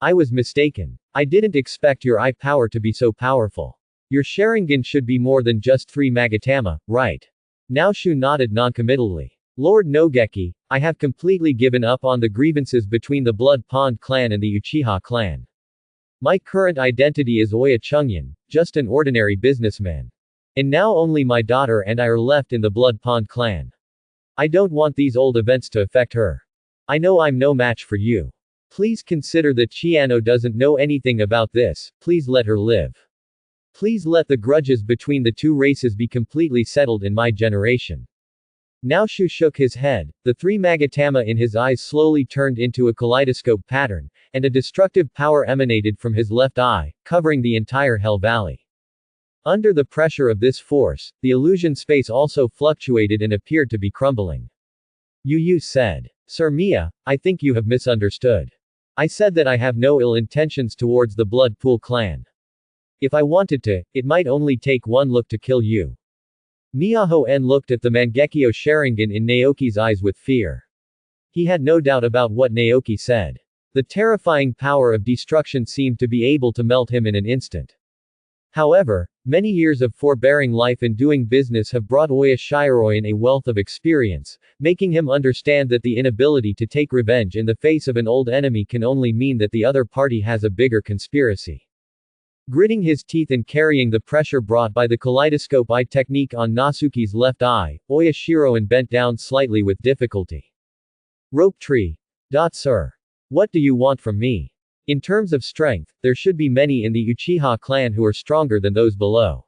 I was mistaken. I didn't expect your eye power to be so powerful. Your Sharingan should be more than just 3 Magatama, right? Naoshu nodded noncommittally. Lord Nogeki, I have completely given up on the grievances between the Blood Pond clan and the Uchiha clan. My current identity is Oya Chungyan, just an ordinary businessman. And now only my daughter and I are left in the Blood Pond clan. I don't want these old events to affect her. I know I'm no match for you. Please consider that Chiano doesn't know anything about this, please let her live. Please let the grudges between the 2 races be completely settled in my generation. Naoshu shook his head, the 3 Magatama in his eyes slowly turned into a kaleidoscope pattern, and a destructive power emanated from his left eye, covering the entire Hell Valley. Under the pressure of this force, the illusion space also fluctuated and appeared to be crumbling. Yu said. Sir Mia, I think you have misunderstood. I said that I have no ill intentions towards the Blood Pool clan. If I wanted to, it might only take one look to kill you. Miyaho-en looked at the Mangekyo Sharingan in Naoki's eyes with fear. He had no doubt about what Naoki said. The terrifying power of destruction seemed to be able to melt him in an instant. However, many years of forbearing life and doing business have brought Oya Shiroyan a wealth of experience, making him understand that the inability to take revenge in the face of an old enemy can only mean that the other party has a bigger conspiracy. Gritting his teeth and carrying the pressure brought by the kaleidoscope eye technique on Nasuki's left eye, Oya Shiroyan bent down slightly with difficulty. Rope tree. Sir. What do you want from me? In terms of strength, there should be many in the Uchiha clan who are stronger than those below.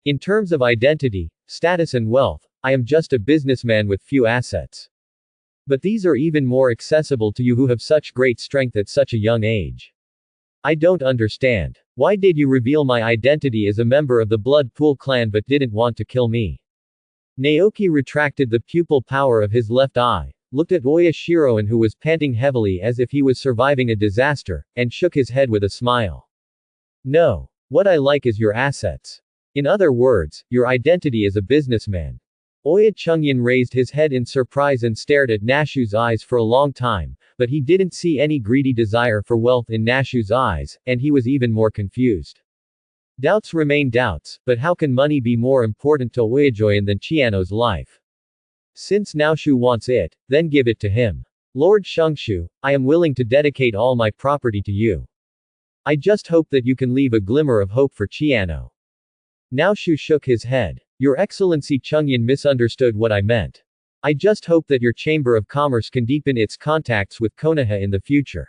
In terms of identity, status and wealth, I am just a businessman with few assets. But these are even more accessible to you who have such great strength at such a young age. I don't understand. Why did you reveal my identity as a member of the Blood Pool clan but didn't want to kill me? Naoki retracted the pupil power of his left eye, looked at Oya Shiroyan who was panting heavily as if he was surviving a disaster, and shook his head with a smile. No. What I like is your assets. In other words, your identity as a businessman. Oya Chungyan raised his head in surprise and stared at Nashu's eyes for a long time, but he didn't see any greedy desire for wealth in Nashu's eyes, and he was even more confused. Doubts remain doubts, but how can money be more important to Oyajoyan than Chiano's life? Since Naoshu wants it, then give it to him. Lord Shungshu, I am willing to dedicate all my property to you. I just hope that you can leave a glimmer of hope for Chiano. Naoshu shook his head. Your Excellency Chungyan misunderstood what I meant. I just hope that your Chamber of Commerce can deepen its contacts with Konoha in the future.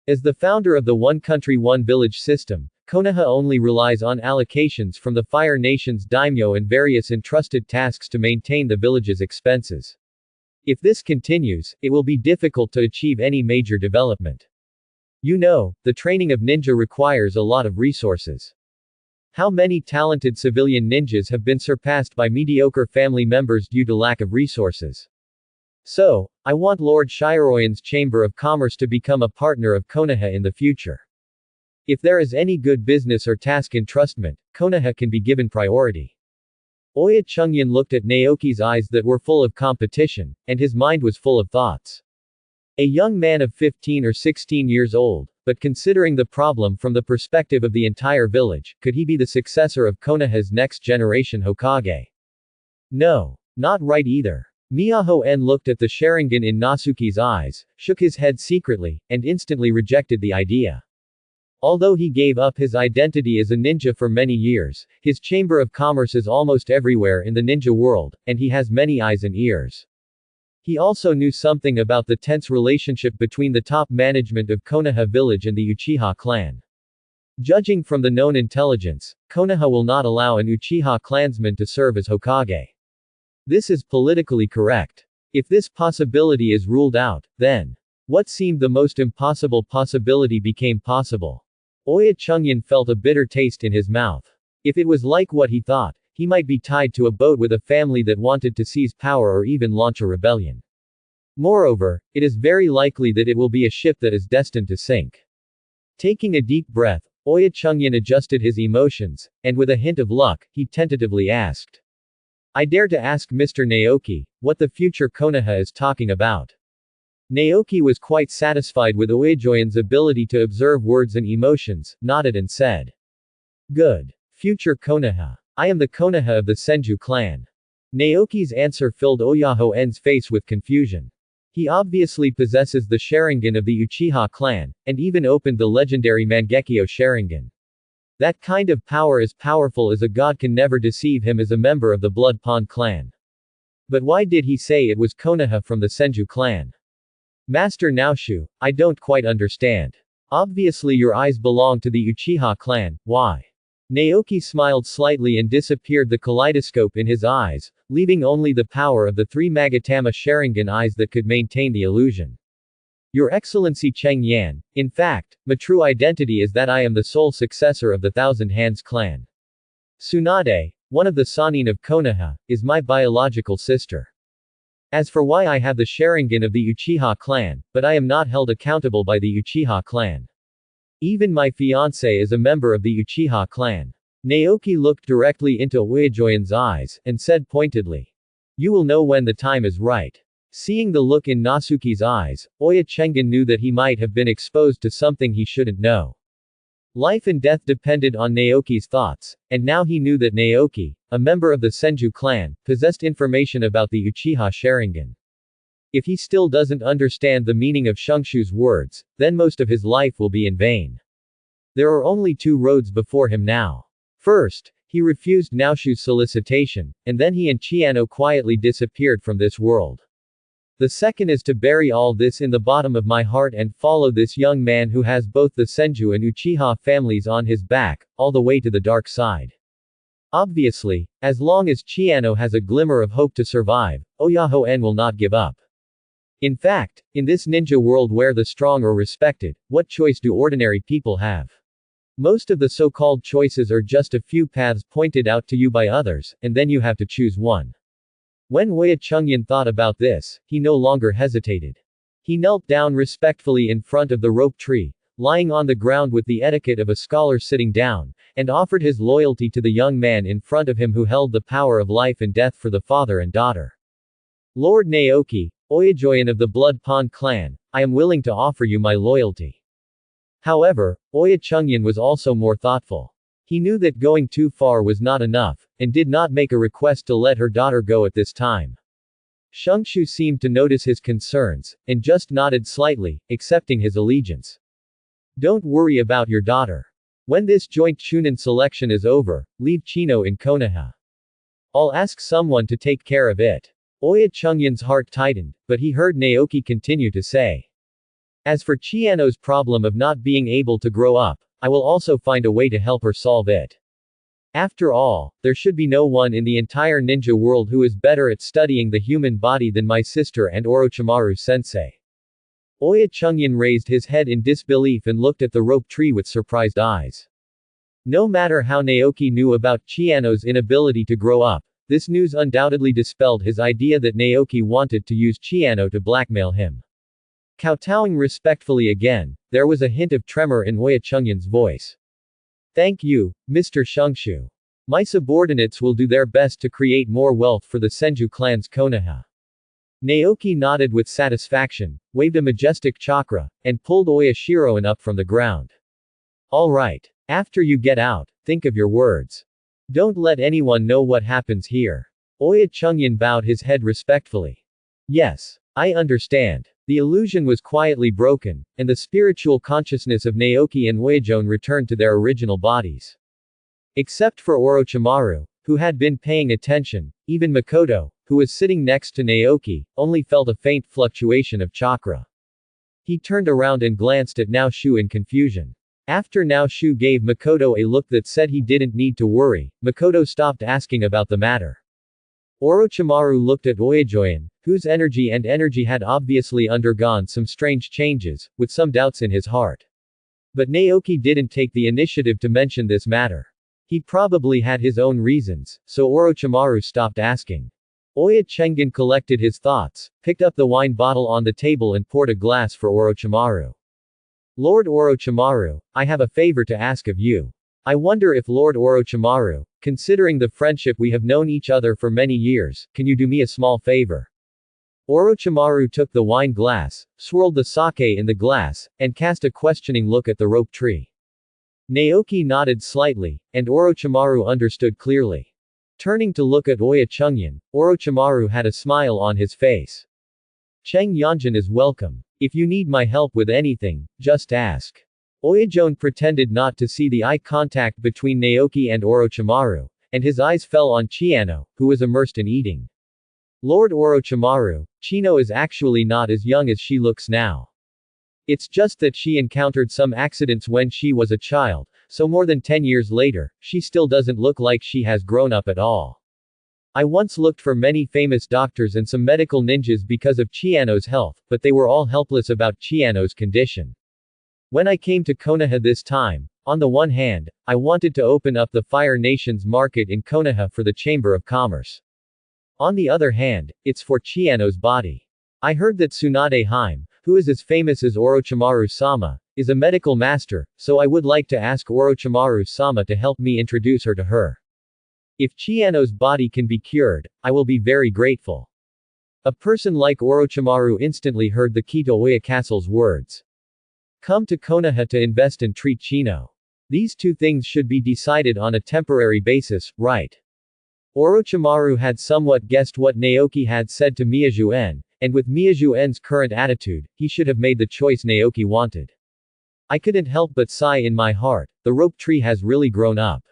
As the founder of the One Country One Village system, Konoha only relies on allocations from the Fire Nation's daimyo and various entrusted tasks to maintain the village's expenses. If this continues, it will be difficult to achieve any major development. You know, the training of ninja requires a lot of resources. How many talented civilian ninjas have been surpassed by mediocre family members due to lack of resources? So, I want Lord Shiroyan's Chamber of Commerce to become a partner of Konoha in the future. If there is any good business or task entrustment, Konoha can be given priority. Oya Chungyan looked at Naoki's eyes that were full of competition, and his mind was full of thoughts. A young man of 15 or 16 years old, but considering the problem from the perspective of the entire village, could he be the successor of Konoha's next generation Hokage? No. Not right either. Miyaho-en looked at the Sharingan in Natsuki's eyes, shook his head secretly, and instantly rejected the idea. Although he gave up his identity as a ninja for many years, his Chamber of Commerce is almost everywhere in the ninja world, and he has many eyes and ears. He also knew something about the tense relationship between the top management of Konoha village and the Uchiha clan. Judging from the known intelligence, Konoha will not allow an Uchiha clansman to serve as Hokage. This is politically correct. If this possibility is ruled out, then what seemed the most impossible possibility became possible. Oya Chungyan felt a bitter taste in his mouth. If it was like what he thought, he might be tied to a boat with a family that wanted to seize power or even launch a rebellion. Moreover, it is very likely that it will be a ship that is destined to sink. Taking a deep breath, Oya Chungyan adjusted his emotions, and with a hint of luck, he tentatively asked. I dare to ask Mr. Naoki, what the future Konoha is talking about. Naoki was quite satisfied with Oyajoyan's ability to observe words and emotions, nodded and said. Good. Future Konoha. I am the Konoha of the Senju clan. Naoki's answer filled Oyaho-en's face with confusion. He obviously possesses the Sharingan of the Uchiha clan, and even opened the legendary Mangekyo Sharingan. That kind of power as powerful as a god can never deceive him as a member of the Blood Pond clan. But why did he say it was Konoha from the Senju clan? Master Naoshu, I don't quite understand. Obviously your eyes belong to the Uchiha clan, why? Naoki smiled slightly and disappeared the kaleidoscope in his eyes, leaving only the power of the three Magatama Sharingan eyes that could maintain the illusion. Your Excellency Cheng Yan, in fact, my true identity is that I am the sole successor of the Thousand Hands clan. Tsunade, one of the Sannin of Konoha, is my biological sister. As for why I have the Sharingan of the Uchiha clan, but I am not held accountable by the Uchiha clan. Even my fiancé is a member of the Uchiha clan. Naoki looked directly into Oyajoyan's eyes, and said pointedly. You will know when the time is right. Seeing the look in Natsuki's eyes, Oya Chengin knew that he might have been exposed to something he shouldn't know. Life and death depended on Naoki's thoughts, and now he knew that Naoki, a member of the Senju clan, possessed information about the Uchiha Sharingan. If he still doesn't understand the meaning of Shungshu's words, then most of his life will be in vain. There are only two roads before him now. First, he refused Naoshu's solicitation, and then he and Chiano quietly disappeared from this world. The second is to bury all this in the bottom of my heart and follow this young man who has both the Senju and Uchiha families on his back, all the way to the dark side. Obviously, as long as Chiano has a glimmer of hope to survive, Oyaho-en will not give up. In fact, in this ninja world where the strong are respected, what choice do ordinary people have? Most of the so-called choices are just a few paths pointed out to you by others, and then you have to choose one. When Oya Chungyan thought about this, he no longer hesitated. He knelt down respectfully in front of the rope tree, lying on the ground with the etiquette of a scholar sitting down, and offered his loyalty to the young man in front of him who held the power of life and death for the father and daughter. Lord Naoki, Oyajoyan of the Blood Pond clan, I am willing to offer you my loyalty. However, Oya Chungyan was also more thoughtful. He knew that going too far was not enough, and did not make a request to let her daughter go at this time. Shungshu seemed to notice his concerns, and just nodded slightly, accepting his allegiance. Don't worry about your daughter. When this joint Chunin selection is over, leave Chino in Konoha. I'll ask someone to take care of it. Oya Chungyan's heart tightened, but he heard Naoki continue to say. As for Chiano's problem of not being able to grow up, I will also find a way to help her solve it. After all, there should be no one in the entire ninja world who is better at studying the human body than my sister and Orochimaru-sensei. Oya Chungyan raised his head in disbelief and looked at the rope tree with surprised eyes. No matter how Naoki knew about Chiano's inability to grow up, this news undoubtedly dispelled his idea that Naoki wanted to use Chiano to blackmail him. Kowtowing respectfully again, there was a hint of tremor in Oya Chungyan's voice. Thank you, Mr. Shungshu. My subordinates will do their best to create more wealth for the Senju clan's Konoha. Naoki nodded with satisfaction, waved a majestic chakra, and pulled Oya Shiroin up from the ground. All right. After you get out, think of your words. Don't let anyone know what happens here. Oya Chungyan bowed his head respectfully. Yes. I understand. The illusion was quietly broken, and the spiritual consciousness of Naoki and Oyajon returned to their original bodies. Except for Orochimaru, who had been paying attention, even Makoto, who was sitting next to Naoki, only felt a faint fluctuation of chakra. He turned around and glanced at Naoshu in confusion. After Naoshu gave Makoto a look that said he didn't need to worry, Makoto stopped asking about the matter. Orochimaru looked at Oyajoyan, whose energy had obviously undergone some strange changes, with some doubts in his heart. But Naoki didn't take the initiative to mention this matter. He probably had his own reasons, so Orochimaru stopped asking. Oya Chengen collected his thoughts, picked up the wine bottle on the table and poured a glass for Orochimaru. Lord Orochimaru, I have a favor to ask of you. I wonder if Lord Orochimaru, considering the friendship we have known each other for many years, can you do me a small favor? Orochimaru took the wine glass, swirled the sake in the glass, and cast a questioning look at the rope tree. Naoki nodded slightly, and Orochimaru understood clearly. Turning to look at Oya Chungyan, Orochimaru had a smile on his face. Cheng Yanjin is welcome. If you need my help with anything, just ask. Oyajon pretended not to see the eye contact between Naoki and Orochimaru, and his eyes fell on Chiano, who was immersed in eating. Lord Orochimaru, Chino is actually not as young as she looks now. It's just that she encountered some accidents when she was a child, so more than 10 years later, she still doesn't look like she has grown up at all. I once looked for many famous doctors and some medical ninjas because of Chiano's health, but they were all helpless about Chiano's condition. When I came to Konoha this time, on the one hand, I wanted to open up the Fire Nation's market in Konoha for the Chamber of Commerce. On the other hand, it's for Chiano's body. I heard that Tsunade Haim, who is as famous as Orochimaru-sama, is a medical master, so I would like to ask Orochimaru-sama to help me introduce her to her. If Chiano's body can be cured, I will be very grateful. A person like Orochimaru instantly heard the Kito Oyakasu's words. Come to Konoha to invest and treat Chino. These two things should be decided on a temporary basis, right? Orochimaru had somewhat guessed what Naoki had said to Miyajuan, and with Miyajuan's current attitude, he should have made the choice Naoki wanted. I couldn't help but sigh in my heart, the rope tree has really grown up.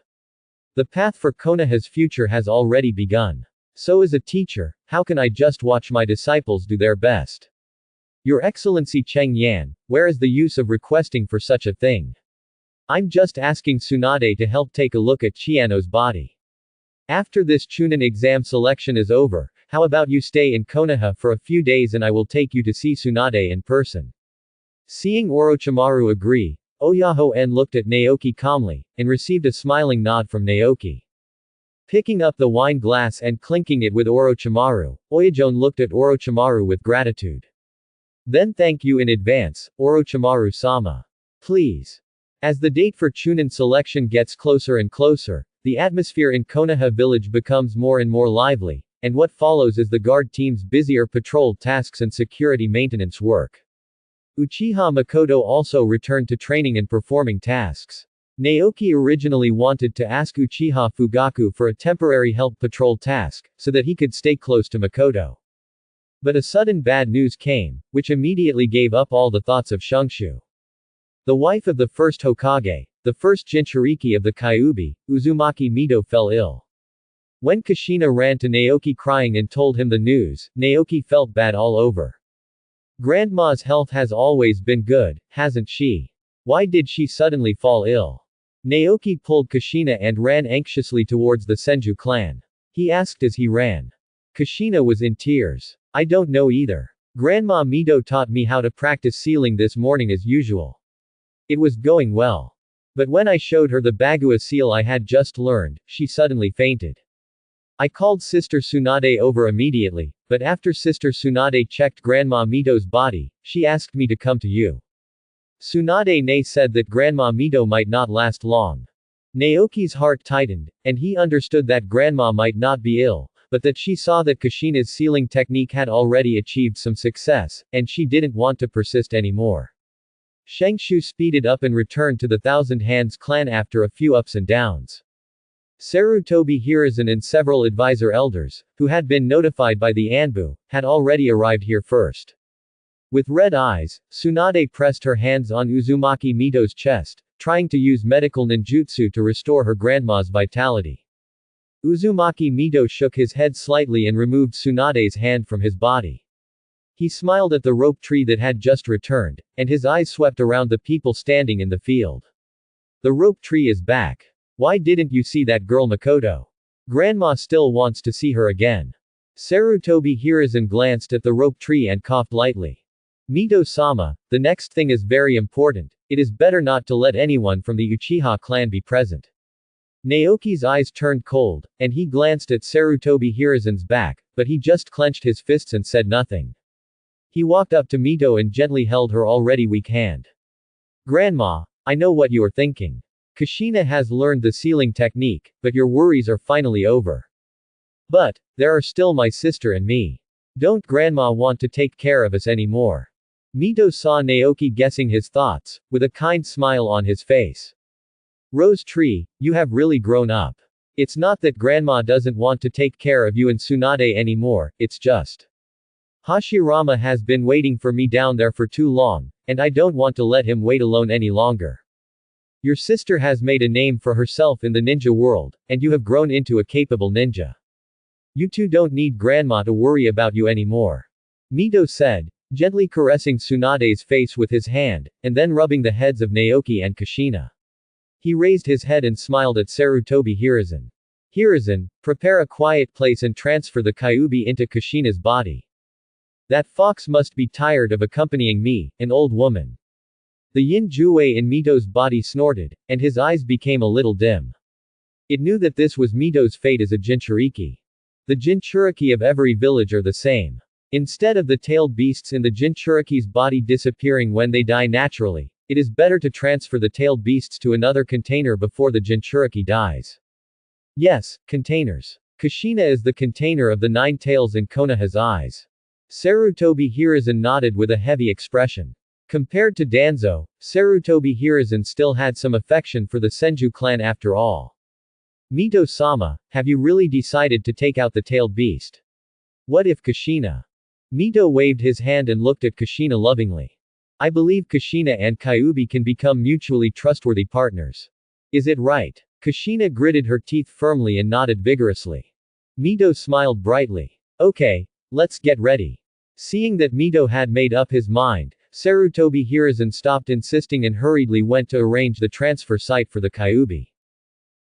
The path for Konoha's future has already begun. So as a teacher, how can I just watch my disciples do their best? Your Excellency Cheng Yan, where is the use of requesting for such a thing? I'm just asking Tsunade to help take a look at Chiano's body. After this Chunin exam selection is over, how about you stay in Konoha for a few days and I will take you to see Tsunade in person. Seeing Orochimaru agree, Oyaho-en looked at Naoki calmly, and received a smiling nod from Naoki. Picking up the wine glass and clinking it with Orochimaru, Oyajon looked at Orochimaru with gratitude. Then thank you in advance, Orochimaru-sama. Please. As the date for Chunin selection gets closer and closer, the atmosphere in Konoha village becomes more and more lively, and what follows is the guard team's busier patrol tasks and security maintenance work. Uchiha Makoto also returned to training and performing tasks. Naoki originally wanted to ask Uchiha Fugaku for a temporary help patrol task, so that he could stay close to Makoto. But a sudden bad news came, which immediately gave up all the thoughts of Shungshu. The wife of the first Hokage, the first Jinchuriki of the Kyuubi, Uzumaki Mito fell ill. When Kushina ran to Naoki crying and told him the news, Naoki felt bad all over. Grandma's health has always been good, hasn't she? Why did she suddenly fall ill? Naoki pulled Kushina and ran anxiously towards the Senju clan. He asked as he ran. Kushina was in tears. I don't know either. Grandma Mito taught me how to practice sealing this morning as usual. It was going well. But when I showed her the Bagua seal I had just learned, she suddenly fainted. I called Sister Tsunade over immediately, but after Sister Tsunade checked Grandma Mito's body, she asked me to come to you. Tsunade said that Grandma Mito might not last long. Naoki's heart tightened, and he understood that Grandma might not be ill, but that she saw that Kushina's sealing technique had already achieved some success, and she didn't want to persist anymore. Shengshu speeded up and returned to the Thousand Hands clan after a few ups and downs. Sarutobi Hiruzen and several advisor elders, who had been notified by the Anbu, had already arrived here first. With red eyes, Tsunade pressed her hands on Uzumaki Mito's chest, trying to use medical ninjutsu to restore her grandma's vitality. Uzumaki Mito shook his head slightly and removed Tsunade's hand from his body. He smiled at the rope tree that had just returned, and his eyes swept around the people standing in the field. The rope tree is back. Why didn't you see that girl Makoto? Grandma still wants to see her again. Sarutobi Hiruzen glanced at the rope tree and coughed lightly. Mito-sama, the next thing is very important. It is better not to let anyone from the Uchiha clan be present. Naoki's eyes turned cold, and he glanced at Sarutobi Hiruzen's back, but he just clenched his fists and said nothing. He walked up to Mito and gently held her already weak hand. Grandma, I know what you are thinking. Kushina has learned the sealing technique, but your worries are finally over. But, there are still my sister and me. Don't Grandma want to take care of us anymore? Mito saw Naoki guessing his thoughts, with a kind smile on his face. Rose Tree, you have really grown up. It's not that Grandma doesn't want to take care of you and Tsunade anymore, it's just. Hashirama has been waiting for me down there for too long, and I don't want to let him wait alone any longer. Your sister has made a name for herself in the ninja world, and you have grown into a capable ninja. You two don't need Grandma to worry about you anymore. Mito said, gently caressing Tsunade's face with his hand, and then rubbing the heads of Naoki and Kushina. He raised his head and smiled at Sarutobi Hiruzen. Hiruzen, prepare a quiet place and transfer the Kyuubi into Kushina's body. That fox must be tired of accompanying me, an old woman. The yin jue in Mito's body snorted, and his eyes became a little dim. It knew that this was Mito's fate as a Jinchuriki. The Jinchuriki of every village are the same. Instead of the tailed beasts in the Jinchuriki's body disappearing when they die naturally, it is better to transfer the tailed beasts to another container before the Jinchuriki dies. Yes, containers. Kushina is the container of the 9 tails and Konoha's eyes. Sarutobi Hiruzen nodded with a heavy expression. Compared to Danzo, Sarutobi Hiruzen still had some affection for the Senju clan after all. Mito-sama, have you really decided to take out the tailed beast? What if Kushina? Mito waved his hand and looked at Kushina lovingly. I believe Kushina and Kyuubi can become mutually trustworthy partners. Is it right? Kushina gritted her teeth firmly and nodded vigorously. Mito smiled brightly. Okay, let's get ready. Seeing that Mito had made up his mind, Sarutobi Hiruzen stopped insisting and hurriedly went to arrange the transfer site for the Kyuubi.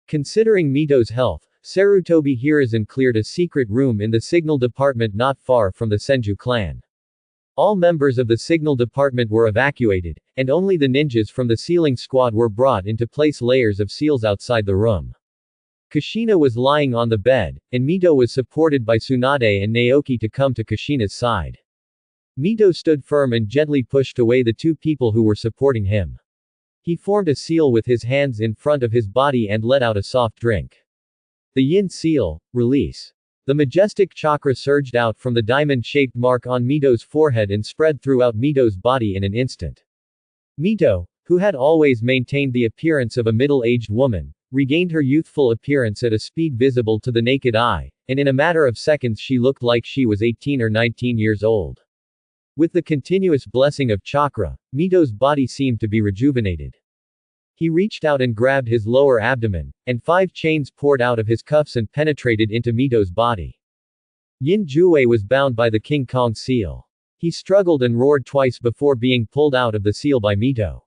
Considering Mito's health, Sarutobi Hiruzen cleared a secret room in the signal department not far from the Senju clan. All members of the signal department were evacuated, and only the ninjas from the sealing squad were brought in to place layers of seals outside the room. Kushina was lying on the bed, and Mito was supported by Tsunade and Naoki to come to Kushina's side. Mito stood firm and gently pushed away the 2 people who were supporting him. He formed a seal with his hands in front of his body and let out a soft drink. The yin seal, release. The majestic chakra surged out from the diamond-shaped mark on Mito's forehead and spread throughout Mito's body in an instant. Mito, who had always maintained the appearance of a middle-aged woman, regained her youthful appearance at a speed visible to the naked eye, and in a matter of seconds she looked like she was 18 or 19 years old. With the continuous blessing of chakra, Mito's body seemed to be rejuvenated. He reached out and grabbed his lower abdomen, and 5 chains poured out of his cuffs and penetrated into Mito's body. Yin Jue was bound by the King Kong seal. He struggled and roared twice before being pulled out of the seal by Mito.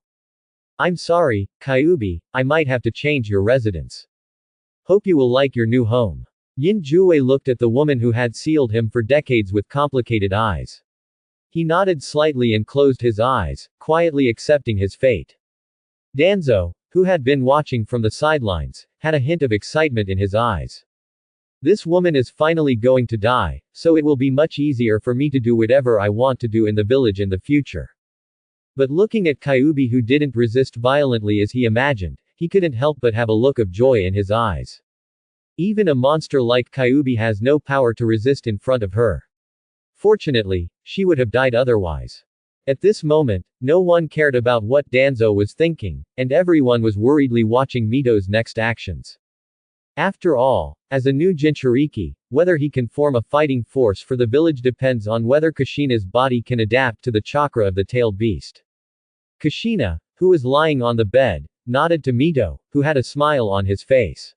I'm sorry, Kyuubi, I might have to change your residence. Hope you will like your new home. Yin Jue looked at the woman who had sealed him for decades with complicated eyes. He nodded slightly and closed his eyes, quietly accepting his fate. Danzo, who had been watching from the sidelines, had a hint of excitement in his eyes. This woman is finally going to die, so it will be much easier for me to do whatever I want to do in the village in the future. But looking at Kyuubi, who didn't resist violently as he imagined, he couldn't help but have a look of joy in his eyes. Even a monster like Kyuubi has no power to resist in front of her. Fortunately, she would have died otherwise. At this moment, no one cared about what Danzo was thinking, and everyone was worriedly watching Mito's next actions. After all, as a new Jinchuriki, whether he can form a fighting force for the village depends on whether Kushina's body can adapt to the chakra of the tailed beast. Kushina, who was lying on the bed, nodded to Mito, who had a smile on his face.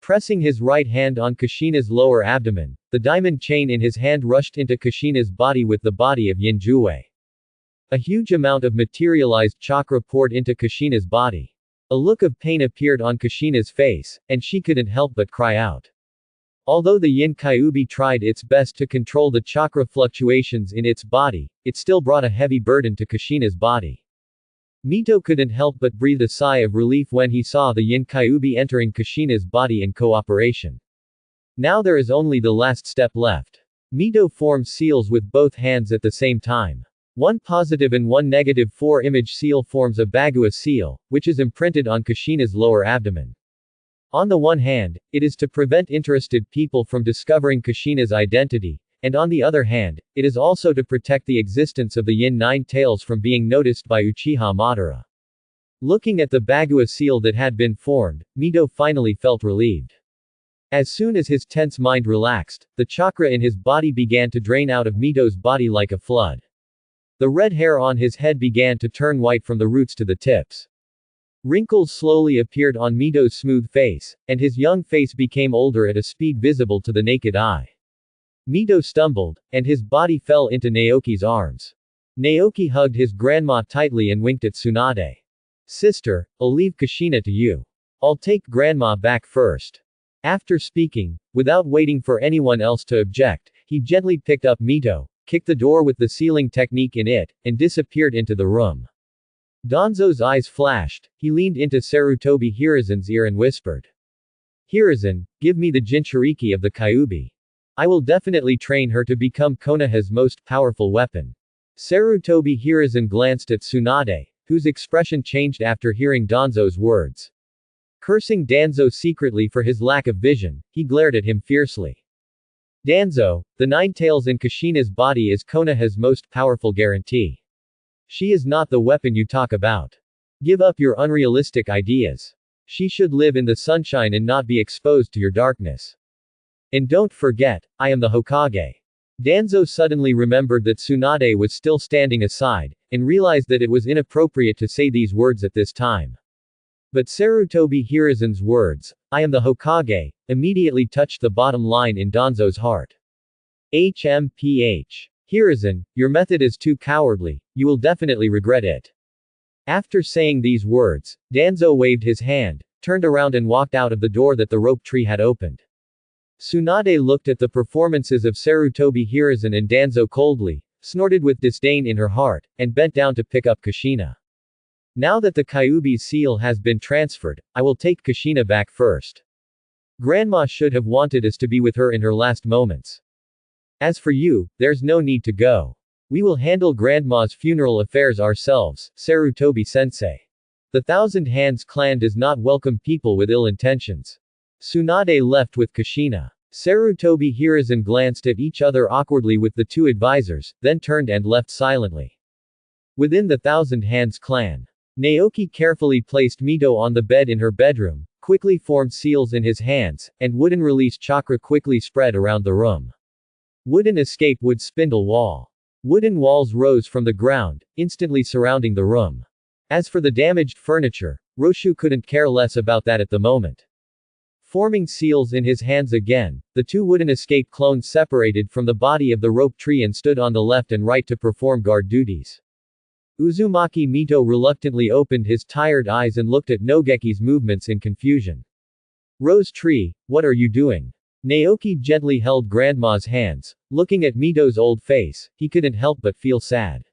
Pressing his right hand on Kushina's lower abdomen, the diamond chain in his hand rushed into Kushina's body with the body of Yinjue. A huge amount of materialized chakra poured into Kushina's body. A look of pain appeared on Kushina's face, and she couldn't help but cry out. Although the Yin Kyuubi tried its best to control the chakra fluctuations in its body, it still brought a heavy burden to Kushina's body. Mito couldn't help but breathe a sigh of relief when he saw the Yin Kyuubi entering Kushina's body in cooperation. Now there is only the last step left. Mito formed seals with both hands at the same time. One positive and one negative 4-image seal forms a Bagua seal, which is imprinted on Kushina's lower abdomen. On the one hand, it is to prevent interested people from discovering Kushina's identity, and on the other hand, it is also to protect the existence of the Yin Nine Tails from being noticed by Uchiha Madara. Looking at the Bagua seal that had been formed, Mito finally felt relieved. As soon as his tense mind relaxed, the chakra in his body began to drain out of Mito's body like a flood. The red hair on his head began to turn white from the roots to the tips. Wrinkles slowly appeared on Mito's smooth face, and his young face became older at a speed visible to the naked eye. Mito stumbled, and his body fell into Naoki's arms. Naoki hugged his grandma tightly and winked at Tsunade. Sister, I'll leave Kushina to you. I'll take grandma back first. After speaking, without waiting for anyone else to object, he gently picked up Mito, kicked the door with the sealing technique in it, and disappeared into the room. Danzo's eyes flashed, he leaned into Sarutobi Hiruzen's ear and whispered. Hiruzen, give me the Jinchuriki of the Kyuubi. I will definitely train her to become Konoha's most powerful weapon. Sarutobi Hiruzen glanced at Tsunade, whose expression changed after hearing Danzo's words. Cursing Danzo secretly for his lack of vision, he glared at him fiercely. Danzo, the nine tails in Kushina's body is Konoha's most powerful guarantee. She is not the weapon you talk about. Give up your unrealistic ideas. She should live in the sunshine and not be exposed to your darkness. And don't forget, I am the Hokage. Danzo suddenly remembered that Tsunade was still standing aside, and realized that it was inappropriate to say these words at this time. But Sarutobi Hiruzen's words, I am the Hokage, immediately touched the bottom line in Danzo's heart. HMPH. Hiruzen, your method is too cowardly, you will definitely regret it. After saying these words, Danzo waved his hand, turned around and walked out of the door that the rope tree had opened. Tsunade looked at the performances of Sarutobi Hiruzen and Danzo coldly, snorted with disdain in her heart, and bent down to pick up Kushina. Now that the Kyuubi's seal has been transferred, I will take Kushina back first. Grandma should have wanted us to be with her in her last moments. As for you, there's no need to go. We will handle Grandma's funeral affairs ourselves, Sarutobi-sensei. The Thousand Hands clan does not welcome people with ill intentions. Tsunade left with Kushina. Sarutobi Hiruzen glanced at each other awkwardly with the two advisors, then turned and left silently. Within the Thousand Hands clan, Naoki carefully placed Mito on the bed in her bedroom, quickly formed seals in his hands, and wooden release chakra quickly spread around the room. Wooden escape wood spindle wall. Wooden walls rose from the ground, instantly surrounding the room. As for the damaged furniture, Roshu couldn't care less about that at the moment. Forming seals in his hands again, the two wooden escape clones separated from the body of the rope tree and stood on the left and right to perform guard duties. Uzumaki Mito reluctantly opened his tired eyes and looked at Nogeki's movements in confusion. Rose Tree, what are you doing? Naoki gently held Grandma's hands. Looking at Mito's old face, he couldn't help but feel sad.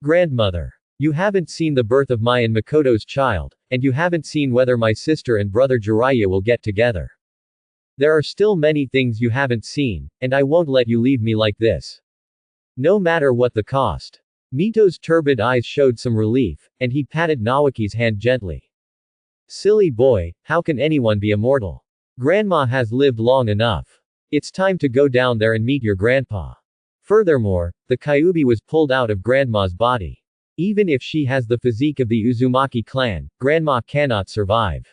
Grandmother. You haven't seen the birth of my and Makoto's child, and you haven't seen whether my sister and brother Jiraiya will get together. There are still many things you haven't seen, and I won't let you leave me like this. No matter what the cost. Mito's turbid eyes showed some relief, and he patted Naoki's hand gently. Silly boy, how can anyone be immortal? Grandma has lived long enough. It's time to go down there and meet your grandpa. Furthermore, the Kyuubi was pulled out of Grandma's body. Even if she has the physique of the Uzumaki clan, Grandma cannot survive.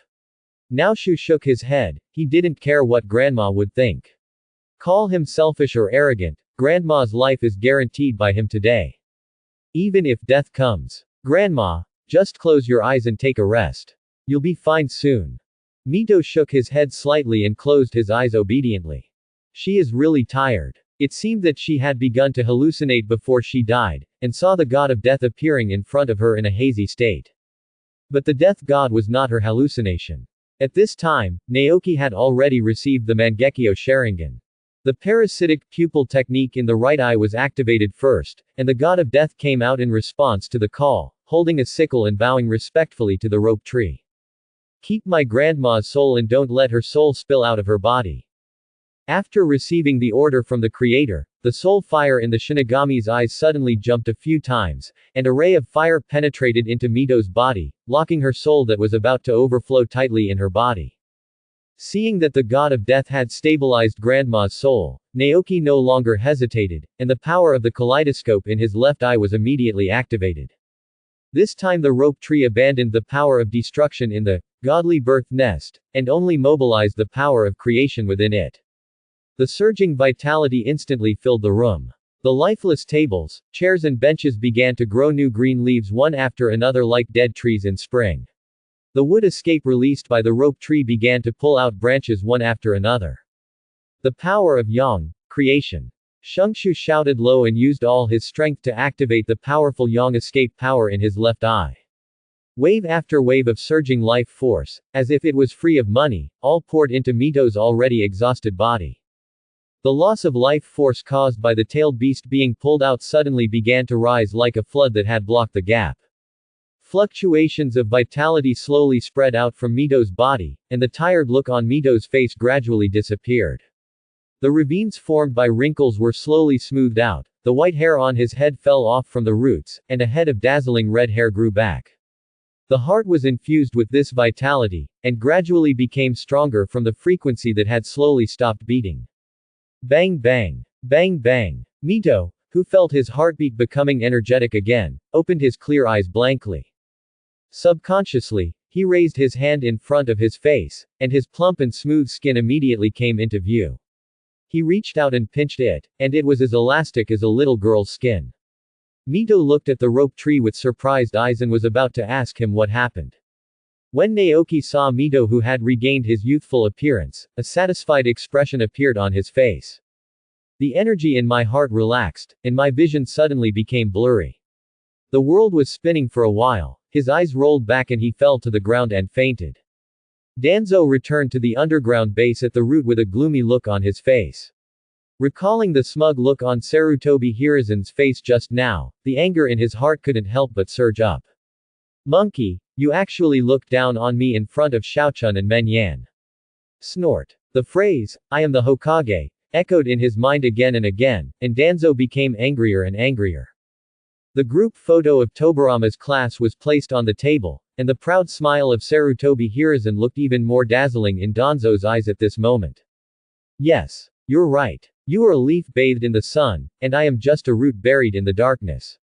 Naoshu shook his head, he didn't care what Grandma would think. Call him selfish or arrogant, Grandma's life is guaranteed by him today. Even if death comes. Grandma, just close your eyes and take a rest. You'll be fine soon. Mito shook his head slightly and closed his eyes obediently. She is really tired. It seemed that she had begun to hallucinate before she died, and saw the god of death appearing in front of her in a hazy state. But the death god was not her hallucination. At this time, Naoki had already received the Mangekyo Sharingan. The parasitic pupil technique in the right eye was activated first, and the god of death came out in response to the call, holding a sickle and bowing respectfully to the rope tree. Keep my grandma's soul and don't let her soul spill out of her body. After receiving the order from the creator, the soul fire in the Shinigami's eyes suddenly jumped a few times, and a ray of fire penetrated into Mito's body, locking her soul that was about to overflow tightly in her body. Seeing that the god of death had stabilized Grandma's soul, Naoki no longer hesitated, and the power of the kaleidoscope in his left eye was immediately activated. This time the rope tree abandoned the power of destruction in the godly birth nest, and only mobilized the power of creation within it. The surging vitality instantly filled the room. The lifeless tables, chairs and benches began to grow new green leaves one after another like dead trees in spring. The wood escape released by the rope tree began to pull out branches one after another. The power of Yang, creation. Shungshu shouted low and used all his strength to activate the powerful Yang escape power in his left eye. Wave after wave of surging life force, as if it was free of money, all poured into Mito's already exhausted body. The loss of life force caused by the tailed beast being pulled out suddenly began to rise like a flood that had blocked the gap. Fluctuations of vitality slowly spread out from Mito's body, and the tired look on Mito's face gradually disappeared. The ravines formed by wrinkles were slowly smoothed out, the white hair on his head fell off from the roots, and a head of dazzling red hair grew back. The heart was infused with this vitality, and gradually became stronger from the frequency that had slowly stopped beating. Bang bang. Bang bang. Mito, who felt his heartbeat becoming energetic again, opened his clear eyes blankly. Subconsciously, he raised his hand in front of his face, and his plump and smooth skin immediately came into view. He reached out and pinched it, and it was as elastic as a little girl's skin. Mito looked at the rope tree with surprised eyes and was about to ask him what happened. When Naoki saw Mito, who had regained his youthful appearance, a satisfied expression appeared on his face. The energy in my heart relaxed, and my vision suddenly became blurry. The world was spinning for a while, his eyes rolled back and he fell to the ground and fainted. Danzo returned to the underground base at the route with a gloomy look on his face. Recalling the smug look on Sarutobi Hiruzen's face just now, the anger in his heart couldn't help but surge up. Monkey, you actually looked down on me in front of Xiaochun and Menyan. Snort. The phrase, I am the Hokage, echoed in his mind again and again, and Danzo became angrier and angrier. The group photo of Tobarama's class was placed on the table, and the proud smile of Sarutobi Hiruzen looked even more dazzling in Danzo's eyes at this moment. Yes. You're right. You are a leaf bathed in the sun, and I am just a root buried in the darkness.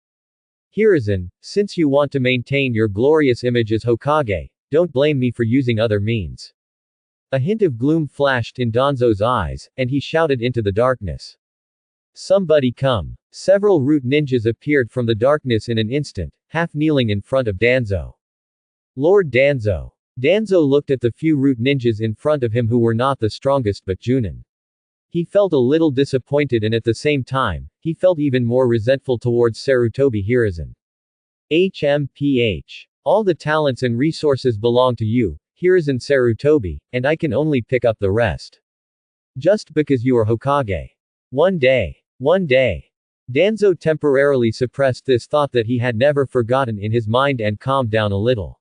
Hiruzen, since you want to maintain your glorious image as Hokage, don't blame me for using other means. A hint of gloom flashed in Danzo's eyes, and he shouted into the darkness. Somebody come. Several root ninjas appeared from the darkness in an instant, half kneeling in front of Danzo. Lord Danzo. Danzo looked at the few root ninjas in front of him who were not the strongest but Junin. He felt a little disappointed and at the same time, he felt even more resentful towards Sarutobi Hiruzen. HMPH. All the talents and resources belong to you, Hiruzen Sarutobi, and I can only pick up the rest. Just because you are Hokage. One day. Danzo temporarily suppressed this thought that he had never forgotten in his mind and calmed down a little.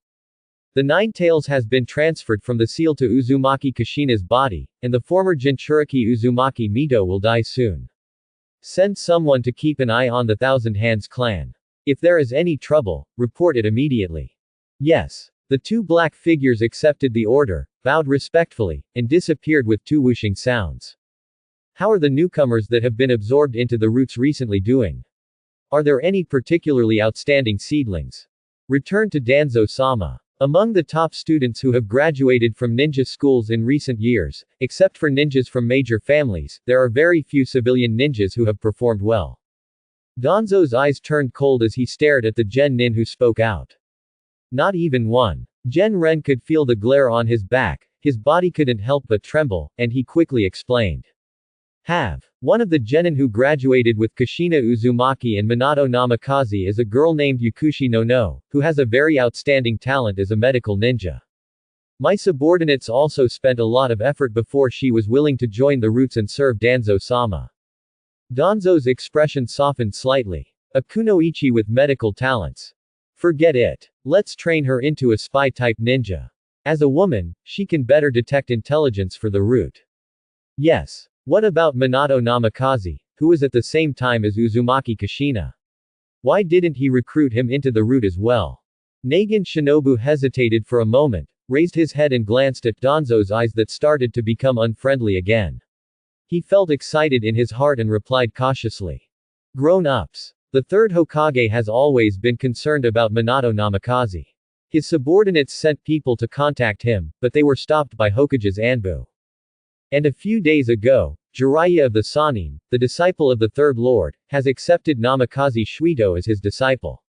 The Nine Tails has been transferred from the seal to Uzumaki Kushina's body, and the former Jinchuriki Uzumaki Mito will die soon. Send someone to keep an eye on the Thousand Hands clan. If there is any trouble, report it immediately. Yes. The two black figures accepted the order, bowed respectfully, and disappeared with two whooshing sounds. How are the newcomers that have been absorbed into the roots recently doing? Are there any particularly outstanding seedlings? Return to Danzo-sama. Among the top students who have graduated from ninja schools in recent years, except for ninjas from major families, there are very few civilian ninjas who have performed well. Danzo's eyes turned cold as he stared at the Gen nin who spoke out. Not even one. Gen Ren could feel the glare on his back, his body couldn't help but tremble, and he quickly explained. One of the genin who graduated with Kushina Uzumaki and Minato Namikaze is a girl named Yakushi no, who has a very outstanding talent as a medical ninja. My subordinates also spent a lot of effort before she was willing to join the roots and serve Danzo-sama. Danzo's expression softened slightly. A kunoichi with medical talents. Forget it. Let's train her into a spy-type ninja. As a woman, she can better detect intelligence for the root. Yes. What about Minato Namikaze, who was at the same time as Uzumaki Kushina? Why didn't he recruit him into the root as well? Nagin Shinobu hesitated for a moment, raised his head and glanced at Danzo's eyes that started to become unfriendly again. He felt excited in his heart and replied cautiously. Grown-ups. The third Hokage has always been concerned about Minato Namikaze. His subordinates sent people to contact him, but they were stopped by Hokage's Anbu. And a few days ago, Jiraiya of the Sannin, the disciple of the Third Lord, has accepted Namikaze Shuito as his disciple.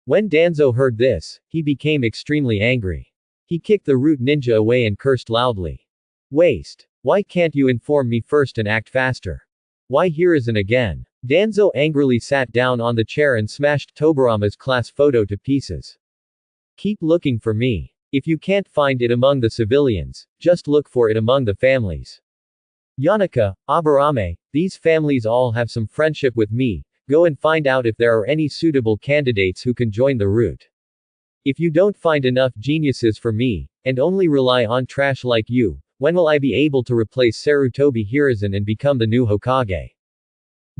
When Danzo heard this, he became extremely angry. He kicked the root ninja away and cursed loudly. Waste. Why can't you inform me first and act faster? Why Hiruzen again? Danzo angrily sat down on the chair and smashed Tobarama's class photo to pieces. Keep looking for me. If you can't find it among the civilians, just look for it among the families. Yanaka, Aburame, these families all have some friendship with me, go and find out if there are any suitable candidates who can join the root. If you don't find enough geniuses for me, and only rely on trash like you, when will I be able to replace Sarutobi Hiruzen and become the new Hokage?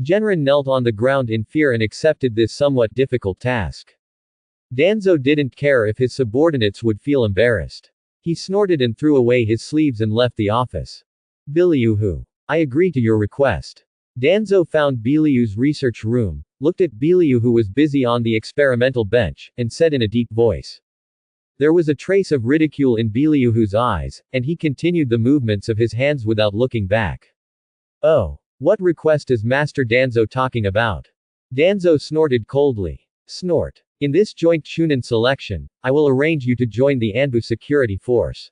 Genrin knelt on the ground in fear and accepted this somewhat difficult task. Danzo didn't care if his subordinates would feel embarrassed. He snorted and threw away his sleeves and left the office. Biliuhu. I agree to your request. Danzo found Biliu's research room, looked at Biliu who was busy on the experimental bench, and said in a deep voice. There was a trace of ridicule in Biliuhu's eyes, and he continued the movements of his hands without looking back. Oh. What request is Master Danzo talking about? Danzo snorted coldly. Snort. In this joint Chunin selection, I will arrange you to join the Anbu security force.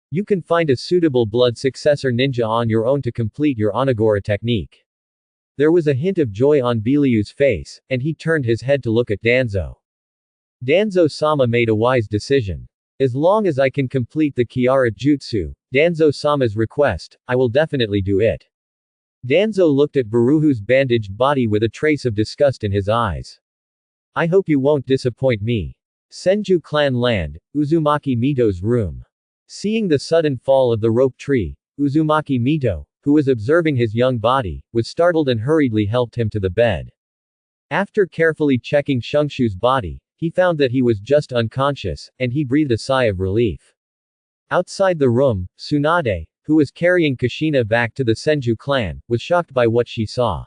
You can find a suitable blood successor ninja on your own to complete your Onagora technique. There was a hint of joy on Biliu's face, and he turned his head to look at Danzo. Danzo-sama made a wise decision. As long as I can complete the Kiara Jutsu, Danzo-sama's request, I will definitely do it. Danzo looked at Baruhu's bandaged body with a trace of disgust in his eyes. I hope you won't disappoint me. Senju clan land, Uzumaki Mito's room. Seeing the sudden fall of the rope tree, Uzumaki Mito, who was observing his young body, was startled and hurriedly helped him to the bed. After carefully checking Shungshu's body, he found that he was just unconscious, and he breathed a sigh of relief. Outside the room, Tsunade, who was carrying Kushina back to the Senju clan, was shocked by what she saw.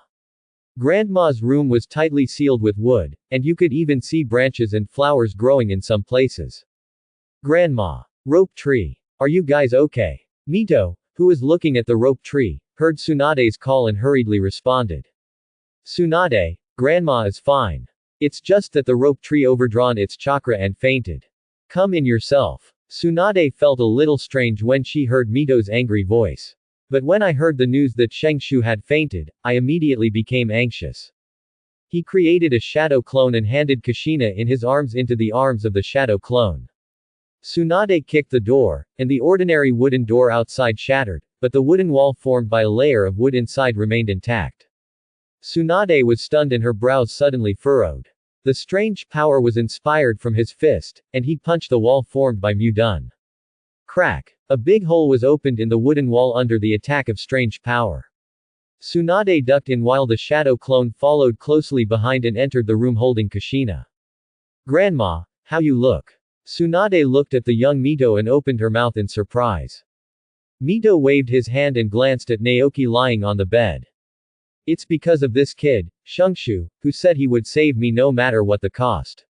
Grandma's room was tightly sealed with wood, and you could even see branches and flowers growing in some places. Grandma. Rope tree. Are you guys okay? Mito, who was looking at the rope tree, heard Tsunade's call and hurriedly responded. Tsunade, Grandma is fine. It's just that the rope tree overdrawn its chakra and fainted. Come in yourself. Tsunade felt a little strange when she heard Mito's angry voice. But when I heard the news that Shengshu had fainted, I immediately became anxious. He created a shadow clone and handed Kushina in his arms into the arms of the shadow clone. Tsunade kicked the door, and the ordinary wooden door outside shattered, but the wooden wall formed by a layer of wood inside remained intact. Tsunade was stunned and her brows suddenly furrowed. The strange power was inspired from his fist, and he punched the wall formed by Mudun. Crack. A big hole was opened in the wooden wall under the attack of strange power. Tsunade ducked in while the shadow clone followed closely behind and entered the room holding Kushina. Grandma, how you look. Tsunade looked at the young Mito and opened her mouth in surprise. Mito waved his hand and glanced at Naoki lying on the bed. It's because of this kid, Shungshu, who said he would save me no matter what the cost.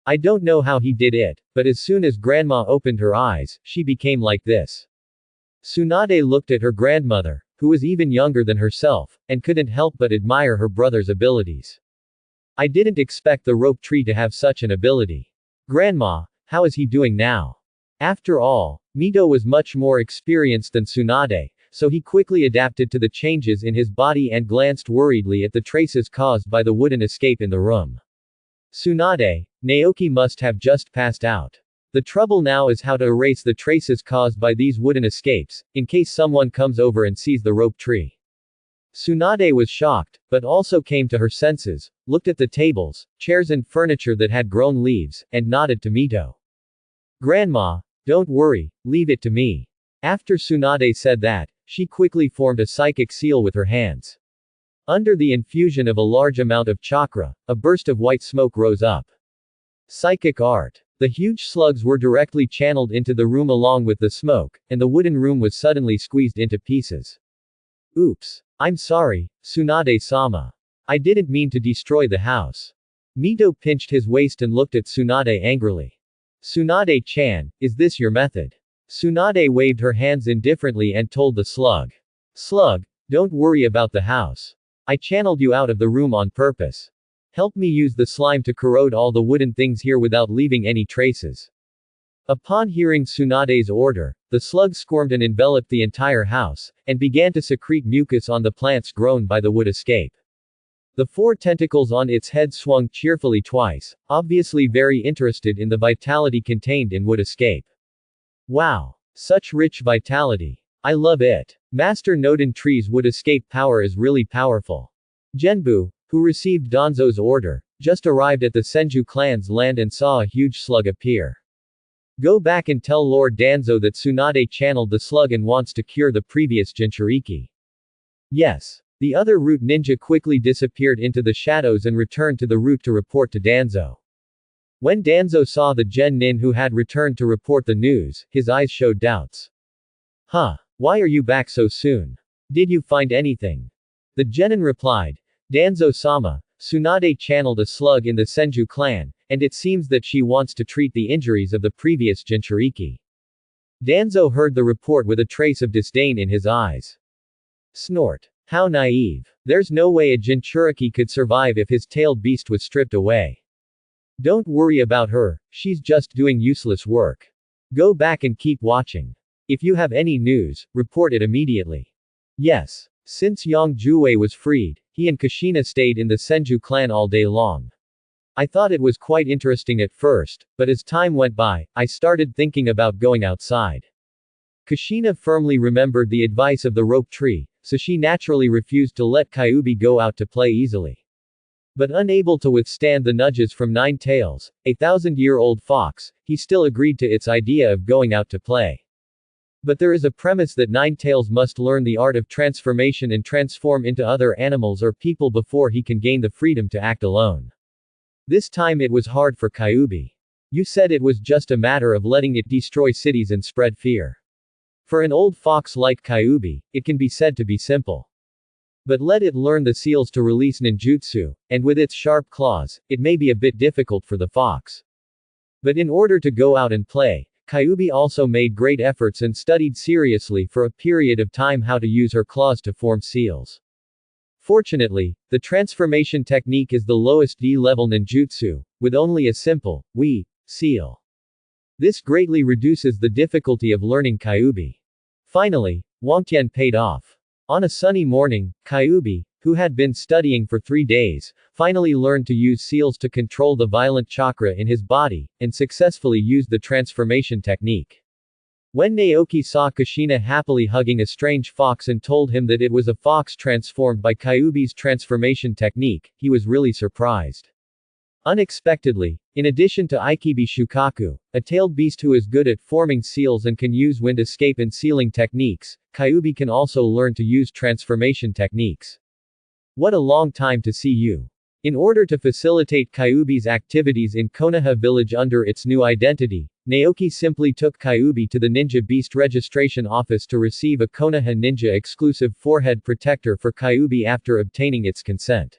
I don't know how he did it, but as soon as grandma opened her eyes, she became like this. Tsunade looked at her grandmother, who was even younger than herself, and couldn't help but admire her brother's abilities. I didn't expect the rope tree to have such an ability. Grandma, how is he doing now? After all, Mito was much more experienced than Tsunade, so he quickly adapted to the changes in his body and glanced worriedly at the traces caused by the wooden escape in the room. Tsunade, Naoki must have just passed out. The trouble now is how to erase the traces caused by these wooden escapes, in case someone comes over and sees the rope tree. Tsunade was shocked, but also came to her senses, looked at the tables, chairs and furniture that had grown leaves, and nodded to Mito. Grandma, don't worry, leave it to me. After Tsunade said that, she quickly formed a psychic seal with her hands. Under the infusion of a large amount of chakra, a burst of white smoke rose up. Psychic art. The huge slugs were directly channeled into the room along with the smoke, and the wooden room was suddenly squeezed into pieces. Oops. I'm sorry, Tsunade-sama. I didn't mean to destroy the house. Mito pinched his waist and looked at Tsunade angrily. Tsunade-chan, is this your method? Tsunade waved her hands indifferently and told the slug. Slug, don't worry about the house. I channeled you out of the room on purpose. Help me use the slime to corrode all the wooden things here without leaving any traces. Upon hearing Tsunade's order, the slug squirmed and enveloped the entire house, and began to secrete mucus on the plants grown by the wood escape. The 4 tentacles on its head swung cheerfully twice, obviously very interested in the vitality contained in wood escape. Wow! Such rich vitality. I love it. Master Noden Tree's wood escape power is really powerful. Genbu, who received Danzo's order, just arrived at the Senju clan's land and saw a huge slug appear. Go back and tell Lord Danzo that Tsunade channeled the slug and wants to cure the previous Jinchuriki. Yes. The other root ninja quickly disappeared into the shadows and returned to the root to report to Danzo. When Danzo saw the Gen-nin who had returned to report the news, his eyes showed doubts. Huh? Why are you back so soon? Did you find anything? The Genin replied, Danzo-sama, Tsunade channeled a slug in the Senju clan, and it seems that she wants to treat the injuries of the previous Jinchuriki. Danzo heard the report with a trace of disdain in his eyes. Snort. How naive. There's no way a Jinchuriki could survive if his tailed beast was stripped away. Don't worry about her, she's just doing useless work. Go back and keep watching. If you have any news, report it immediately. Yes. Since Yang Jue was freed, he and Kushina stayed in the Senju clan all day long. I thought it was quite interesting at first, but as time went by, I started thinking about going outside. Kushina firmly remembered the advice of the rope tree, so she naturally refused to let Kyubi go out to play easily. But unable to withstand the nudges from Nine Tails, a 1,000-year-old fox, he still agreed to its idea of going out to play. But there is a premise that Nine Tails must learn the art of transformation and transform into other animals or people before he can gain the freedom to act alone. This time it was hard for Kyubi. You said it was just a matter of letting it destroy cities and spread fear. For an old fox like Kyubi, it can be said to be simple. But let it learn the seals to release ninjutsu, and with its sharp claws, it may be a bit difficult for the fox. But in order to go out and play, Kyubi also made great efforts and studied seriously for a period of time how to use her claws to form seals. Fortunately, the transformation technique is the lowest D-level ninjutsu, with only a simple, seal. This greatly reduces the difficulty of learning Kyubi. Finally, Wangtian paid off. On a sunny morning, Kyubi, who had been studying for 3 days, finally learned to use seals to control the violent chakra in his body, and successfully used the transformation technique. When Naoki saw Kushina happily hugging a strange fox and told him that it was a fox transformed by Kyubi's transformation technique, he was really surprised. Unexpectedly, in addition to Ikibi Shukaku, a tailed beast who is good at forming seals and can use wind escape and sealing techniques, Kyubi can also learn to use transformation techniques. What a long time to see you. In order to facilitate Kyubi's activities in Konoha village under its new identity, Naoki simply took Kyubi to the Ninja Beast registration office to receive a Konoha Ninja exclusive forehead protector for Kyubi after obtaining its consent.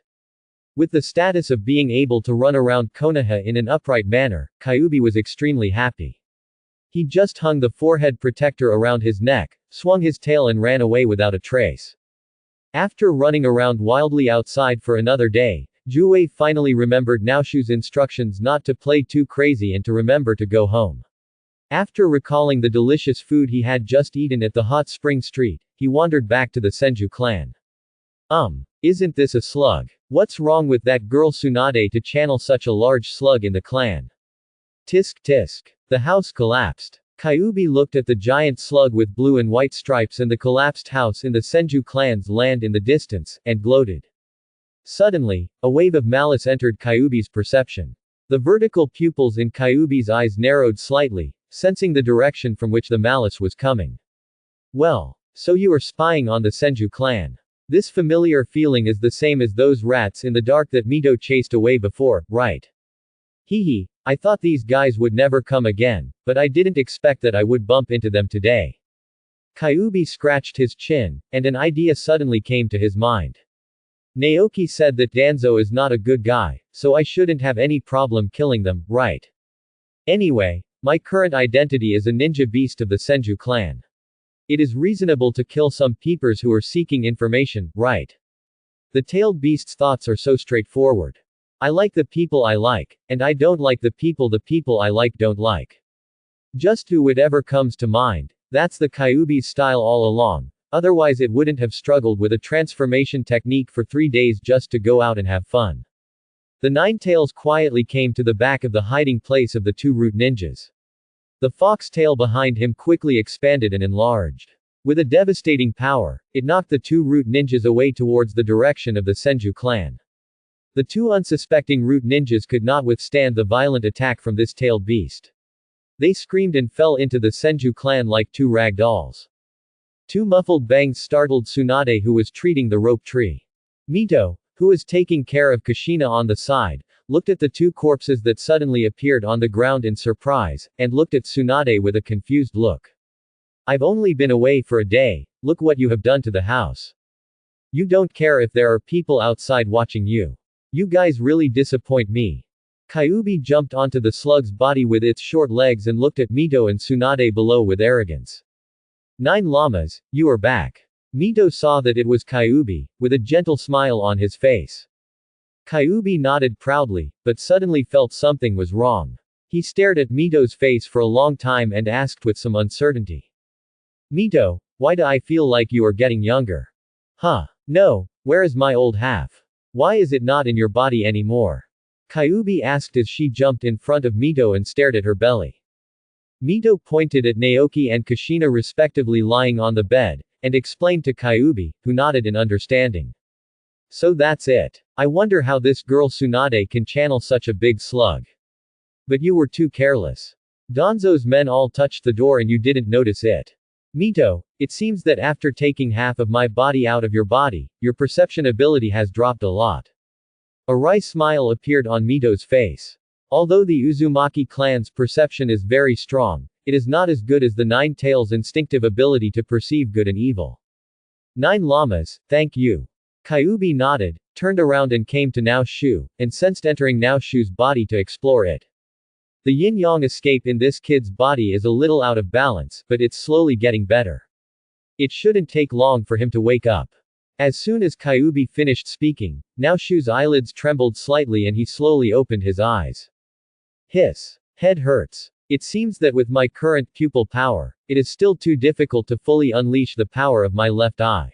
With the status of being able to run around Konoha in an upright manner, Kyuubi was extremely happy. He just hung the forehead protector around his neck, swung his tail and ran away without a trace. After running around wildly outside for another day, Jue finally remembered Naoshu's instructions not to play too crazy and to remember to go home. After recalling the delicious food he had just eaten at the hot spring street, he wandered back to the Senju clan. Isn't this a slug? What's wrong with that girl Tsunade to channel such a large slug in the clan? Tisk tisk. The house collapsed. Kyuubi looked at the giant slug with blue and white stripes and the collapsed house in the Senju clan's land in the distance, and gloated. Suddenly, a wave of malice entered Kyuubi's perception. The vertical pupils in Kyuubi's eyes narrowed slightly, sensing the direction from which the malice was coming. Well, so you are spying on the Senju clan. This familiar feeling is the same as those rats in the dark that Mito chased away before, right? Hehe, I thought these guys would never come again, but I didn't expect that I would bump into them today. Kyuubi scratched his chin, and an idea suddenly came to his mind. Naoki said that Danzo is not a good guy, so I shouldn't have any problem killing them, right? Anyway, my current identity is a ninja beast of the Senju clan. It is reasonable to kill some peepers who are seeking information, right? The tailed beast's thoughts are so straightforward. I like the people I like, and I don't like the people I like don't like. Just do whatever comes to mind. That's the Kyuubi's style all along, otherwise it wouldn't have struggled with a transformation technique for 3 days just to go out and have fun. The Nine Tails quietly came to the back of the hiding place of the two root ninjas. The fox tail behind him quickly expanded and enlarged. With a devastating power, it knocked the two root ninjas away towards the direction of the Senju clan. The two unsuspecting root ninjas could not withstand the violent attack from this tailed beast. They screamed and fell into the Senju clan like two rag dolls. Two muffled bangs startled Tsunade, who was treating the rope tree. Mito, who was taking care of Kushina on the side, looked at the two corpses that suddenly appeared on the ground in surprise, and looked at Tsunade with a confused look. I've only been away for a day, look what you have done to the house. You don't care if there are people outside watching you. You guys really disappoint me. Kyuubi jumped onto the slug's body with its short legs and looked at Mito and Tsunade below with arrogance. 9 llamas, you are back. Mito saw that it was Kyuubi, with a gentle smile on his face. Kyuubi nodded proudly, but suddenly felt something was wrong. He stared at Mito's face for a long time and asked with some uncertainty. Mito, why do I feel like you are getting younger? Huh. No, where is my old half? Why is it not in your body anymore? Kyuubi asked as she jumped in front of Mito and stared at her belly. Mito pointed at Naoki and Kushina respectively lying on the bed, and explained to Kyuubi, who nodded in understanding. So that's it. I wonder how this girl Tsunade can channel such a big slug. But you were too careless. Danzo's men all touched the door and you didn't notice it. Mito, it seems that after taking half of my body out of your body, your perception ability has dropped a lot. A wry smile appeared on Mito's face. Although the Uzumaki clan's perception is very strong, it is not as good as the Nine Tails' instinctive ability to perceive good and evil. 9 llamas, thank you. Kyuubi nodded, turned around and came to Naoshu, and sensed entering Naoshu's body to explore it. The yin-yang escape in this kid's body is a little out of balance, but it's slowly getting better. It shouldn't take long for him to wake up. As soon as Kyuubi finished speaking, Naoshu's eyelids trembled slightly and he slowly opened his eyes. Hiss. Head hurts. It seems that with my current pupil power, it is still too difficult to fully unleash the power of my left eye.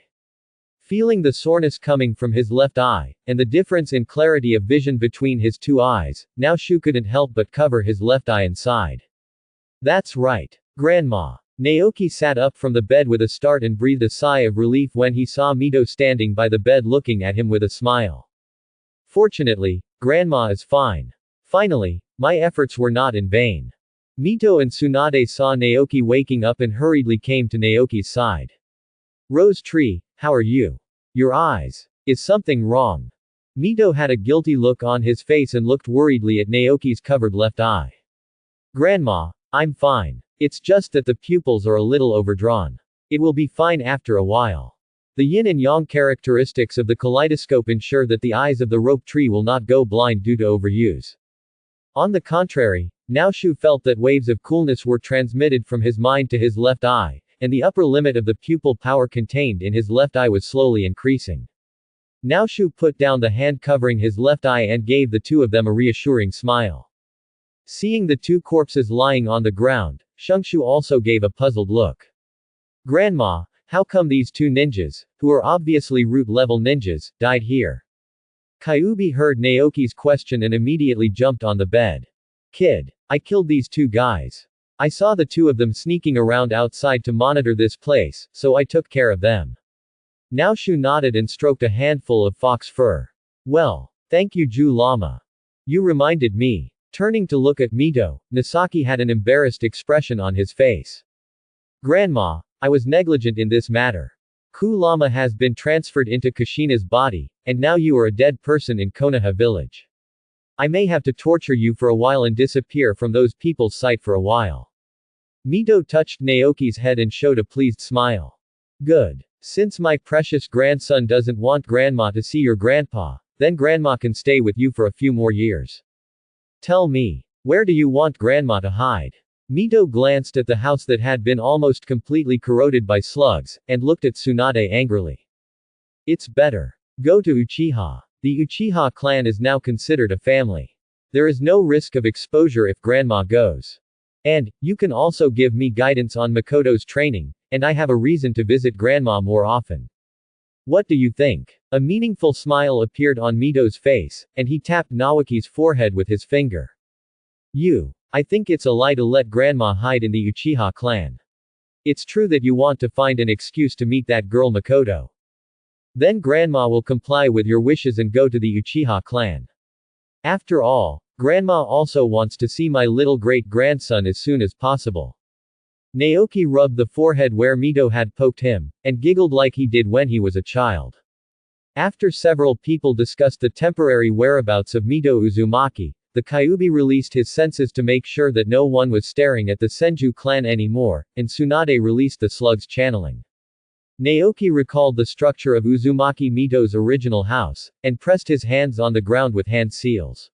Feeling the soreness coming from his left eye, and the difference in clarity of vision between his two eyes, Naoshu couldn't help but cover his left eye and sighed. That's right. Grandma. Naoki sat up from the bed with a start and breathed a sigh of relief when he saw Mito standing by the bed looking at him with a smile. Fortunately, Grandma is fine. Finally, my efforts were not in vain. Mito and Tsunade saw Naoki waking up and hurriedly came to Naoki's side. Rose Tree, how are you? Your eyes. Is something wrong? Mito had a guilty look on his face and looked worriedly at Naoki's covered left eye. Grandma, I'm fine. It's just that the pupils are a little overdrawn. It will be fine after a while. The yin and yang characteristics of the kaleidoscope ensure that the eyes of the rope tree will not go blind due to overuse. On the contrary, Naoshu felt that waves of coolness were transmitted from his mind to his left eye, and the upper limit of the pupil power contained in his left eye was slowly increasing. Naoshu put down the hand covering his left eye and gave the two of them a reassuring smile. Seeing the two corpses lying on the ground, Shungshu also gave a puzzled look. Grandma, how come these two ninjas, who are obviously root-level ninjas, died here? Kyuubi heard Naoki's question and immediately jumped on the bed. Kid, I killed these two guys. I saw the two of them sneaking around outside to monitor this place, so I took care of them. Naoshu nodded and stroked a handful of fox fur. Well, thank you Ju Lama. You reminded me. Turning to look at Mito, Nasaki had an embarrassed expression on his face. Grandma, I was negligent in this matter. Ku Lama has been transferred into Kushina's body, and now you are a dead person in Konoha village. I may have to torture you for a while and disappear from those people's sight for a while. Mito touched Naoki's head and showed a pleased smile. Good. Since my precious grandson doesn't want grandma to see your grandpa, then grandma can stay with you for a few more years. Tell me, where do you want grandma to hide? Mito glanced at the house that had been almost completely corroded by slugs, and looked at Tsunade angrily. It's better. Go to Uchiha. The Uchiha clan is now considered a family. There is no risk of exposure if grandma goes. And, you can also give me guidance on Makoto's training, and I have a reason to visit grandma more often. What do you think? A meaningful smile appeared on Mito's face, and he tapped Naoki's forehead with his finger. I think it's a lie to let grandma hide in the Uchiha clan. It's true that you want to find an excuse to meet that girl Makoto. Then grandma will comply with your wishes and go to the Uchiha clan. After all, grandma also wants to see my little great-grandson as soon as possible. Naoki rubbed the forehead where Mito had poked him, and giggled like he did when he was a child. After several people discussed the temporary whereabouts of Mito Uzumaki, the Kyuubi released his senses to make sure that no one was staring at the Senju clan anymore, and Tsunade released the slug's channeling. Naoki recalled the structure of Uzumaki Mito's original house, and pressed his hands on the ground with hand seals.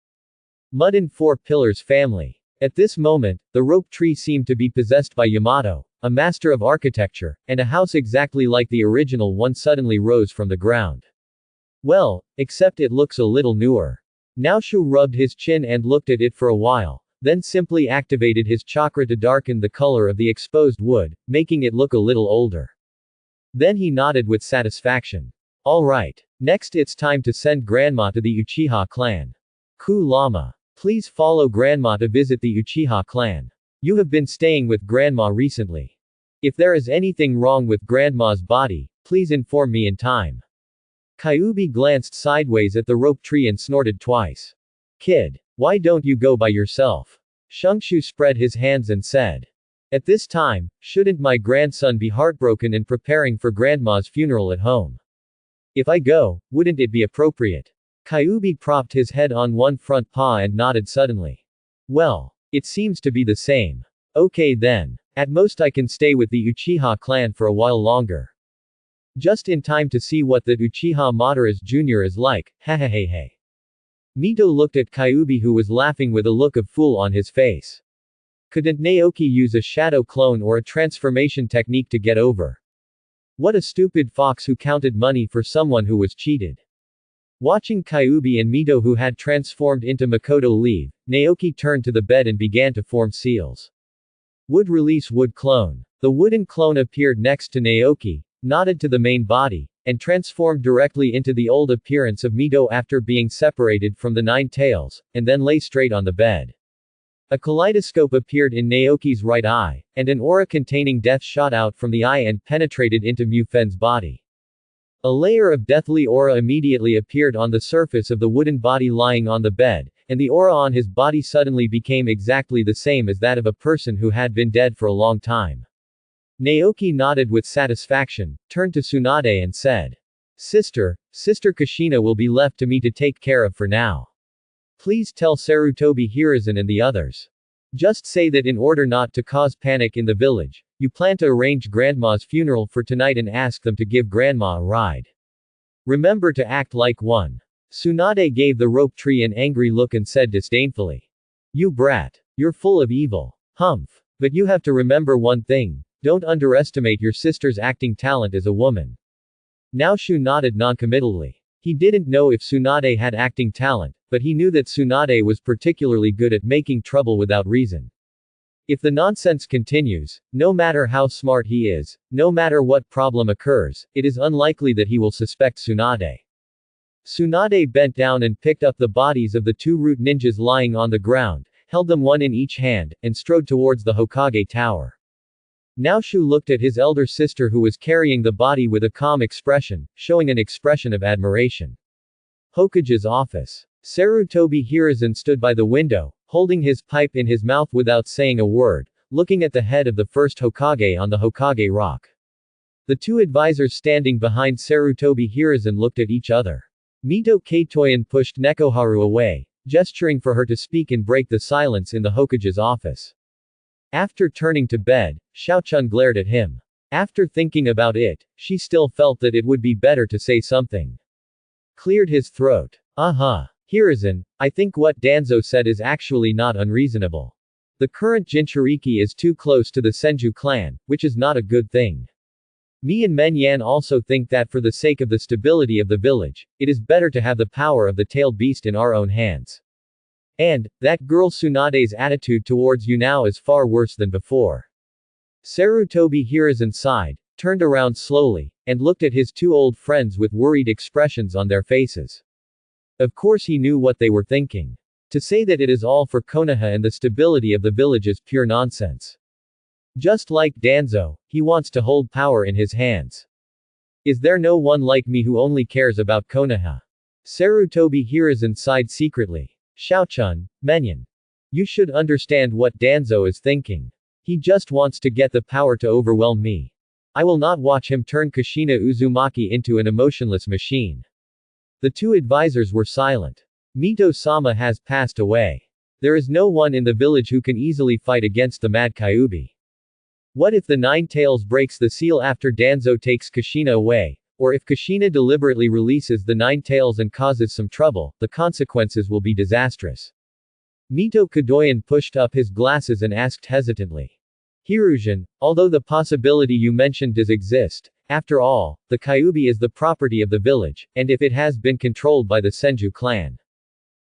Mudden Four Pillars family. At this moment, the rope tree seemed to be possessed by Yamato, a master of architecture, and a house exactly like the original one suddenly rose from the ground. Well, except it looks a little newer. Naoshu rubbed his chin and looked at it for a while, then simply activated his chakra to darken the color of the exposed wood, making it look a little older. Then he nodded with satisfaction. Alright. Next it's time to send grandma to the Uchiha clan. Ku Lama. Please follow grandma to visit the Uchiha clan. You have been staying with grandma recently. If there is anything wrong with grandma's body, please inform me in time. Kyuubi glanced sideways at the rope tree and snorted twice. Kid, why don't you go by yourself? Shungshu spread his hands and said. At this time, shouldn't my grandson be heartbroken and preparing for grandma's funeral at home? If I go, wouldn't it be appropriate? Kyuubi propped his head on one front paw and nodded suddenly. Well, it seems to be the same. Okay then. At most I can stay with the Uchiha clan for a while longer. Just in time to see what the Uchiha Madara's Jr. is like, hahaha. Mito looked at Kyuubi who was laughing with a look of fool on his face. Couldn't Naoki use a shadow clone or a transformation technique to get over? What a stupid fox who counted money for someone who was cheated. Watching Kyuubi and Mito who had transformed into Makoto leave, Naoki turned to the bed and began to form seals. Would release wood clone. The wooden clone appeared next to Naoki, nodded to the main body, and transformed directly into the old appearance of Mito after being separated from the nine tails, and then lay straight on the bed. A kaleidoscope appeared in Naoki's right eye, and an aura containing death shot out from the eye and penetrated into Mufen's body. A layer of deathly aura immediately appeared on the surface of the wooden body lying on the bed, and the aura on his body suddenly became exactly the same as that of a person who had been dead for a long time. Naoki nodded with satisfaction, turned to Tsunade and said. Sister Kushina will be left to me to take care of for now. Please tell Sarutobi Hiruzen and the others. Just say that in order not to cause panic in the village, You plan to arrange Grandma's funeral for tonight and ask them to give Grandma a ride. Remember to act like one. Tsunade gave the rope tree an angry look and said disdainfully. You brat. You're full of evil. Humph. But you have to remember one thing. Don't underestimate your sister's acting talent as a woman. Naoshu nodded noncommittally. He didn't know if Tsunade had acting talent, but he knew that Tsunade was particularly good at making trouble without reason. If the nonsense continues, no matter how smart he is, no matter what problem occurs, it is unlikely that he will suspect Tsunade. Tsunade bent down and picked up the bodies of the two root ninjas lying on the ground, held them one in each hand, and strode towards the Hokage tower. Naoshu looked at his elder sister who was carrying the body with a calm expression, showing an expression of admiration. Hokage's office. Sarutobi Hiruzen stood by the window, holding his pipe in his mouth without saying a word, looking at the head of the first Hokage on the Hokage rock. The two advisors standing behind Sarutobi Hiruzen looked at each other. Mito Keitoyan pushed Nekoharu away, gesturing for her to speak and break the silence in the Hokage's office. After turning to bed, Xiaochun glared at him. After thinking about it, she still felt that it would be better to say something. Cleared his throat. Hiruzen, I think what Danzo said is actually not unreasonable. The current Jinchuriki is too close to the Senju clan, which is not a good thing. Me and Menyan also think that for the sake of the stability of the village, it is better to have the power of the tailed beast in our own hands. And, that girl Tsunade's attitude towards you now is far worse than before. Sarutobi Hiruzen sighed, turned around slowly, and looked at his two old friends with worried expressions on their faces. Of course he knew what they were thinking. To say that it is all for Konoha and the stability of the village is pure nonsense. Just like Danzo, he wants to hold power in his hands. Is there no one like me who only cares about Konoha? Sarutobi Hiruzen sighed secretly. Xiaochun, Menyan. You should understand what Danzo is thinking. He just wants to get the power to overwhelm me. I will not watch him turn Kushina Uzumaki into an emotionless machine. The two advisors were silent. Mito-sama has passed away. There is no one in the village who can easily fight against the Mad Kyuubi. What if the Nine Tails breaks the seal after Danzo takes Kushina away, or if Kushina deliberately releases the Nine Tails and causes some trouble, the consequences will be disastrous. Mito Kadoyan pushed up his glasses and asked hesitantly. Hiruzen, although the possibility you mentioned does exist, after all, the Kyuubi is the property of the village, and if it has been controlled by the Senju clan.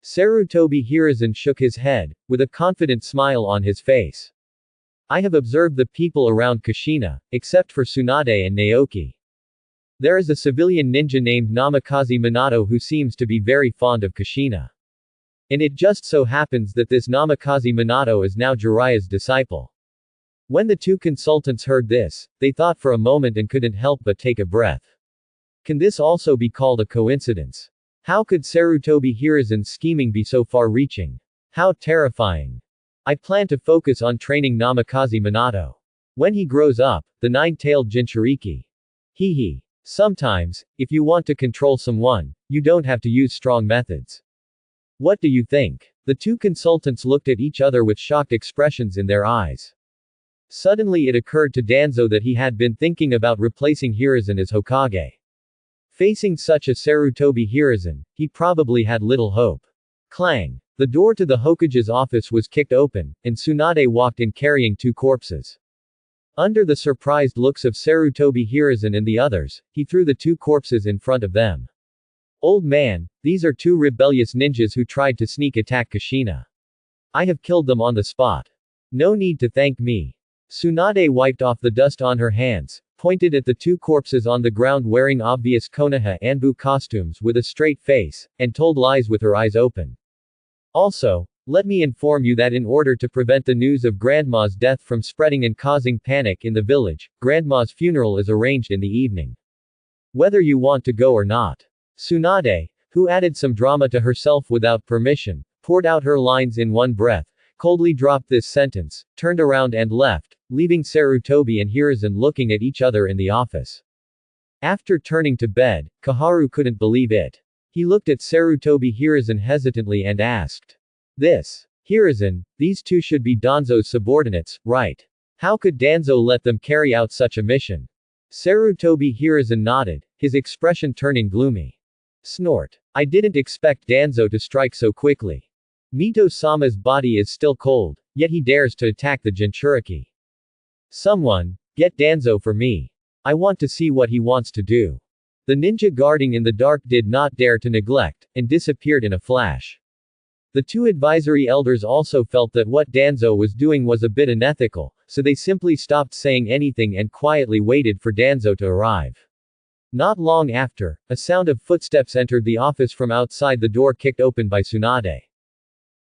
Sarutobi Hiruzen shook his head, with a confident smile on his face. I have observed the people around Kushina, except for Tsunade and Naoki. There is a civilian ninja named Namikaze Minato who seems to be very fond of Kushina. And it just so happens that this Namikaze Minato is now Jiraiya's disciple. When the two consultants heard this, they thought for a moment and couldn't help but take a breath. Can this also be called a coincidence? How could Sarutobi Hiruzen's scheming be so far-reaching? How terrifying. I plan to focus on training Namikaze Minato. When he grows up, the nine-tailed Jinchuriki. Hee. Sometimes, if you want to control someone, you don't have to use strong methods. What do you think? The two consultants looked at each other with shocked expressions in their eyes. Suddenly it occurred to Danzo that he had been thinking about replacing Hiruzen as Hokage. Facing such a Sarutobi Hiruzen, he probably had little hope. Clang! The door to the Hokage's office was kicked open, and Tsunade walked in carrying two corpses. Under the surprised looks of Sarutobi Hiruzen and the others, he threw the two corpses in front of them. Old man, these are two rebellious ninjas who tried to sneak attack Kushina. I have killed them on the spot. No need to thank me. Tsunade wiped off the dust on her hands, pointed at the two corpses on the ground wearing obvious Konoha Anbu costumes with a straight face, and told lies with her eyes open. Also, let me inform you that in order to prevent the news of Grandma's death from spreading and causing panic in the village, Grandma's funeral is arranged in the evening. Whether you want to go or not. Tsunade, who added some drama to herself without permission, poured out her lines in one breath, coldly dropped this sentence, turned around and left, leaving Sarutobi and Hiruzen looking at each other in the office. After turning to bed, Kaharu couldn't believe it. He looked at Sarutobi Hiruzen hesitantly and asked. Hiruzen, these two should be Danzo's subordinates, right? How could Danzo let them carry out such a mission? Sarutobi Hiruzen nodded, his expression turning gloomy. Snort. I didn't expect Danzo to strike so quickly. Mito-sama's body is still cold, yet he dares to attack the Jinchuriki. Someone, get Danzo for me. I want to see what he wants to do. The ninja guarding in the dark did not dare to neglect, and disappeared in a flash. The two advisory elders also felt that what Danzo was doing was a bit unethical, so they simply stopped saying anything and quietly waited for Danzo to arrive. Not long after, a sound of footsteps entered the office from outside the door kicked open by Tsunade.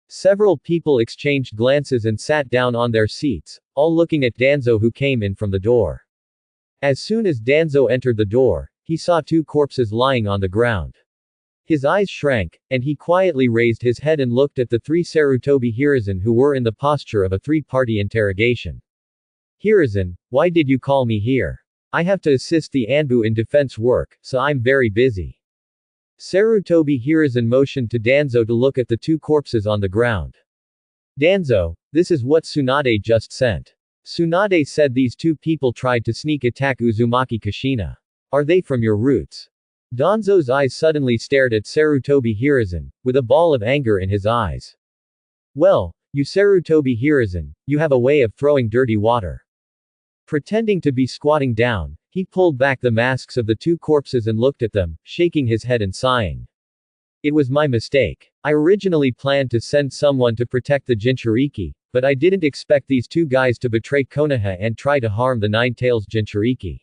Several people exchanged glances and sat down on their seats, all looking at Danzo who came in from the door. As soon as Danzo entered the door, he saw two corpses lying on the ground. His eyes shrank, and he quietly raised his head and looked at the three Sarutobi Hiruzen who were in the posture of a three-party interrogation. Hiruzen, why did you call me here? I have to assist the Anbu in defense work, so I'm very busy. Sarutobi Hiruzen motioned to Danzo to look at the two corpses on the ground. Danzo, this is what Tsunade just sent. Tsunade said these two people tried to sneak attack Uzumaki Kushina. Are they from your roots? Danzo's eyes suddenly stared at Sarutobi Hiruzen, with a ball of anger in his eyes. Well, you Sarutobi Hiruzen, you have a way of throwing dirty water. Pretending to be squatting down, he pulled back the masks of the two corpses and looked at them, shaking his head and sighing. It was my mistake. I originally planned to send someone to protect the Jinchuriki, but I didn't expect these two guys to betray Konoha and try to harm the Nine-Tails Jinchuriki.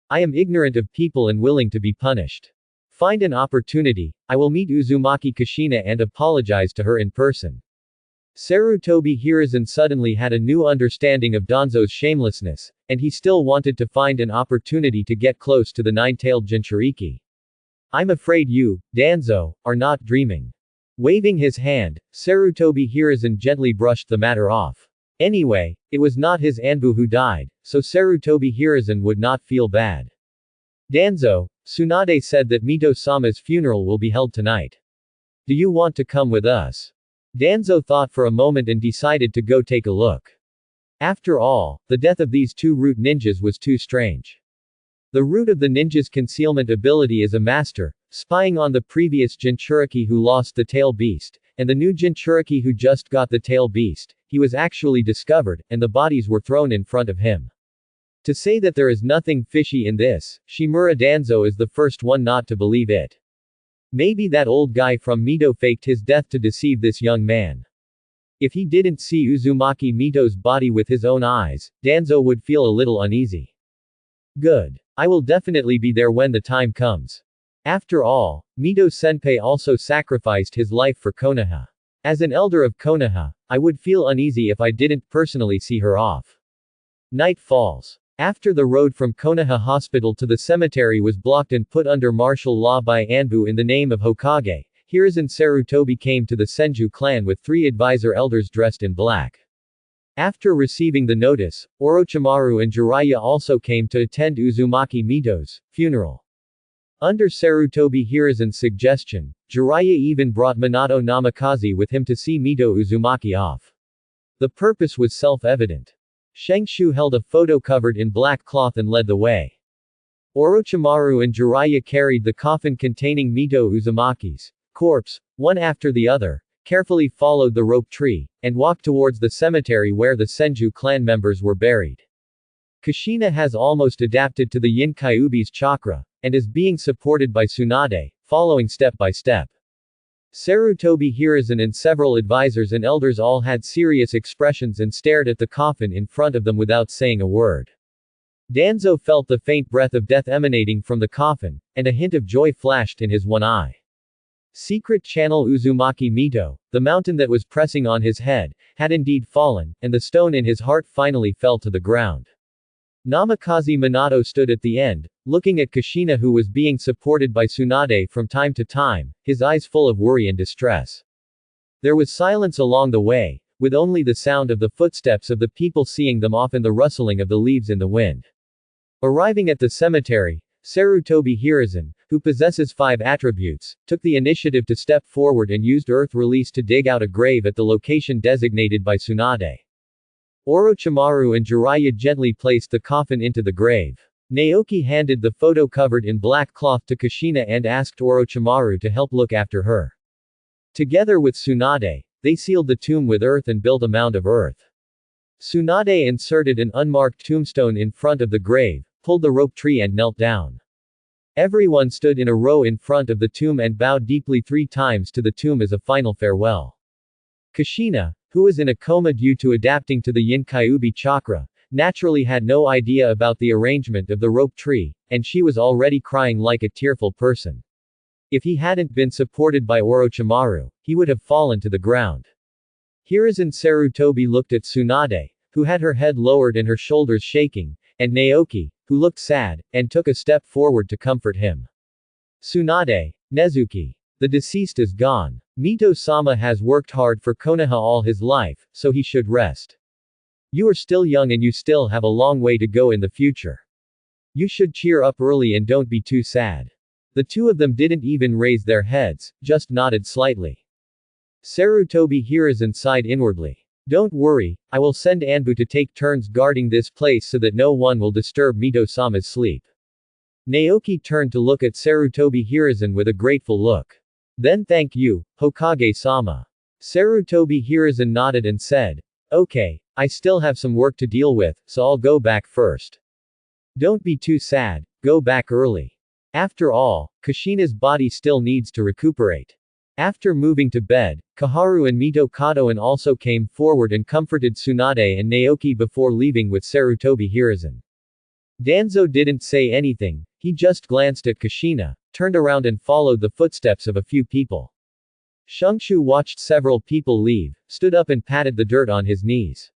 I am ignorant of people and willing to be punished. Find an opportunity, I will meet Uzumaki Kushina and apologize to her in person. Sarutobi Hiruzen suddenly had a new understanding of Danzo's shamelessness, and he still wanted to find an opportunity to get close to the nine-tailed Jinchuriki. I'm afraid you, Danzo, are not dreaming. Waving his hand, Sarutobi Hiruzen gently brushed the matter off. Anyway, it was not his Anbu who died, so Sarutobi Hiruzen would not feel bad. Danzo, Tsunade said that Mito-sama's funeral will be held tonight. Do you want to come with us? Danzo thought for a moment and decided to go take a look. After all, the death of these two root ninjas was too strange. The root of the ninja's concealment ability is a master, spying on the previous Jinchuriki who lost the tail beast, and the new Jinchuriki who just got the tail beast. He was actually discovered, and the bodies were thrown in front of him. To say that there is nothing fishy in this, Shimura Danzo is the first one not to believe it. Maybe that old guy from Mito faked his death to deceive this young man. If he didn't see Uzumaki Mito's body with his own eyes, Danzo would feel a little uneasy. Good. I will definitely be there when the time comes. After all, Mito Senpai also sacrificed his life for Konoha. As an elder of Konoha, I would feel uneasy if I didn't personally see her off. Night falls. After the road from Konoha Hospital to the cemetery was blocked and put under martial law by Anbu in the name of Hokage, Hiruzen Sarutobi came to the Senju clan with 3 advisor elders dressed in black. After receiving the notice, Orochimaru and Jiraiya also came to attend Uzumaki Mito's funeral. Under Sarutobi Hiruzen's suggestion, Jiraiya even brought Minato Namikaze with him to see Mito Uzumaki off. The purpose was self-evident. Shengshu held a photo covered in black cloth and led the way. Orochimaru and Jiraiya carried the coffin containing Mito Uzumaki's corpse, one after the other, carefully followed the rope tree, and walked towards the cemetery where the Senju clan members were buried. Kushina has almost adapted to the Yin Kyuubi's chakra, and is being supported by Tsunade, following step by step. Sarutobi Hiruzen and several advisors and elders all had serious expressions and stared at the coffin in front of them without saying a word. Danzo felt the faint breath of death emanating from the coffin, and a hint of joy flashed in his one eye. Secret Channel Uzumaki Mito, the mountain that was pressing on his head, had indeed fallen, and the stone in his heart finally fell to the ground. Namikaze Minato stood at the end, looking at Kushina who was being supported by Tsunade from time to time, his eyes full of worry and distress. There was silence along the way, with only the sound of the footsteps of the people seeing them off and the rustling of the leaves in the wind. Arriving at the cemetery, Sarutobi Hiruzen, who possesses 5 attributes, took the initiative to step forward and used earth release to dig out a grave at the location designated by Tsunade. Orochimaru and Jiraiya gently placed the coffin into the grave. Naoki handed the photo covered in black cloth to Kushina and asked Orochimaru to help look after her. Together with Tsunade, they sealed the tomb with earth and built a mound of earth. Tsunade inserted an unmarked tombstone in front of the grave, pulled the rope tree and knelt down. Everyone stood in a row in front of the tomb and bowed deeply 3 times to the tomb as a final farewell. Kushina, who was in a coma due to adapting to the Yin Kyuubi chakra, naturally had no idea about the arrangement of the rope tree, and she was already crying like a tearful person. If he hadn't been supported by Orochimaru, he would have fallen to the ground. Hiruzen Sarutobi looked at Tsunade, who had her head lowered and her shoulders shaking, and Naoki, who looked sad, and took a step forward to comfort him. Tsunade, Nezuki. The deceased is gone. Mito-sama has worked hard for Konoha all his life, so he should rest. You are still young and you still have a long way to go in the future. You should cheer up early and don't be too sad. The two of them didn't even raise their heads, just nodded slightly. Sarutobi Hiruzen sighed inwardly. Don't worry, I will send Anbu to take turns guarding this place so that no one will disturb Mito-sama's sleep. Naoki turned to look at Sarutobi Hiruzen with a grateful look. Then thank you, Hokage-sama. Sarutobi Hiruzen nodded and said, okay, I still have some work to deal with, so I'll go back first. Don't be too sad, go back early. After all, Kushina's body still needs to recuperate. After moving to bed, Kaharu and Mito Kadoan also came forward and comforted Tsunade and Naoki before leaving with Sarutobi Hiruzen. Danzo didn't say anything, he just glanced at Kushina, turned around and followed the footsteps of a few people. Shungshu watched several people leave, stood up and patted the dirt on his knees.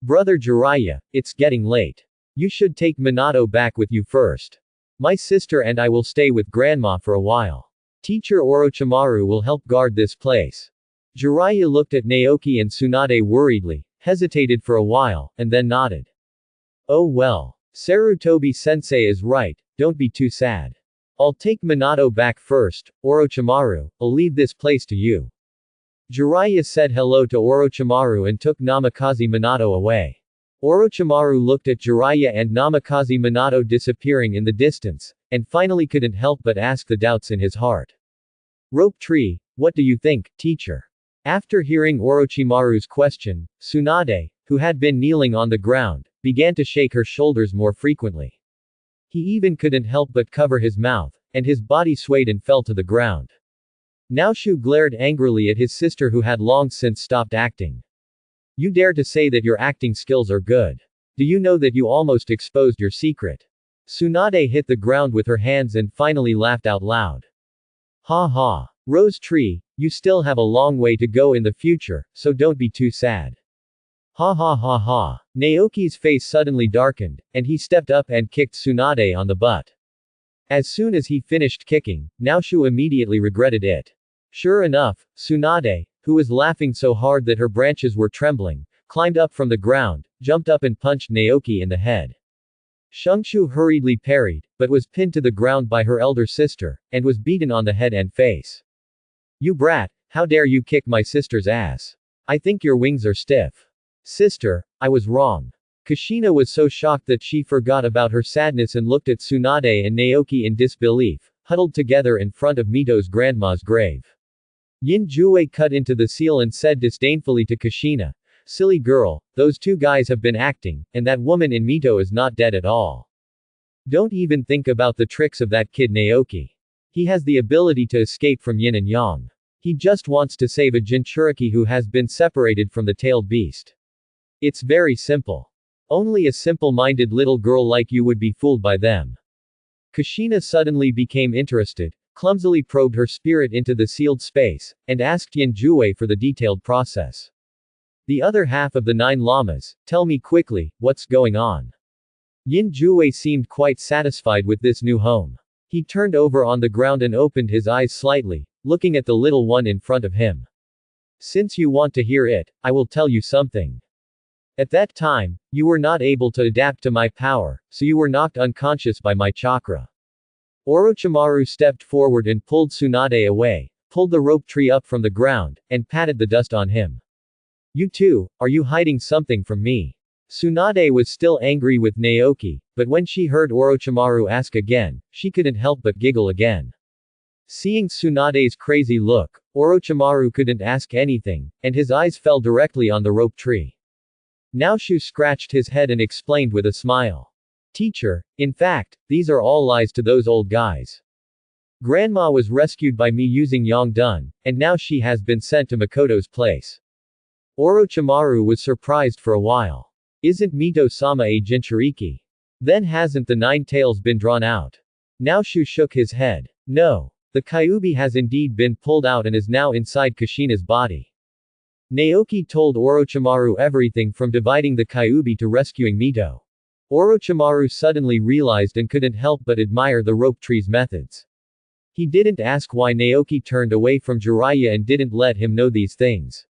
Brother Jiraiya, it's getting late. You should take Minato back with you first. My sister and I will stay with Grandma for a while. Teacher Orochimaru will help guard this place. Jiraiya looked at Naoki and Tsunade worriedly, hesitated for a while, and then nodded. Oh well. Sarutobi-sensei is right, don't be too sad. I'll take Minato back first, Orochimaru, I'll leave this place to you. Jiraiya said hello to Orochimaru and took Namikaze Minato away. Orochimaru looked at Jiraiya and Namikaze Minato disappearing in the distance, and finally couldn't help but ask the doubts in his heart. Rope tree, what do you think, teacher? After hearing Orochimaru's question, Tsunade, who had been kneeling on the ground, began to shake her shoulders more frequently. He even couldn't help but cover his mouth, and his body swayed and fell to the ground. Naoshu glared angrily at his sister who had long since stopped acting. You dare to say that your acting skills are good. Do you know that you almost exposed your secret? Tsunade hit the ground with her hands and finally laughed out loud. Ha ha. Rose tree, you still have a long way to go in the future, so don't be too sad. Ha ha ha ha. Naoki's face suddenly darkened, and he stepped up and kicked Tsunade on the butt. As soon as he finished kicking, Naoshu immediately regretted it. Sure enough, Tsunade, who was laughing so hard that her branches were trembling, climbed up from the ground, jumped up and punched Naoki in the head. Shungshu hurriedly parried, but was pinned to the ground by her elder sister, and was beaten on the head and face. You brat, how dare you kick my sister's ass? I think your wings are stiff. Sister, I was wrong. Kushina was so shocked that she forgot about her sadness and looked at Tsunade and Naoki in disbelief, huddled together in front of Mito's grandma's grave. Yin Jue cut into the seal and said disdainfully to Kushina, silly girl, those two guys have been acting, and that woman in Mito is not dead at all. Don't even think about the tricks of that kid Naoki. He has the ability to escape from yin and yang. He just wants to save a Jinchuriki who has been separated from the tailed beast. It's very simple. Only a simple-minded little girl like you would be fooled by them. Kushina suddenly became interested, clumsily probed her spirit into the sealed space, and asked Yin Jue for the detailed process. The other half of the 9 llamas, tell me quickly, what's going on? Yin Jue seemed quite satisfied with this new home. He turned over on the ground and opened his eyes slightly, looking at the little one in front of him. Since you want to hear it, I will tell you something. At that time, you were not able to adapt to my power, so you were knocked unconscious by my chakra. Orochimaru stepped forward and pulled Tsunade away, pulled the rope tree up from the ground, and patted the dust on him. You too, are you hiding something from me? Tsunade was still angry with Naoki, but when she heard Orochimaru ask again, she couldn't help but giggle again. Seeing Tsunade's crazy look, Orochimaru couldn't ask anything, and his eyes fell directly on the rope tree. Naoshu scratched his head and explained with a smile. Teacher, in fact, these are all lies to those old guys. Grandma was rescued by me using Yongdun, and now she has been sent to Makoto's place. Orochimaru was surprised for a while. Isn't Mito-sama a Jinchuriki? Then hasn't the nine tails been drawn out? Naoshu shook his head. No. The Kyuubi has indeed been pulled out and is now inside Kushina's body. Naoki told Orochimaru everything from dividing the Kyuubi to rescuing Mito. Orochimaru suddenly realized and couldn't help but admire the rope tree's methods. He didn't ask why Naoki turned away from Jiraiya and didn't let him know these things.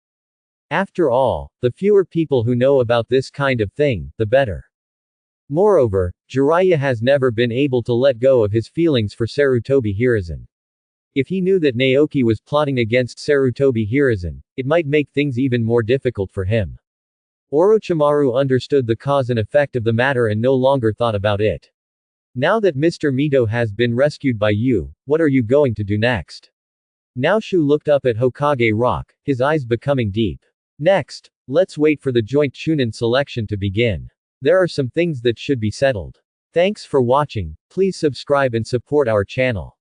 After all, the fewer people who know about this kind of thing, the better. Moreover, Jiraiya has never been able to let go of his feelings for Sarutobi Hiruzen. If he knew that Naoki was plotting against Sarutobi Hiruzen, it might make things even more difficult for him. Orochimaru understood the cause and effect of the matter and no longer thought about it. Now that Mr. Mito has been rescued by you, what are you going to do next? Naoshu looked up at Hokage Rock, his eyes becoming deep. Next, let's wait for the joint Chunin selection to begin. There are some things that should be settled. Thanks for watching, please subscribe and support our channel.